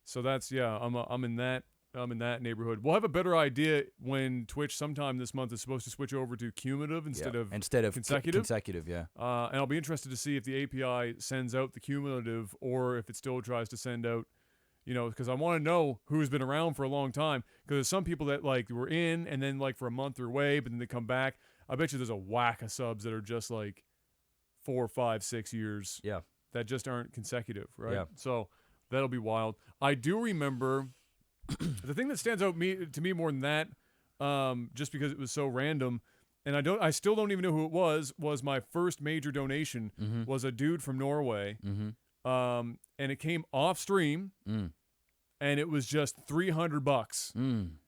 So that's I'm in that neighborhood. We'll have a better idea when Twitch sometime this month is supposed to switch over to cumulative instead of consecutive. Consecutive, yeah. And I'll be interested to see if the API sends out the cumulative or if it still tries to send out, because I want to know who's been around for a long time. Because there's some people that like were in and then like for a month they're away, but then they come back. I bet you there's a whack of subs that are just like 4, 5, 6 years. Yeah. That just aren't consecutive, right? Yeah. So that'll be wild. I do remember. The thing that stands out to me more than that, just because it was so random, and I still don't even know who it was my first major donation was a dude from Norway, and it came off stream, and it was just $300,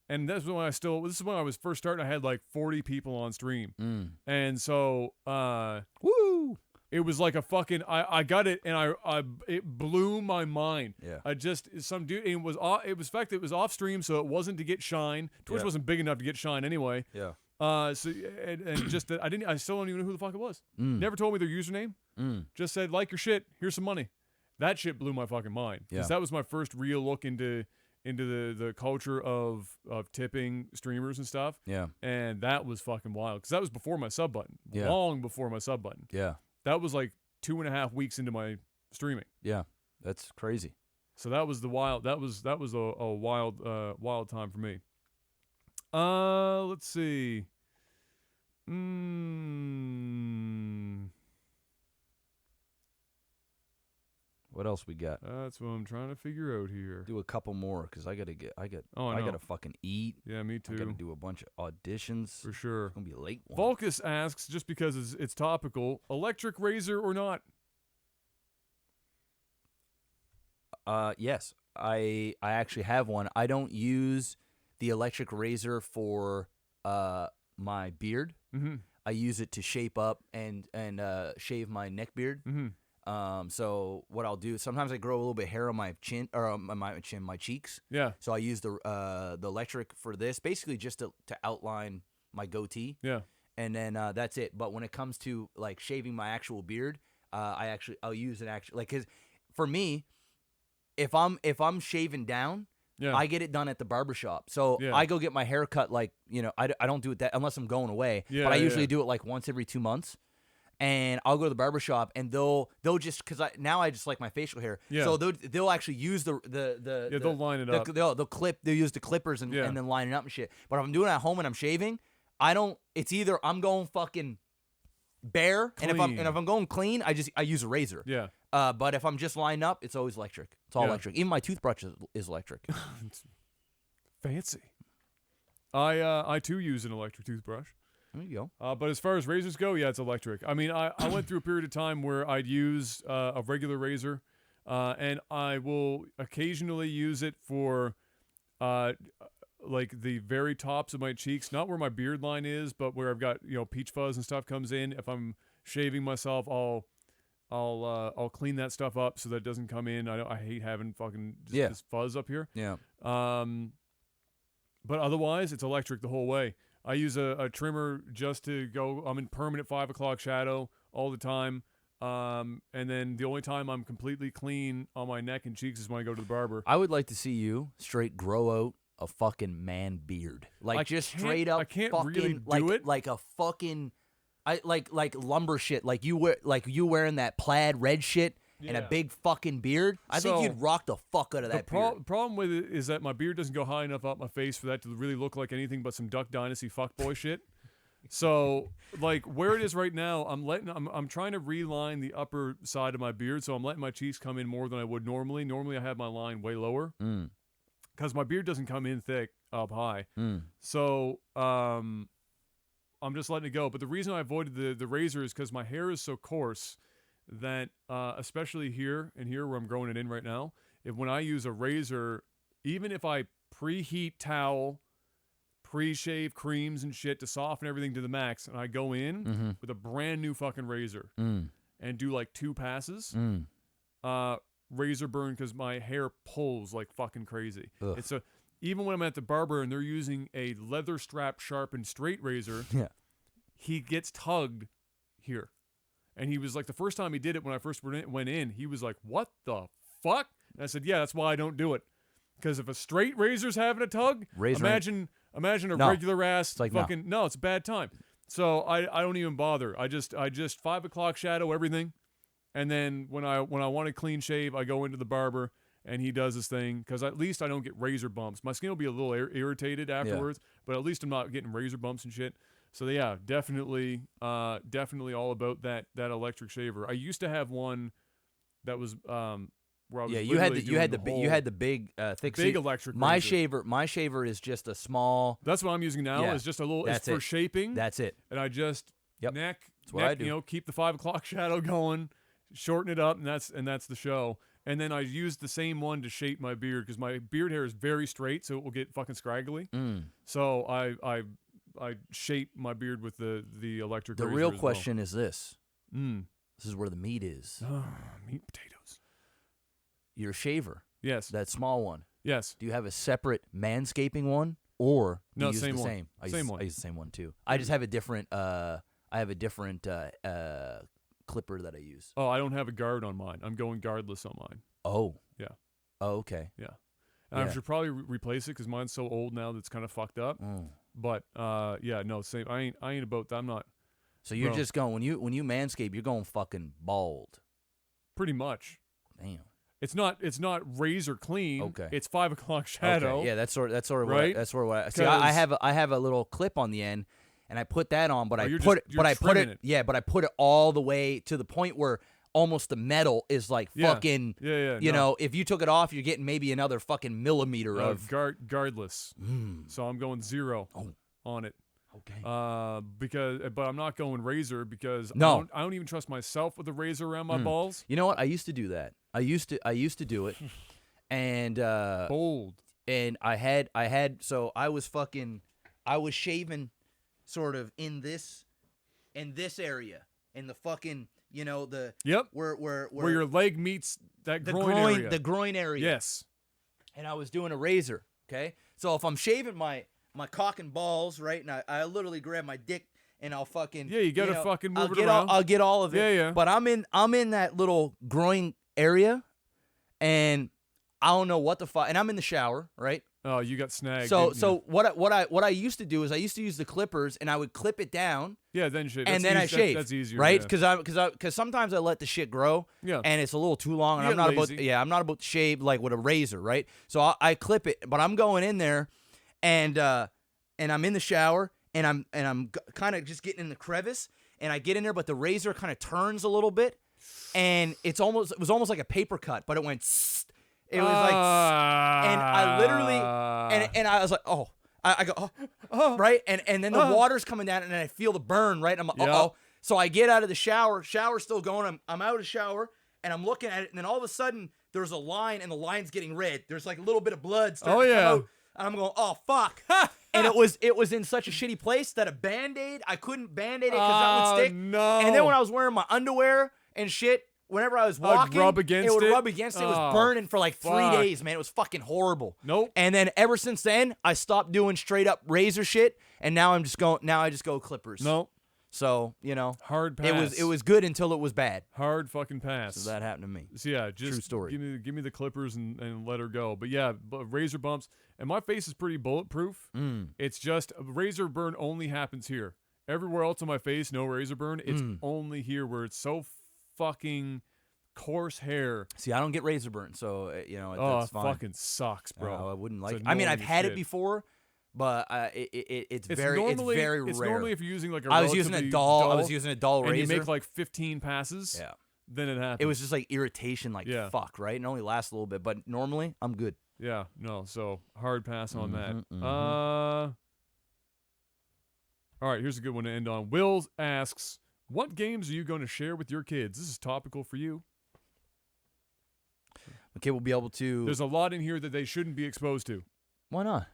and this is when I was first starting. I had like 40 people on stream, and so woo. It was like a fucking. I got it, and it blew my mind. Yeah. I just some dude. It was the fact that it was off stream, so it wasn't to get shine. Twitch Yeah. wasn't big enough to get shine anyway. Yeah. So and just that I still don't even know who the fuck it was. Never told me their username. Just said like your shit. Here's some money. That shit blew my fucking mind. Because that was my first real look into the culture of tipping streamers and stuff. Yeah. And that was fucking wild. Because that was before my sub button. Yeah. Long before my sub button. Yeah. That was like 2.5 weeks into my streaming. Yeah. That's crazy. So that was a wild wild time for me. Let's see. What else we got? That's what I'm trying to figure out here. Do a couple more because I gotta fucking eat. Yeah, me too. I gotta do a bunch of auditions. For sure. It's gonna be a late one. Volkus asks, just because it's topical, electric razor or not? Yes. I actually have one. I don't use the electric razor for my beard. Mm-hmm. I use it to shape up and shave my neck beard. Mm-hmm. So what I'll do, sometimes I grow a little bit of hair on my chin or my cheeks. Yeah. So I use the electric for this, basically just to outline my goatee. Yeah. And then that's it. But when it comes to like shaving my actual beard, I'll use an actual, like, 'cause for me, if I'm shaving down, yeah. I get it done at the barbershop. So Yeah. I go get my hair cut, like, I don't do it that unless I'm going away. Yeah, but I yeah, usually yeah. do it like once every 2 months. And I'll go to the barbershop and they'll just, because I just like my facial hair. Yeah. So they'll actually use the they'll line it up. They'll use the clippers and then line it up and shit. But if I'm doing it at home and I'm shaving, it's either I'm going fucking bare, and if I'm going clean, I use a razor. Yeah. But if I'm just lined up, it's always electric. It's all electric. Even my toothbrush is electric. Fancy. I too use an electric toothbrush. There you go. But as far as razors go, yeah, it's electric. I mean, I went through a period of time where I'd use a regular razor, and I will occasionally use it for like the very tops of my cheeks, not where my beard line is, but where I've got peach fuzz and stuff comes in. If I'm shaving myself, I'll clean that stuff up so that it doesn't come in. I hate having fucking this fuzz up here. Yeah. But otherwise, it's electric the whole way. I use a trimmer just to go. I'm in permanent 5 o'clock shadow all the time. And then the only time I'm completely clean on my neck and cheeks is when I go to the barber. I would like to see you straight grow out a fucking man beard, like just straight up. I can't fucking, really do it like a fucking, like lumber shit. Like you wearing that plaid red shit. And a big fucking beard. I think you'd rock the fuck out of that beard. The problem with it is that my beard doesn't go high enough up my face for that to really look like anything but some Duck Dynasty fuckboy shit. So, like, where it is right now, I'm trying to reline the upper side of my beard, so I'm letting my cheeks come in more than I would normally. Normally, I have my line way lower because my beard doesn't come in thick up high. So, I'm just letting it go. But the reason I avoided the razor is because my hair is so coarse that especially here where I'm growing it in right now, when I use a razor, even if I preheat towel, pre-shave creams and shit to soften everything to the max, and I go in with a brand new fucking razor and do like 2 passes, razor burn because my hair pulls like fucking crazy. It's even when I'm at the barber and they're using a leather strap sharpened straight razor, he gets tugged here. And he was like, the first time he did it when I first went in, he was like, what the fuck? And I said, yeah, that's why I don't do it. Because if a straight razor's having a tug, imagine a regular ass fucking, no, it's a bad time. So I don't even bother. I just 5 o'clock shadow everything. And then when I want a clean shave, I go into the barber and he does his thing. Because at least I don't get razor bumps. My skin will be a little irritated afterwards, but at least I'm not getting razor bumps and shit. So yeah, definitely all about that electric shaver. I used to have one that was where I was you had the big thick electric razor. My shaver is just a small. That's what I'm using now. It's just a little. It's for shaping. That's it. And I just neck. That's what I do. Keep the 5 o'clock shadow going, shorten it up, and that's the show. And then I use the same one to shape my beard because my beard hair is very straight, so it will get fucking scraggly. So I shape my beard with the electric razor. The real question is this. This is where the meat is. Meat potatoes. You're a shaver. Yes. That small one. Yes. Do you have a separate manscaping one, or do No, you use same the one. same? I Same one. use the same one too. I just have a different. I have a different clipper that I use. Oh, I don't have a guard on mine. I'm going guardless on mine. Oh. Yeah. Oh, okay. Yeah. And Yeah. I should probably replace it because mine's so old now that it's kind of fucked up. But yeah, no, same. I ain't about that. I'm not. So you're Bro. just going when you manscape, you're going fucking bald. Pretty much. Damn. It's not razor clean. Okay. It's 5 o'clock shadow. Okay. Yeah, that's sort of right? what I see. I have a little clip on the end, and I put that on, but I put it. Yeah, but I put it all the way to the point where almost the metal is like fucking. Yeah. You know, if you took it off, you're getting maybe another fucking millimeter of guardless. So I'm going 0 on it. Okay. But I'm not going razor because No. I don't even trust myself with a razor around my balls. You know what? I used to do that. I used to do it, and Bold. and I so I was shaving sort of in this area in the fucking Yep. where your leg meets that the groin area. the groin area. Yes. And I was doing a razor. Okay, so if I'm shaving my cock and balls, right, and I literally grab my dick and I'll fucking Yeah, you gotta fucking move it around. around. I'll get all of it. Yeah. But I'm in that little groin area, and I don't know what the fuck. And I'm in the shower, right? Oh, you got snagged. So what I used to do is I used to use the clippers, and I would clip it down, yeah, then shave. and then I shave. That's easier, right? Yeah. Because sometimes I let the shit grow, Yeah. and it's a little too long, and You I'm get not lazy. I'm not about to shave like with a razor, right? So I clip it, but I'm going in there, and I'm in the shower, and I'm kind of just getting in the crevice, and I get in there, but the razor kind of turns a little bit, and it was almost like a paper cut, but it went. It was like, and I literally, and I was like, oh, I go, oh, right, and then the water's coming down, and then I feel the burn, right, and I'm like, uh-oh. So I get out of the shower's still going, I'm out of the shower, and I'm looking at it, and then all of a sudden, there's a line, and the line's getting red. There's like a little bit of blood starting to come out, and I'm going, oh, fuck. And it was in such a shitty place that a Band-Aid, I couldn't Band-Aid it because that would stick. No. And then when I was wearing my underwear and shit, whenever I was walking, rub against it would it? rub against it. It was burning for like 3 fuck. days, man. It was fucking horrible. Nope. And then ever since then, I stopped doing straight up razor shit, and now I just go clippers. Nope. So, Hard pass. it was good until it was bad. Hard fucking pass. So that happened to me. So yeah, just True story. Give me the clippers and let her go. But yeah, razor bumps, and my face is pretty bulletproof. It's just razor burn only happens here. Everywhere else on my face, no razor burn. It's only here where it's so fucking coarse hair. See, I don't get razor burn, so Oh, that's it fine. fucking sucks, bro. I wouldn't like It's it. I mean, I've annoying as had it shit. before, but it's very normally rare. It's normally if you're using like a I was using a relatively dull. I was using a dull and razor. you make like 15 passes. Yeah. Then it happens. It was just like irritation, like Yeah. fuck, right? It only lasts a little bit, but normally I'm good. Yeah, no, so hard pass on that. All right, here's a good one to end on. Will asks, what games are you going to share with your kids? This is topical for you. Okay, we'll be able to. There's a lot in here that they shouldn't be exposed to Why not?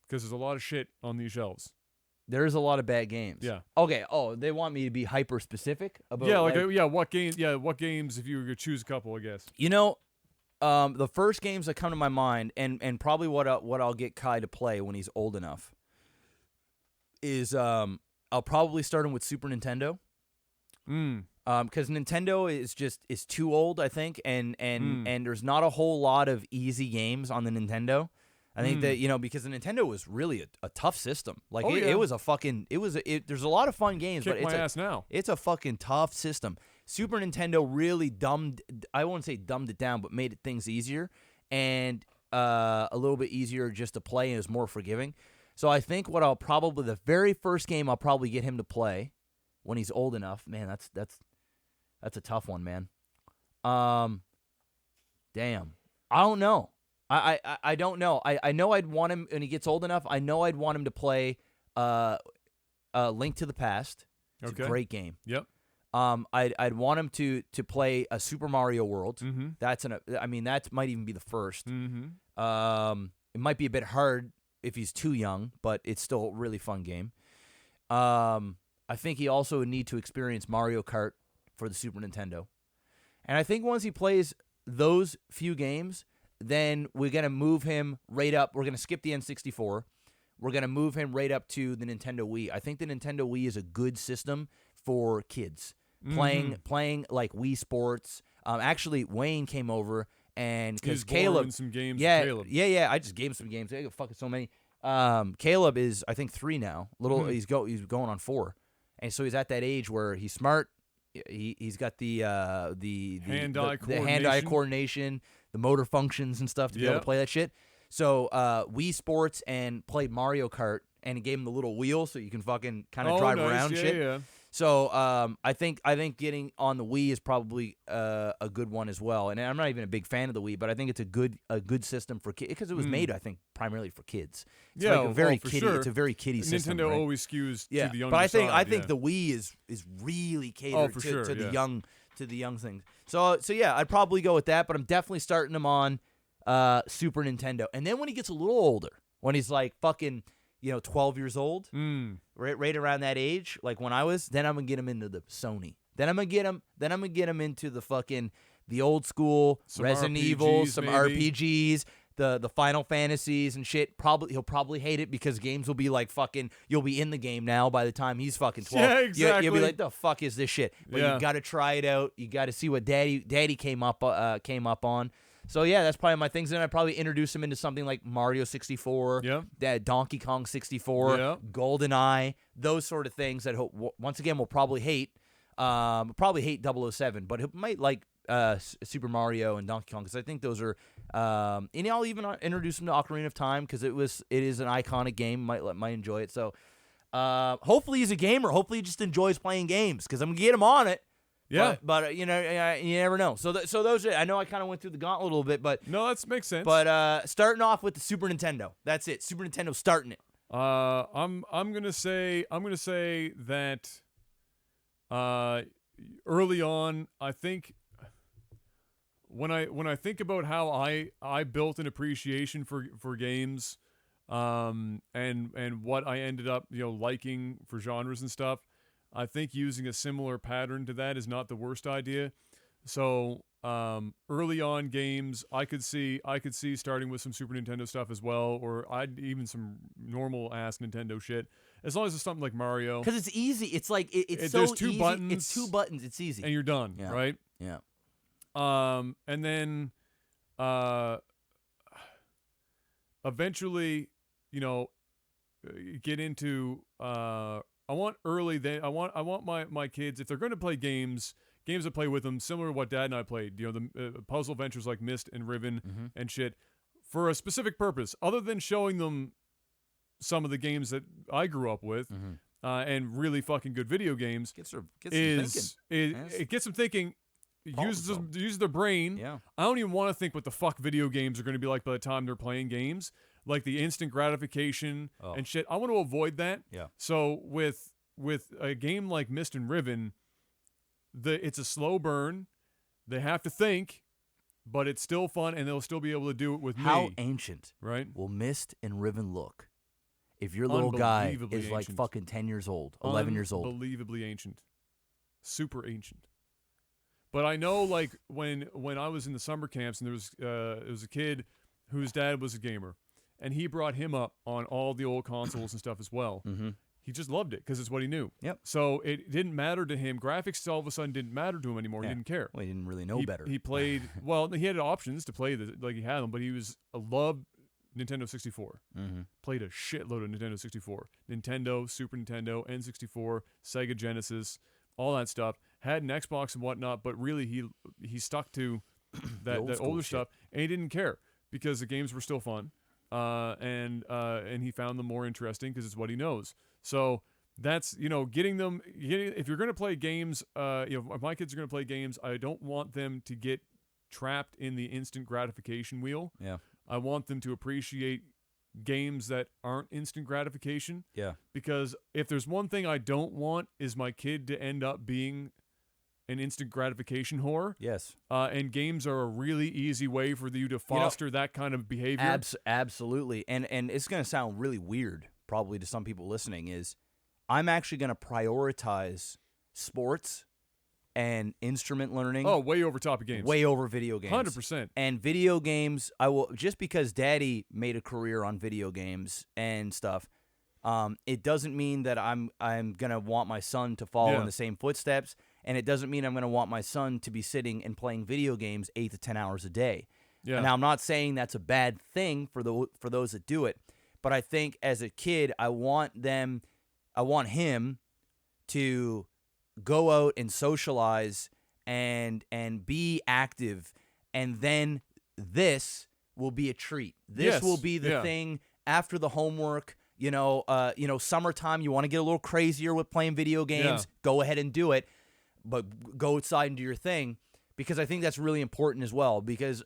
because there's a lot of shit on these shelves. There is a lot of bad games. Yeah. Okay. Oh, they want me to be hyper specific about. What games? Yeah, what games? If you were to choose a couple, I guess. The first games that come to my mind, and probably what I'll get Kai to play when he's old enough, is I'll probably start him with Super Nintendo. Because Nintendo is too old, I think, and there's not a whole lot of easy games on the Nintendo. I think that because the Nintendo was really a tough system. Like it was a fucking there's a lot of fun games, Kick but my ass now. It's a fucking tough system. Super Nintendo really I won't say dumbed it down, but made things easier and a little bit easier just to play, and it was more forgiving. So I think the very first game I'll probably get him to play when he's old enough. Man, that's a tough one, man. Damn. I don't know. I don't know. I know I'd want him when he gets old enough. I know I'd want him to play Link to the Past. It's a great game. Yep. I'd want him to play a Super Mario World. Mm-hmm. That might even be the first. Mm-hmm. It might be a bit hard if he's too young, but it's still a really fun game. I think he also would need to experience Mario Kart for the Super Nintendo. And I think once he plays those few games, then we're going to move him right up. We're going to skip the N64. We're going to move him right up to the Nintendo Wii. I think the Nintendo Wii is a good system for kids. Playing like Wii Sports. Actually, Wayne came over, and because Caleb, some games. Caleb. I just gave him some games. I got fucking so many. Caleb is, I think, 3 now. He's going on 4, and so he's at that age where he's smart. He's got the hand-eye coordination, the motor functions and stuff to be able to play that shit. So Wii Sports and played Mario Kart, and he gave him the little wheel so you can fucking kind of drive around shit. Yeah. So I think getting on the Wii is probably a good one as well. And I'm not even a big fan of the Wii, but I think it's a good system for kids because it was made, I think, primarily for kids. It's like a very kiddie. Sure. It's a very kiddie system. Nintendo right? always skews to the younger but I side, think the Wii is really catered to the young things. So yeah, I'd probably go with that. But I'm definitely starting him on Super Nintendo. And then when he gets a little older, when he's like fucking 12 years old, right around that age, like when I was, then I'm gonna get him into the Sony. Then I'm gonna get him into the fucking the old school some Resident Evil, some maybe. RPGs, the Final Fantasies and shit. He'll probably hate it because games will be like fucking. You'll be in the game now by the time he's fucking 12. Yeah, exactly. You'll be like, the fuck is this shit? But you gotta try it out. You gotta see what Daddy came up on. So, yeah, that's probably my things. Then I'd probably introduce him into something like Mario 64, Donkey Kong 64, GoldenEye, those sort of things that, once again, we'll probably hate. Probably hate 007, but he might like Super Mario and Donkey Kong because I think those are and I'll even introduce him to Ocarina of Time because it is an iconic game. Might enjoy it. So, hopefully he's a gamer. Hopefully he just enjoys playing games because I'm going to get him on it. Yeah, but you never know. So those are. I know I kind of went through the gauntlet a little bit, but no, that makes sense. But starting off with the Super Nintendo, that's it. Super Nintendo starting it. I'm gonna say that early on, I think when I think about how I built an appreciation for games, and what I ended up liking for genres and stuff. I think using a similar pattern to that is not the worst idea. So early on games, I could see starting with some Super Nintendo stuff as well, or even some normal ass Nintendo shit. As long as it's something like Mario, because it's easy. It's like it's so there's 2 easy. buttons. It's 2 buttons. It's easy, and you're done. Yeah. Right? Yeah. And then eventually, get into I want my kids, if they're going to play games that play with them, similar to what Dad and I played, the puzzle ventures like Myst and Riven and shit, for a specific purpose, other than showing them some of the games that I grew up with, and really fucking good video games. It gets them thinking. Uses their brain. Yeah. I don't even want to think what the fuck video games are going to be like by the time they're playing games. Like the instant gratification and shit. I want to avoid that. Yeah. So with a game like Myst and Riven, it's a slow burn. They have to think, but it's still fun, and they'll still be able to do it with me. How ancient will Myst and Riven look if your little guy is ancient. Like fucking 10 years old, 11 years old? Unbelievably ancient. Super ancient. But I know, like, when I was in the summer camps, and there was a kid whose dad was a gamer, and he brought him up on all the old consoles and stuff as well. He just loved it because it's what he knew. Yep. So it didn't matter to him. Graphics all of a sudden didn't matter to him anymore. Yeah. He didn't care. Well, he didn't really know better. He played. Well, he had options to play like he had them, but he loved Nintendo 64. Played a shitload of Nintendo 64, Nintendo, Super Nintendo, N64, Sega Genesis, all that stuff. Had an Xbox and whatnot, but really he stuck to that older stuff, and he didn't care because the games were still fun. And he found them more interesting because it's what he knows. So that's getting if you're going to play games, if my kids are going to play games, I don't want them to get trapped in the instant gratification wheel. Yeah, I want them to appreciate games that aren't instant gratification. Yeah, because if there's one thing I don't want is my kid to end up being an instant gratification whore. Yes. And games are a really easy way for you to foster that kind of behavior. Absolutely. And it's going to sound really weird, probably to some people listening, is I'm actually going to prioritize sports and instrument learning. Oh, way over top of games. Way over video games. 100%. And video games, I will, just because Daddy made a career on video games and stuff, it doesn't mean that I'm gonna want my son to follow in the same footsteps, and it doesn't mean I'm gonna want my son to be sitting and playing video games 8 to 10 hours a day. Yeah. Now, I'm not saying that's a bad thing for those that do it, but I think as a kid, I want him to go out and socialize and be active, and then this will be a treat. This will be the thing after the homework. Summertime, you want to get a little crazier with playing video games, go ahead and do it, but go outside and do your thing, because I think that's really important as well, because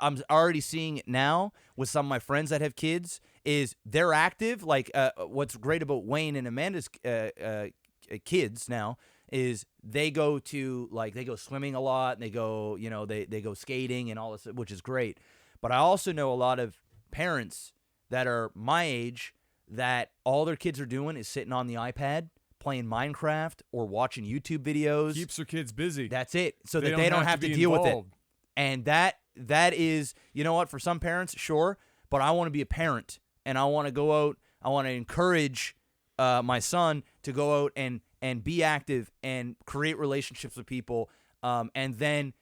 I'm already seeing it now with some of my friends that have kids, is they're active. Like, what's great about Wayne and Amanda's kids now is they go swimming a lot, and they go, they go skating and all this, which is great. But I also know a lot of parents that are my age that all their kids are doing is sitting on the iPad playing Minecraft or watching YouTube videos. Keeps their kids busy. That's it. So that they don't have to deal with it. And that is, you know what, for some parents, sure, but I want to be a parent, and I want to go out, I want to encourage my son to go out and be active and create relationships with people, and then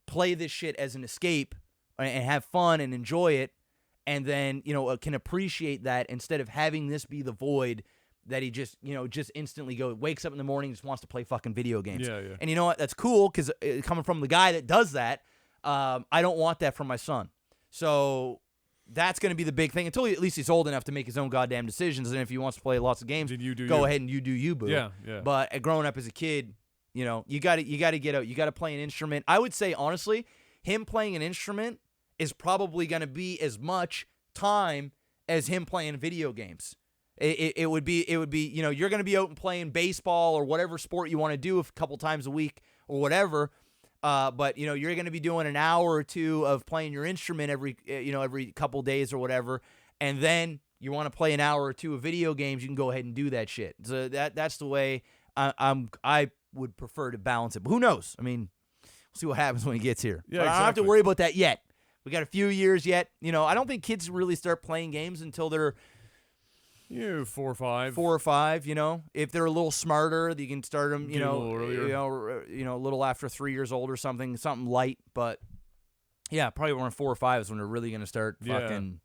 play this shit as an escape and have fun and enjoy it, and then, can appreciate that instead of having this be the void that he just instantly wakes up in the morning and just wants to play fucking video games. Yeah. And you know what? That's cool, because coming from the guy that does that, I don't want that for my son. So that's going to be the big thing until at least he's old enough to make his own goddamn decisions. And if he wants to play lots of games, go ahead and you do you, boo. Yeah. But growing up as a kid, you got to get out. You got to play an instrument. I would say, honestly, him playing an instrument is probably going to be as much time as him playing video games. It would be you're going to be out and playing baseball or whatever sport you want to do a couple times a week or whatever. But you're going to be doing an hour or two of playing your instrument every couple days or whatever, and then you want to play an hour or two of video games, you can go ahead and do that shit. So that's the way I would prefer to balance it. But who knows? I mean, we'll see what happens when he gets here. Yeah, but I don't have to worry about that yet. We got a few years yet. I don't think kids really start playing games until they're 4 or 5. 4 or 5, if they're a little smarter, you can start them, a little earlier. A little after 3 years old or something light. But yeah, probably around 4 or 5 is when they're really going to start fucking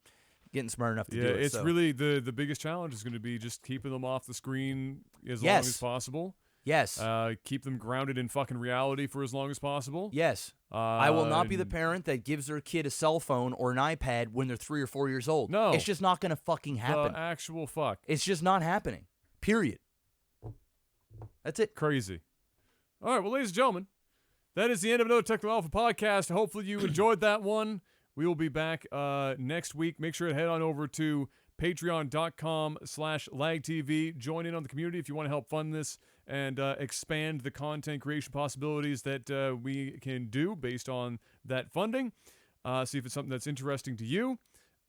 getting smart enough to do it. Yeah, it's really the biggest challenge is going to be just keeping them off the screen as long as possible. Yes. Keep them grounded in fucking reality for as long as possible. Yes. I will not be the parent that gives their kid a cell phone or an iPad when they're 3 or 4 years old. No. It's just not going to fucking happen. The actual fuck. It's just not happening. Period. That's it. Crazy. All right, well, ladies and gentlemen, that is the end of another Technical Alpha podcast. Hopefully you enjoyed that one. We will be back next week. Make sure to head on over to patreon.com/LAGTV. Join in on the community if you want to help fund this and expand the content creation possibilities that we can do based on that funding. See if it's something that's interesting to you.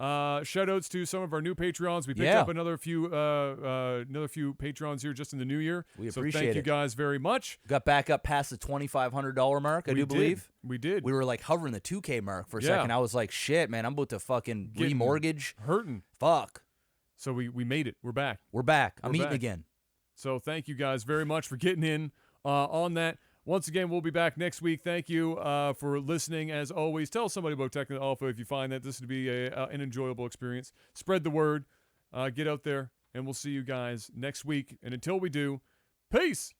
Shout-outs to some of our new Patreons. We picked up another few Patreons here just in the new year. We appreciate it. So thank you guys very much. Got back up past the $2,500 mark, I do believe. We did. We were like hovering the $2K mark for a second. I was like, shit, man, I'm about to fucking remortgage. Hurting. Fuck. So we made it. We're back. I'm eating again. So thank you guys very much for getting in on that. Once again, we'll be back next week. Thank you for listening. As always, tell somebody about Technical Alpha if you find that this would be an enjoyable experience. Spread the word. Get out there, and we'll see you guys next week. And until we do, peace!